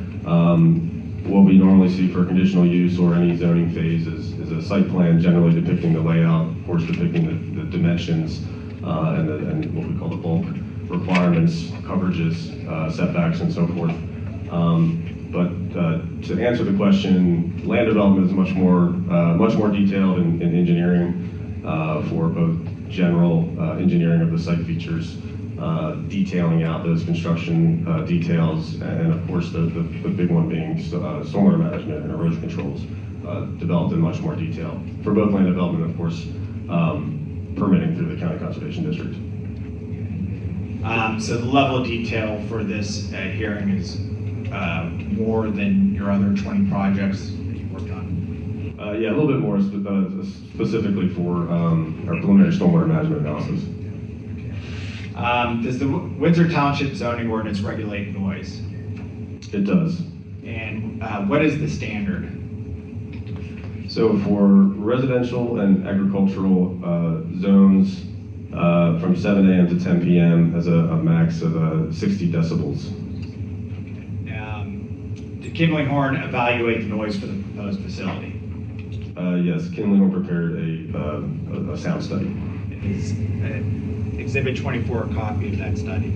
S18: What we normally see for conditional use or any zoning phase is a site plan generally depicting the layout, of course depicting the dimensions and what we call the bulk requirements, coverages, setbacks, and so forth. But to answer the question, land development is much more detailed in engineering for both general engineering of the site features, detailing out those construction details, and of course the big one being stormwater management and erosion controls, developed in much more detail. For both land development, of course, permitting through the county conservation district.
S4: So the level of detail for this hearing is more than your other 20 projects that you've worked on?
S18: Yeah, a little bit more specifically for our preliminary stormwater management analysis.
S4: Does the Windsor Township zoning ordinance regulate noise?
S18: It does.
S4: And what is the standard?
S18: So for residential and agricultural zones, from 7 a.m. to 10 p.m. has a max of 60 decibels.
S4: Did Kimley-Horn evaluate the noise for the proposed facility?
S18: Yes, Kimley-Horn prepared a sound study.
S4: Is Exhibit 24 a copy of that study?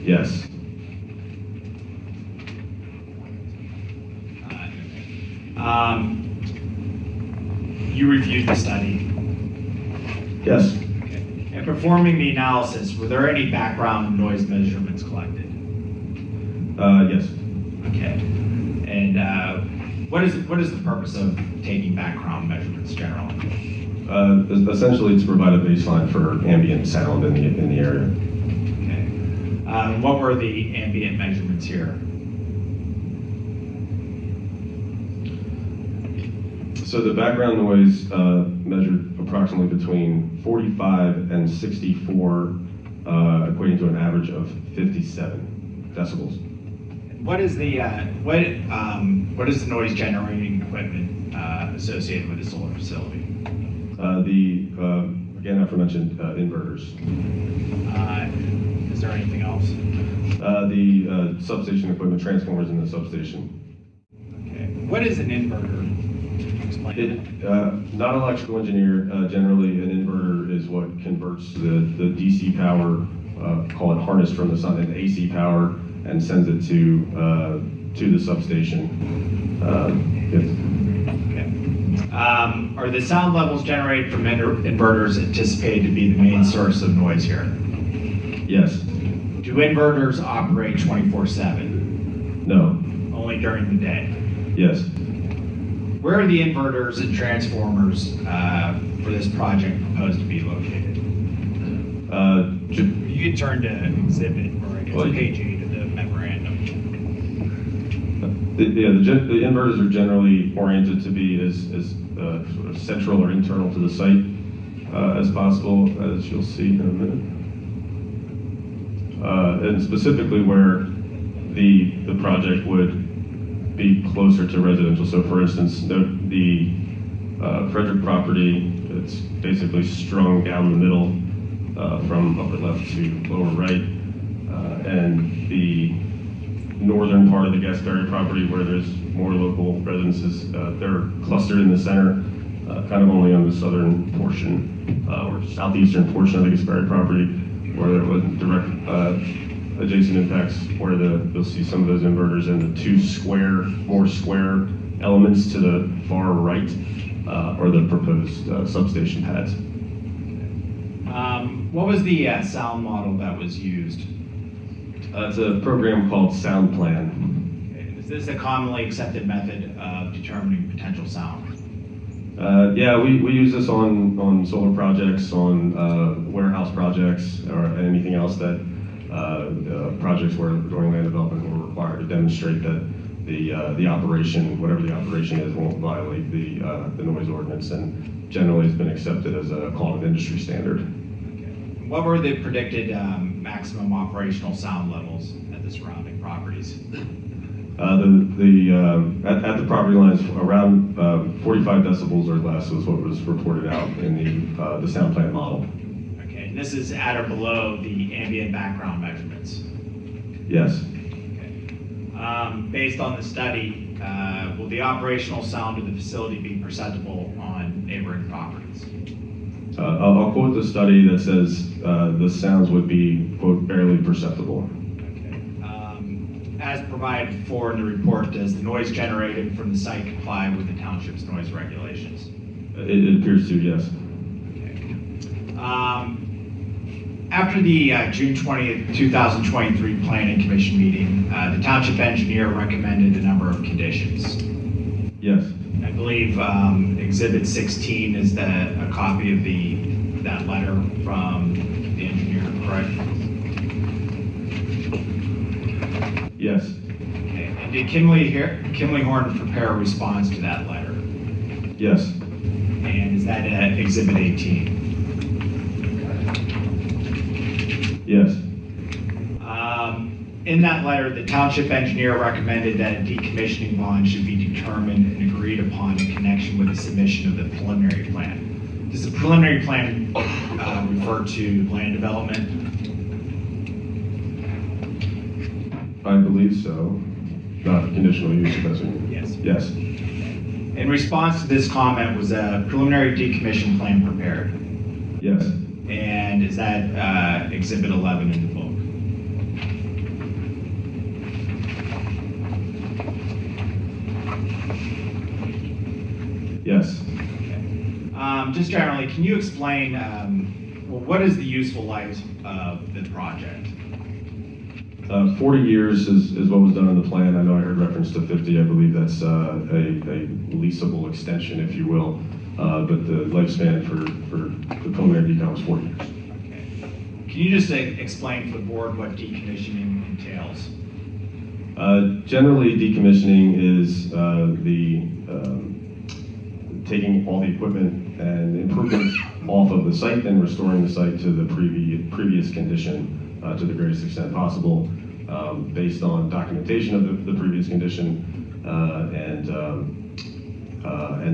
S18: Yes.
S13: You reviewed the study.
S18: Yes.
S13: In performing the analysis, were there any background noise measurements collected?
S18: Yes.
S13: Okay. And what is the purpose of taking background measurements generally?
S18: Essentially to provide a baseline for ambient sound in the area.
S13: Okay. What were the ambient measurements here?
S18: So the background noise measured approximately between 45 and 64, equating to an average of 57 decibels.
S13: What is the what is the noise generating equipment associated with the solar facility?
S18: Again, aforementioned inverters.
S13: Is there anything else?
S18: The substation equipment, transformers in the substation.
S13: Okay. What is an inverter? Explain
S18: Not an electrical engineer. Generally, an inverter is what converts the DC power, call it harnessed from the sun, into AC power, and sends it to the substation.
S13: Are the sound levels generated from inverters anticipated to be the main source of noise here?
S18: Yes.
S13: Do inverters operate 24/7?
S18: No.
S13: Only during the day?
S18: Yes.
S13: Where are the inverters and transformers for this project proposed to be located? You can turn to exhibit, or I guess page 8 of the memorandum.
S18: The inverters are generally oriented to be as sort of central or internal to the site as possible, as you'll see in a minute. And specifically where the project would be closer to residential. So for instance, note the Frederick property, it's basically strung down the middle from upper left to lower right. And the northern part of the Gasberry property where there's more local residences, they're clustered in the center, kind of only on the southern portion or southeastern portion of the Gasberry property where there was direct adjacent impacts where you'll see some of those inverters and the two more square elements to the far right are the proposed substation pads.
S13: What was the sound model that was used?
S18: It's a program called Sound Plan.
S13: Is this a commonly accepted method of determining potential sound?
S18: Yeah, we use this on solar projects, on warehouse projects, or anything else that projects where during land development we're required to demonstrate that the operation, whatever the operation is, won't violate the noise ordinance, and generally has been accepted as a called an industry standard.
S13: Okay. What were the predicted maximum operational sound levels at the surrounding properties?
S18: At the property lines, around 45 decibels or less was what was reported out in the sound plan model.
S13: Okay, this is at or below the ambient background measurements?
S18: Yes.
S13: Okay. Based on the study, will the operational sound of the facility be perceptible on neighboring properties?
S18: I'll quote the study that says the sounds would be, quote, barely perceptible.
S13: As provided for in the report, does the noise generated from the site comply with the township's noise regulations?
S18: It appears to, yes.
S13: Okay. After the June 20th, 2023 Planning Commission meeting, the township engineer recommended a number of conditions.
S18: Yes.
S13: I believe Exhibit 16 is a copy of that letter from the engineer, correct?
S18: Yes.
S13: Okay. And did Kimley Horn prepare a response to that letter?
S18: Yes.
S13: And is that Exhibit 18?
S18: Yes.
S13: In that letter, the township engineer recommended that a decommissioning bond should be determined and agreed upon in connection with the submission of the preliminary plan. Does the preliminary plan refer to land development?
S18: I believe so. Not conditional use, if that's what you mean.
S13: Yes.
S18: Yes.
S13: In response to this comment, was a preliminary decommission plan prepared?
S18: Yes.
S13: And is that Exhibit 11 in the book?
S18: Yes.
S13: Just generally, can you explain, well, what is the useful life of the project?
S18: 40 years is what was done in the plan. I know I heard reference to 50. I believe that's a leasable extension, if you will. But the lifespan for the preliminary decom was 40 years.
S13: Can you just explain for the board what decommissioning entails?
S18: Generally, decommissioning is taking all the equipment and improvements off of the site and restoring the site to the previous condition to the greatest extent possible, based on documentation of the previous condition, and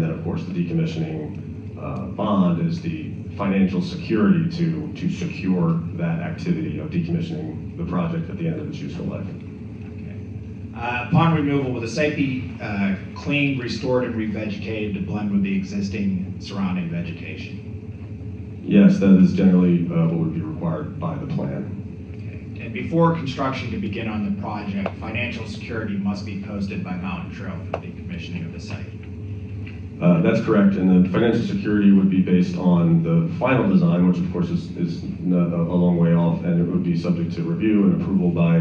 S18: then of course the decommissioning bond is the financial security to secure that activity of decommissioning the project at the end of its useful life.
S13: Upon removal, will the site be cleaned, restored, and revegetated to blend with the existing surrounding vegetation?
S18: Yes, that is generally what would be required by the plan.
S13: And before construction can begin on the project, financial security must be posted by Mountain Trail for the commissioning of the site.
S18: That's correct, and the financial security would be based on the final design, which of course is a long way off, and it would be subject to review and approval by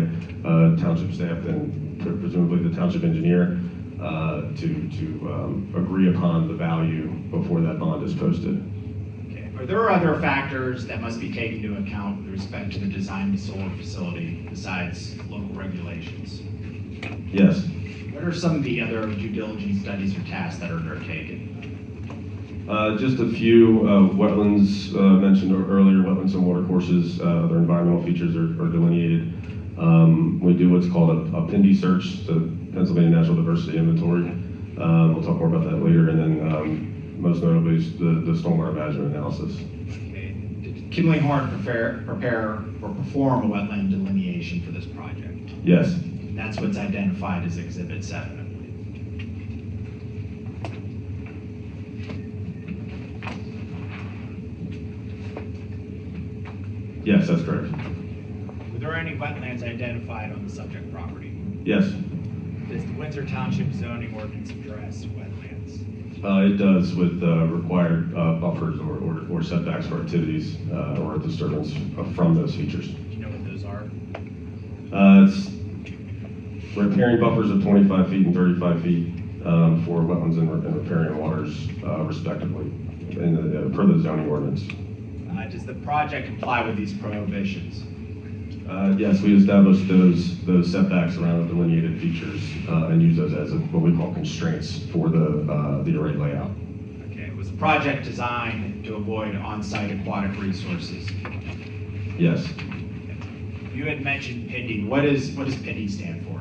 S18: township staff and presumably the township engineer to agree upon the value before that bond is posted.
S13: Okay. Are there other factors that must be taken into account with respect to the design of the solar facility besides local regulations?
S18: Yes.
S13: What are some of the other due diligence studies or tasks that are undertaken?
S18: Just a few wetlands mentioned earlier, wetlands and watercourses, other environmental features are delineated. We do what's called a PINDI search, the Pennsylvania Natural Diversity Inventory. We'll talk more about that later, and then most notably is the stormwater management analysis.
S13: Okay. Did Kimley Horn prepare or perform a wetland delineation for this project?
S18: Yes.
S13: That's what's identified as Exhibit 7, I believe.
S18: Yes, that's correct.
S13: Were there any wetlands identified on the subject property?
S18: Yes.
S4: Does the Windsor Township zoning ordinance address wetlands?
S18: It does with required buffers or setbacks for activities or disturbance from those features.
S4: Do you know what those are?
S18: It's riparian buffers of 25 feet and 35 feet for wetlands and riparian waters, respectively, per the zoning ordinance.
S13: Does the project comply with these prohibitions?
S18: Yes, we established those setbacks around the delineated features and use those as what we call constraints for the array layout.
S13: Okay. Was the project designed to avoid on-site aquatic resources?
S18: Yes.
S13: You had mentioned PINDI. What does PINDI stand for?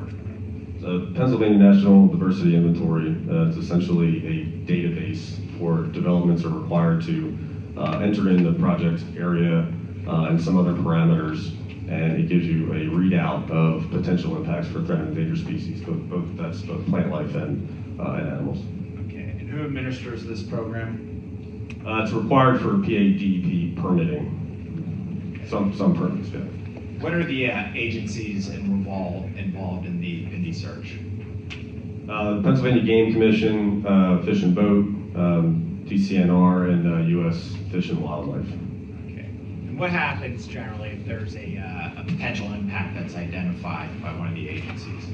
S18: The Pennsylvania National Diversity Inventory. It's essentially a database for developments are required to enter in the project area and some other parameters, and it gives you a readout of potential impacts for threatened and endangered species, both plant life and animals.
S13: Okay. And who administers this program?
S18: It's required for PADEP permitting. Some permits, yeah.
S13: What are the agencies involved in the search?
S18: The Pennsylvania Game Commission, Fish and Boat, DCNR, and U.S. Fish and Wildlife.
S13: Okay. And what happens generally if there's a potential impact that's identified by one of the agencies?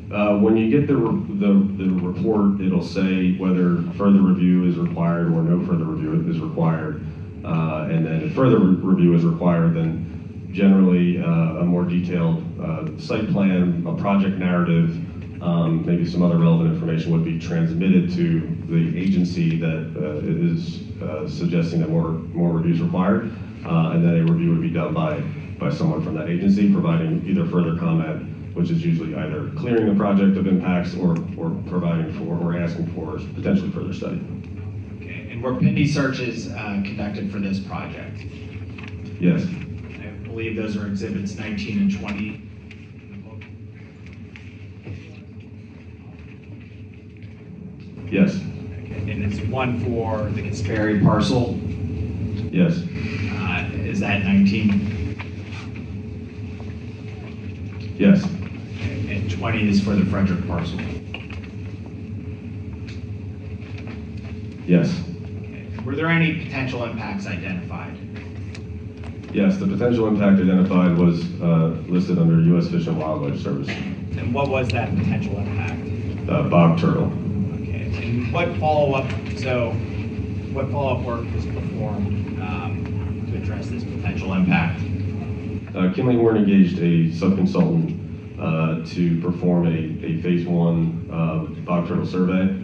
S18: When you get the report, it'll say whether further review is required or no further review is required. And then if further review is required, then generally a more detailed site plan, a project narrative, maybe some other relevant information would be transmitted to the agency that is suggesting that more reviews required, and then a review would be done by someone from that agency, providing either further comment, which is usually either clearing the project of impacts or providing for or asking for potentially further study.
S13: Okay. And were PINDI searches conducted for this project?
S18: Yes.
S13: I believe those are exhibits 19 and 20.
S18: Yes.
S13: Okay. And it's one for the Caspary parcel?
S18: Yes.
S13: Is that 19?
S18: Yes.
S13: Okay. And 20 is for the Frederick parcel?
S18: Yes.
S13: Were there any potential impacts identified?
S18: Yes, the potential impact identified was listed under U.S. Fish and Wildlife Service.
S13: And what was that potential impact?
S18: Bog turtle.
S13: Okay. And what follow-up work was performed to address this potential impact?
S18: Kinley Horn engaged a sub-consultant to perform a phase 1 bog turtle survey.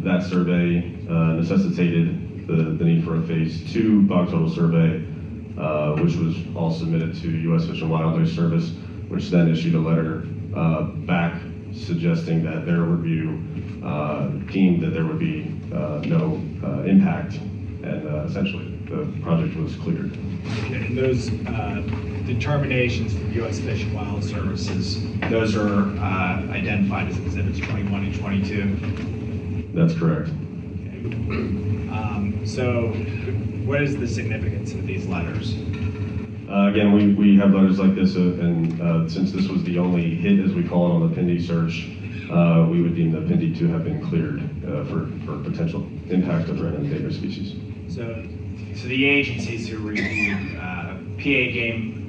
S18: That survey necessitated the need for a phase 2 bog turtle survey, which was all submitted to U.S. Fish and Wildlife Service, which then issued a letter back suggesting that their review deemed that there would be no impact, and essentially the project was cleared.
S13: And those determinations from U.S. Fish and Wildlife Services, those are identified as exhibits 21 and 22?
S18: That's correct.
S13: So what is the significance of these letters?
S18: Again, we have letters like this, and since this was the only hit, as we call it, on the PINDY search, we would deem the PINDY to have been cleared for potential impact of random endangered species.
S13: So the agencies who reviewed PA Game,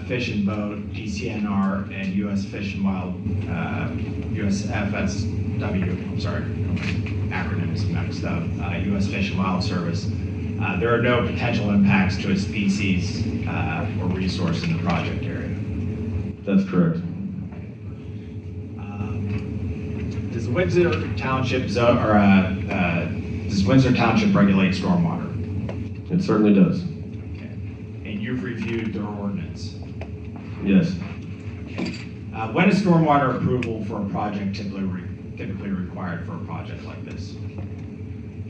S13: Fish and Boat, DCNR, and U.S. Fish and Wild, USFSW, I'm sorry, acronyms mixed up, U.S. Fish and Wild Service, there are no potential impacts to a species or resource in the project area.
S18: That's correct.
S13: Does Windsor Township regulate stormwater?
S18: It certainly does.
S13: And you've reviewed their ordinance?
S18: Yes.
S13: When is stormwater approval for a project typically required for a project like this?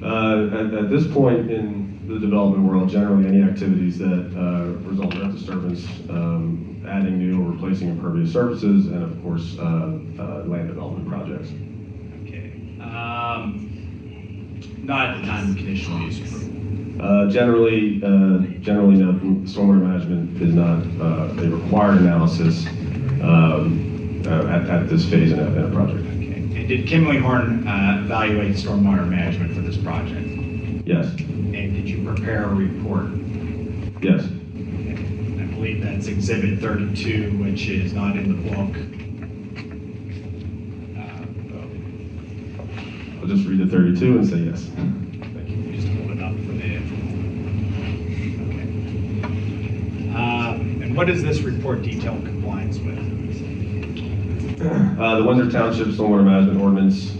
S18: At this point in the development world, generally any activities that result in earth disturbance, adding new or replacing impervious surfaces, and of course, land development projects.
S13: Okay. Not at the time of conditional use approval.
S18: Generally, no. Stormwater management is not a required analysis at this phase in a project.
S13: Okay. And did Kinley Horn evaluate stormwater management for this project?
S18: Yes.
S13: And did you prepare a report?
S18: Yes.
S13: Okay. I believe that's Exhibit 32, which is not in the book.
S18: I'll just read the 32 and say yes.
S13: Thank you. Just hold it up for the And what does this report detail compliance with?
S18: The Windsor Township Stormwater Management Ordinance.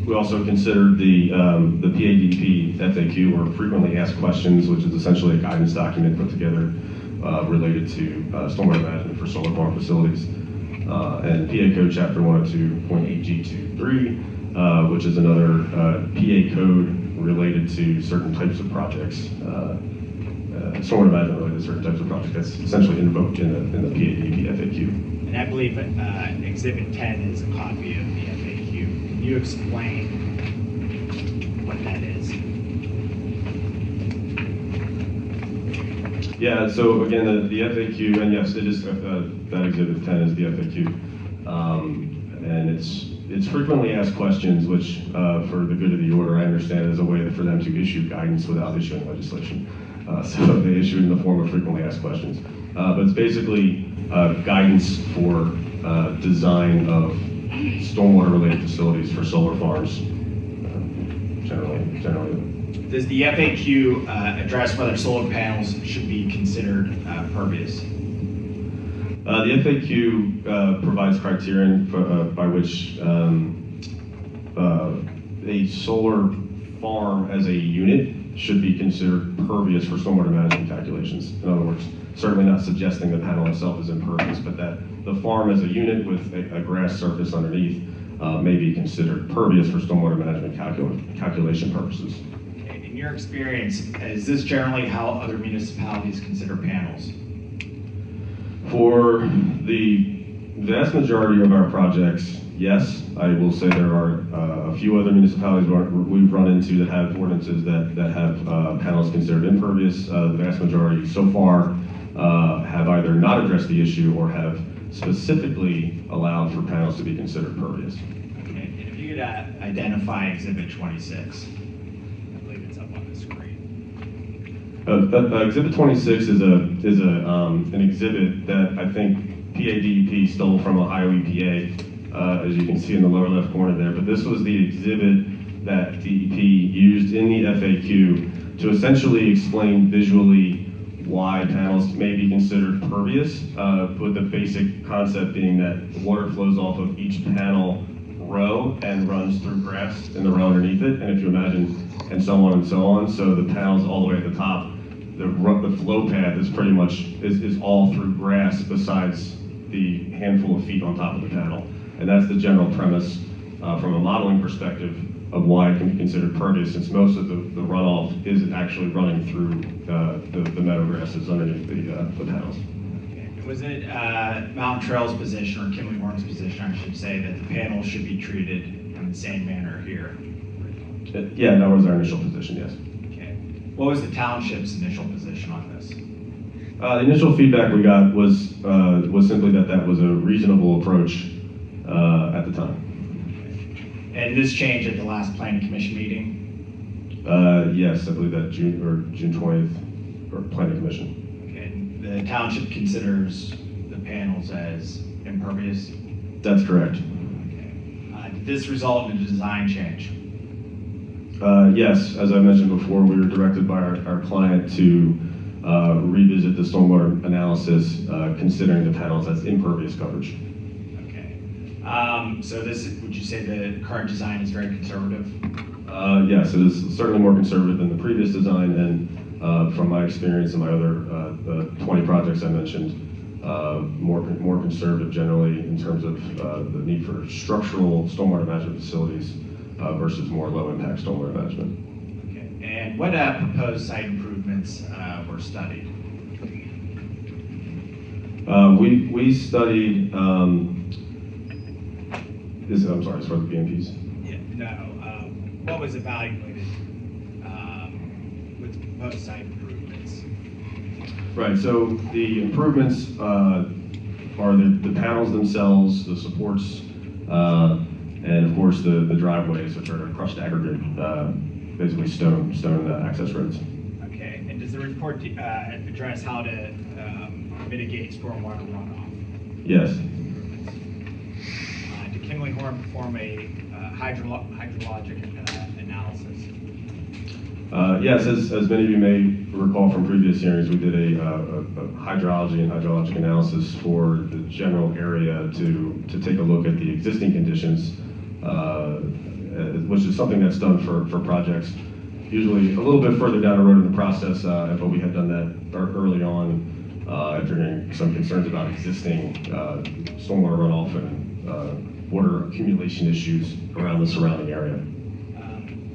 S18: We also considered the PADP FAQ, or Frequently Asked Questions, which is essentially a guidance document put together related to stormwater management for solar farm facilities. And PA Code Chapter 102.8G23, which is another PA code related to certain types of projects. Stormwater management related to certain types of projects. That's essentially invoked in the PADP FAQ.
S13: And I believe Exhibit 10 is a copy of the FAQ. Can you explain what that is?
S18: Yeah, so again, the FAQ, and yes, it is, that Exhibit 10 is the FAQ. And it's frequently asked questions, which for the good of the order, I understand is a way for them to issue guidance without issuing legislation. So they issue it in the form of frequently asked questions. But it's basically guidance for design of stormwater-related facilities for solar farms, generally.
S13: Does the FAQ address whether solar panels should be considered pervious?
S18: The FAQ provides criterion by which a solar farm as a unit should be considered pervious for stormwater management calculations. In other words, certainly not suggesting the panel itself is impervious, but that the farm as a unit with a grass surface underneath may be considered pervious for stormwater management calculation purposes.
S13: In your experience, is this generally how other municipalities consider panels?
S18: For the vast majority of our projects, yes. I will say there are a few other municipalities we've run into that have ordinances that have panels considered impervious. The vast majority so far have either not addressed the issue or have specifically allowed for panels to be considered pervious.
S13: Okay. And if you could identify Exhibit 26. I believe it's up on the screen.
S18: Exhibit 26 is an exhibit that I think PADEP stole from Ohio EPA, as you can see in the lower left corner there. But this was the exhibit that DEP used in the FAQ to essentially explain visually why panels may be considered pervious, with the basic concept being that water flows off of each panel row and runs through grass in the row underneath it, and if you imagine, and so on and so on. So the panels all the way at the top, the flow path is pretty much, is all through grass besides the handful of feet on top of the panel. And that's the general premise from a modeling perspective of why it can be considered pervious, since most of the runoff is actually running through the meadow grasses underneath the panels.
S13: Was it Mountain Trail's position, or Kimley Horn's position, I should say, that the panels should be treated in the same manner here?
S18: Yeah, that was our initial position, yes.
S13: Okay. What was the township's initial position on this?
S18: The initial feedback we got was simply that was a reasonable approach at the time.
S13: And this changed at the last planning commission meeting?
S18: Yes, I believe that June 20th, or planning commission.
S13: The township considers the panels as impervious?
S18: That's correct.
S13: Did this result in a design change?
S18: Yes, as I mentioned before, we were directed by our client to revisit the stormwater analysis, considering the panels as impervious coverage.
S13: Okay. So would you say the current design is very conservative?
S18: Yes, it is certainly more conservative than the previous design, and from my experience in my other 20 projects I mentioned, more conservative generally in terms of the need for structural stormwater management facilities versus more low-impact stormwater management.
S13: Okay. And what proposed site improvements were studied?
S18: We studied. I'm sorry, as far as the BMPs.
S13: Yeah. No. What was evaluated with proposed site improvements?
S18: Right, so the improvements are the panels themselves, the supports, and of course the driveways, which are crushed aggregate, basically stone access roads.
S13: Okay, and does the report address how to mitigate stormwater runoff?
S18: Yes.
S13: Did Kimley Horn perform a hydrologic analysis?
S18: Yes, as many of you may recall from previous hearings, we did a hydrology and hydrologic analysis for the general area to take a look at the existing conditions, which is something that's done for projects usually a little bit further down the road in the process, but we had done that early on after hearing some concerns about existing stormwater runoff and water accumulation issues around the surrounding area.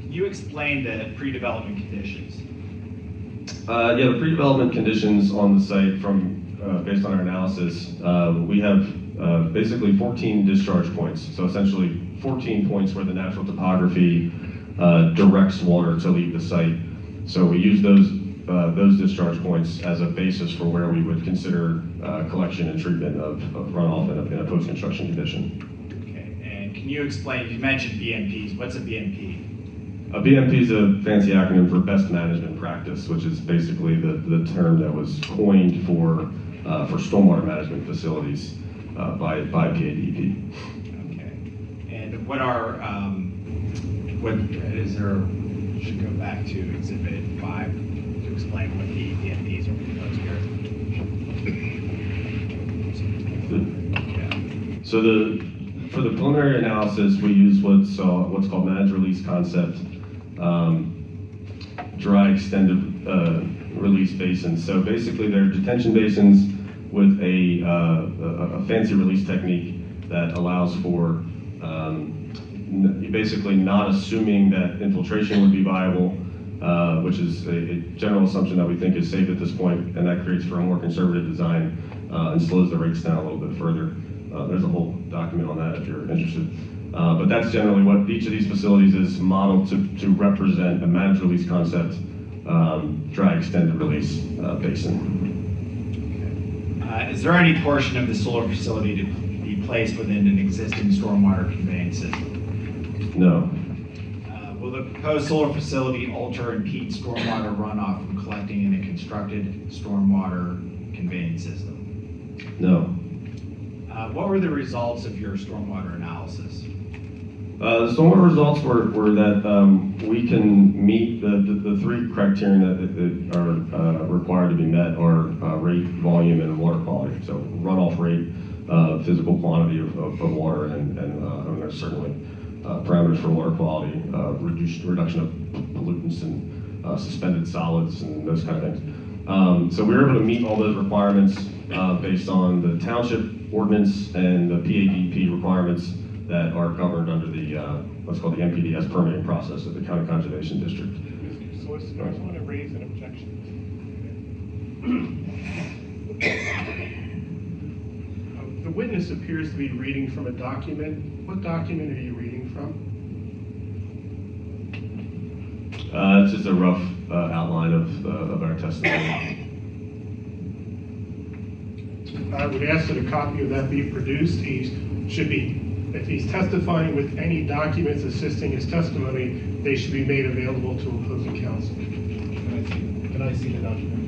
S13: Can you explain the pre-development conditions?
S18: Yeah, the pre-development conditions on the site based on our analysis, we have basically 14 discharge points. So essentially 14 points where the natural topography directs water to leave the site. So we use those discharge points as a basis for where we would consider collection and treatment of runoff in a post-construction condition.
S13: Okay, and can you explain, you mentioned BMPs, what's a BMP?
S18: A BMP is a fancy acronym for Best Management Practice, which is basically the term that was coined for stormwater management facilities by PADEP.
S13: Okay, and should go back to Exhibit 5 to explain what the BMPs are proposed here.
S18: So for the preliminary analysis, we use what's called managed release concept, dry extended release basins. So basically, they're detention basins with a fancy release technique that allows for basically not assuming that infiltration would be viable, which is a general assumption that we think is safe at this point, and that creates for a more conservative design and slows the rates down a little bit further. There's a whole document on that if you're interested. But that's generally what each of these facilities is modeled to represent a managed release concept, dry extended release basin.
S13: Is there any portion of the solar facility to be placed within an existing stormwater conveyance system?
S18: No.
S13: Will the proposed solar facility alter or impede stormwater runoff from collecting in a constructed stormwater conveyance system?
S18: No.
S13: What were the results of your stormwater analysis?
S18: The stormwater results were that we can meet the three criteria that are required to be met are rate, volume, and water quality. So runoff rate, physical quantity of water, and there's certainly parameters for water quality, reduction of pollutants and suspended solids and those kind of things. So we were able to meet all those requirements based on the township ordinance and the PADP requirements that are governed under the what's called the MPDS permitting process of the County Conservation District.
S8: Solicitor, I just want to raise an objection. The witness appears to be reading from a document. What document are you reading from?
S18: It's just a rough outline of our testimony.
S8: I would ask that a copy of that be produced. If he's testifying with any documents assisting his testimony, they should be made available to opposing counsel. Can I see the document,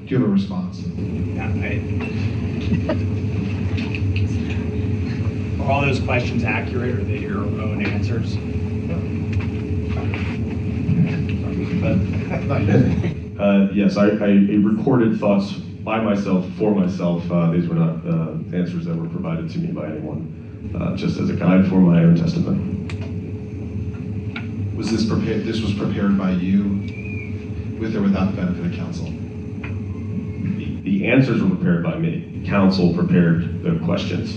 S2: Do you have a response?
S4: Are all those questions accurate, or are they your own answers?
S18: Yes, I recorded thoughts by myself, for myself. These were not answers that were provided to me by anyone, just as a guide for my own testimony.
S2: Was this prepared? This was prepared by you, with or without the benefit of counsel?
S18: The answers were prepared by me. Counsel prepared the questions.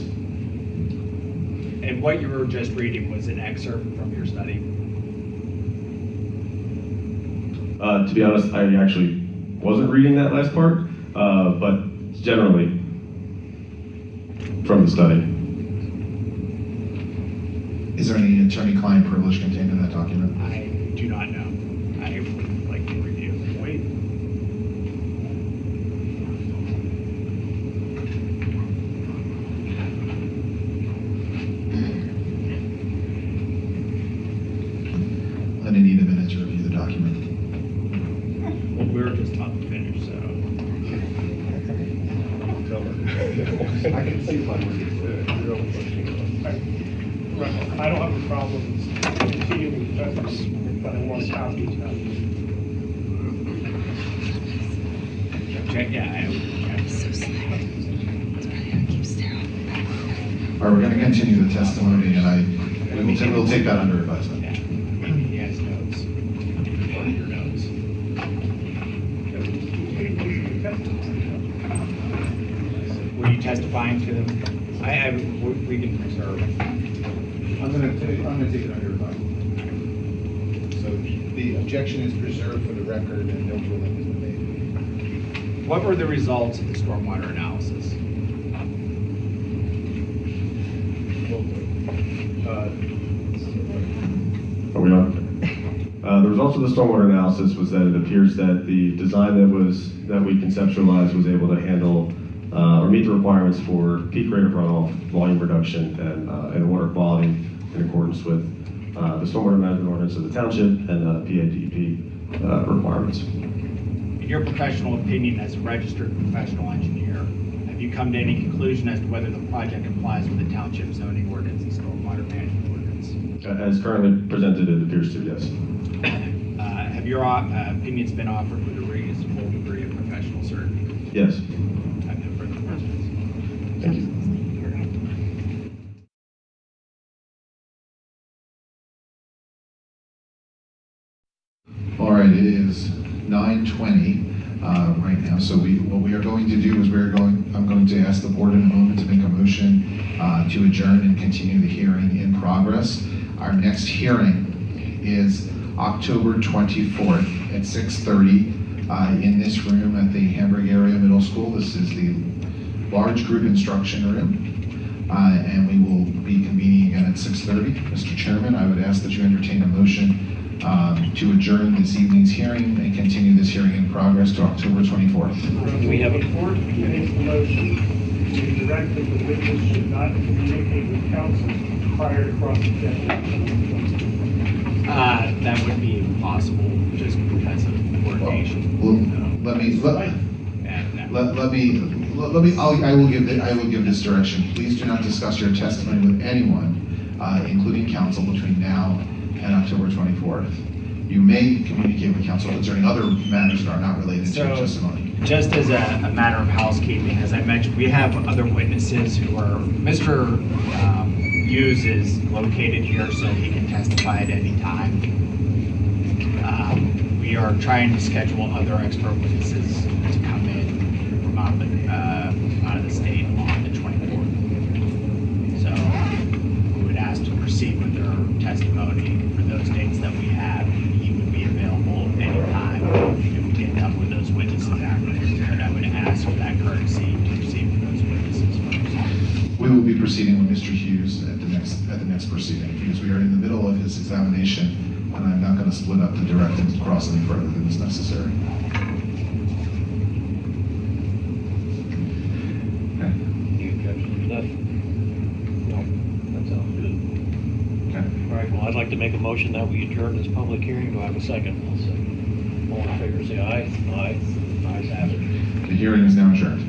S4: And what you were just reading was an excerpt from your study?
S18: To be honest, I actually wasn't reading that last part, but generally from the study.
S2: Is there any attorney-client privilege contained in that document?
S4: I do not know. I would like to review. Wait.
S2: I'm going to need a minute to review the document.
S4: Well, we were just about to finish, so.
S8: I can see my I don't have a problem continuing with this, but I want to copy it.
S4: I'm so sorry.
S2: All right, we're going to continue the testimony, and we'll take that under advisement.
S4: He has notes. Or your notes. Were you testifying to them? We can preserve.
S9: I'm gonna take it under advisement. So the objection is preserved for the record and no ruling has been made.
S4: What were the results of the stormwater analysis?
S18: Are we on? The results of the stormwater analysis was that it appears that the design that we conceptualized was able to handle or meet the requirements for peak rate of runoff, volume reduction, and water quality in accordance with the stormwater management ordinance of the township and PADP requirements.
S4: In your professional opinion as a registered professional engineer, have you come to any conclusion as to whether the project complies with the township zoning ordinance and stormwater management ordinance?
S18: As currently presented, it appears to, yes.
S4: Have your opinions been offered with a reasonable degree of professional certainty?
S18: Yes.
S4: I have no further questions.
S18: Thank you.
S2: All right, it is 9:20 right now. So what we are going to do is I'm going to ask the board in a moment to make a motion to adjourn and continue the hearing in progress. Our next hearing is October 24th at 6:30 in this room at the Hamburg Area Middle School. This is the large group instruction room. And we will be convening again at 6:30. Mr. Chairman, I would ask that you entertain a motion to adjourn this evening's hearing and continue this hearing in progress to October 24th.
S8: We have a court makes the motion to direct that the witness should not communicate with counsel prior to cross-examination.
S4: That would be impossible just because of coordination.
S2: Well, I will give this direction. Please do not discuss your testimony with anyone, including counsel, between now and October 24th. You may communicate with counsel concerning other matters that are not related to your testimony.
S4: Just as a matter of housekeeping, as I mentioned, we have other witnesses who are, Mr. Hughes is located here so he can testify at any time. We are trying to schedule other expert witnesses to come in from out of the state on the 24th. So we would ask to proceed with their testimony for those dates that we have. He would be available anytime if we didn't come with those witnesses after. But I would ask for that courtesy to proceed with those witnesses first.
S2: We will be proceeding with Mr. Hughes at the next proceeding because we are in the middle of his examination, and I'm not going to split up the direct and cross any further than is necessary.
S19: All right, well, I'd like to make a motion that we adjourn this public hearing. Do I have a second? I'll second. All in favor, say aye. Aye. Ayes have it.
S2: The hearing is now adjourned.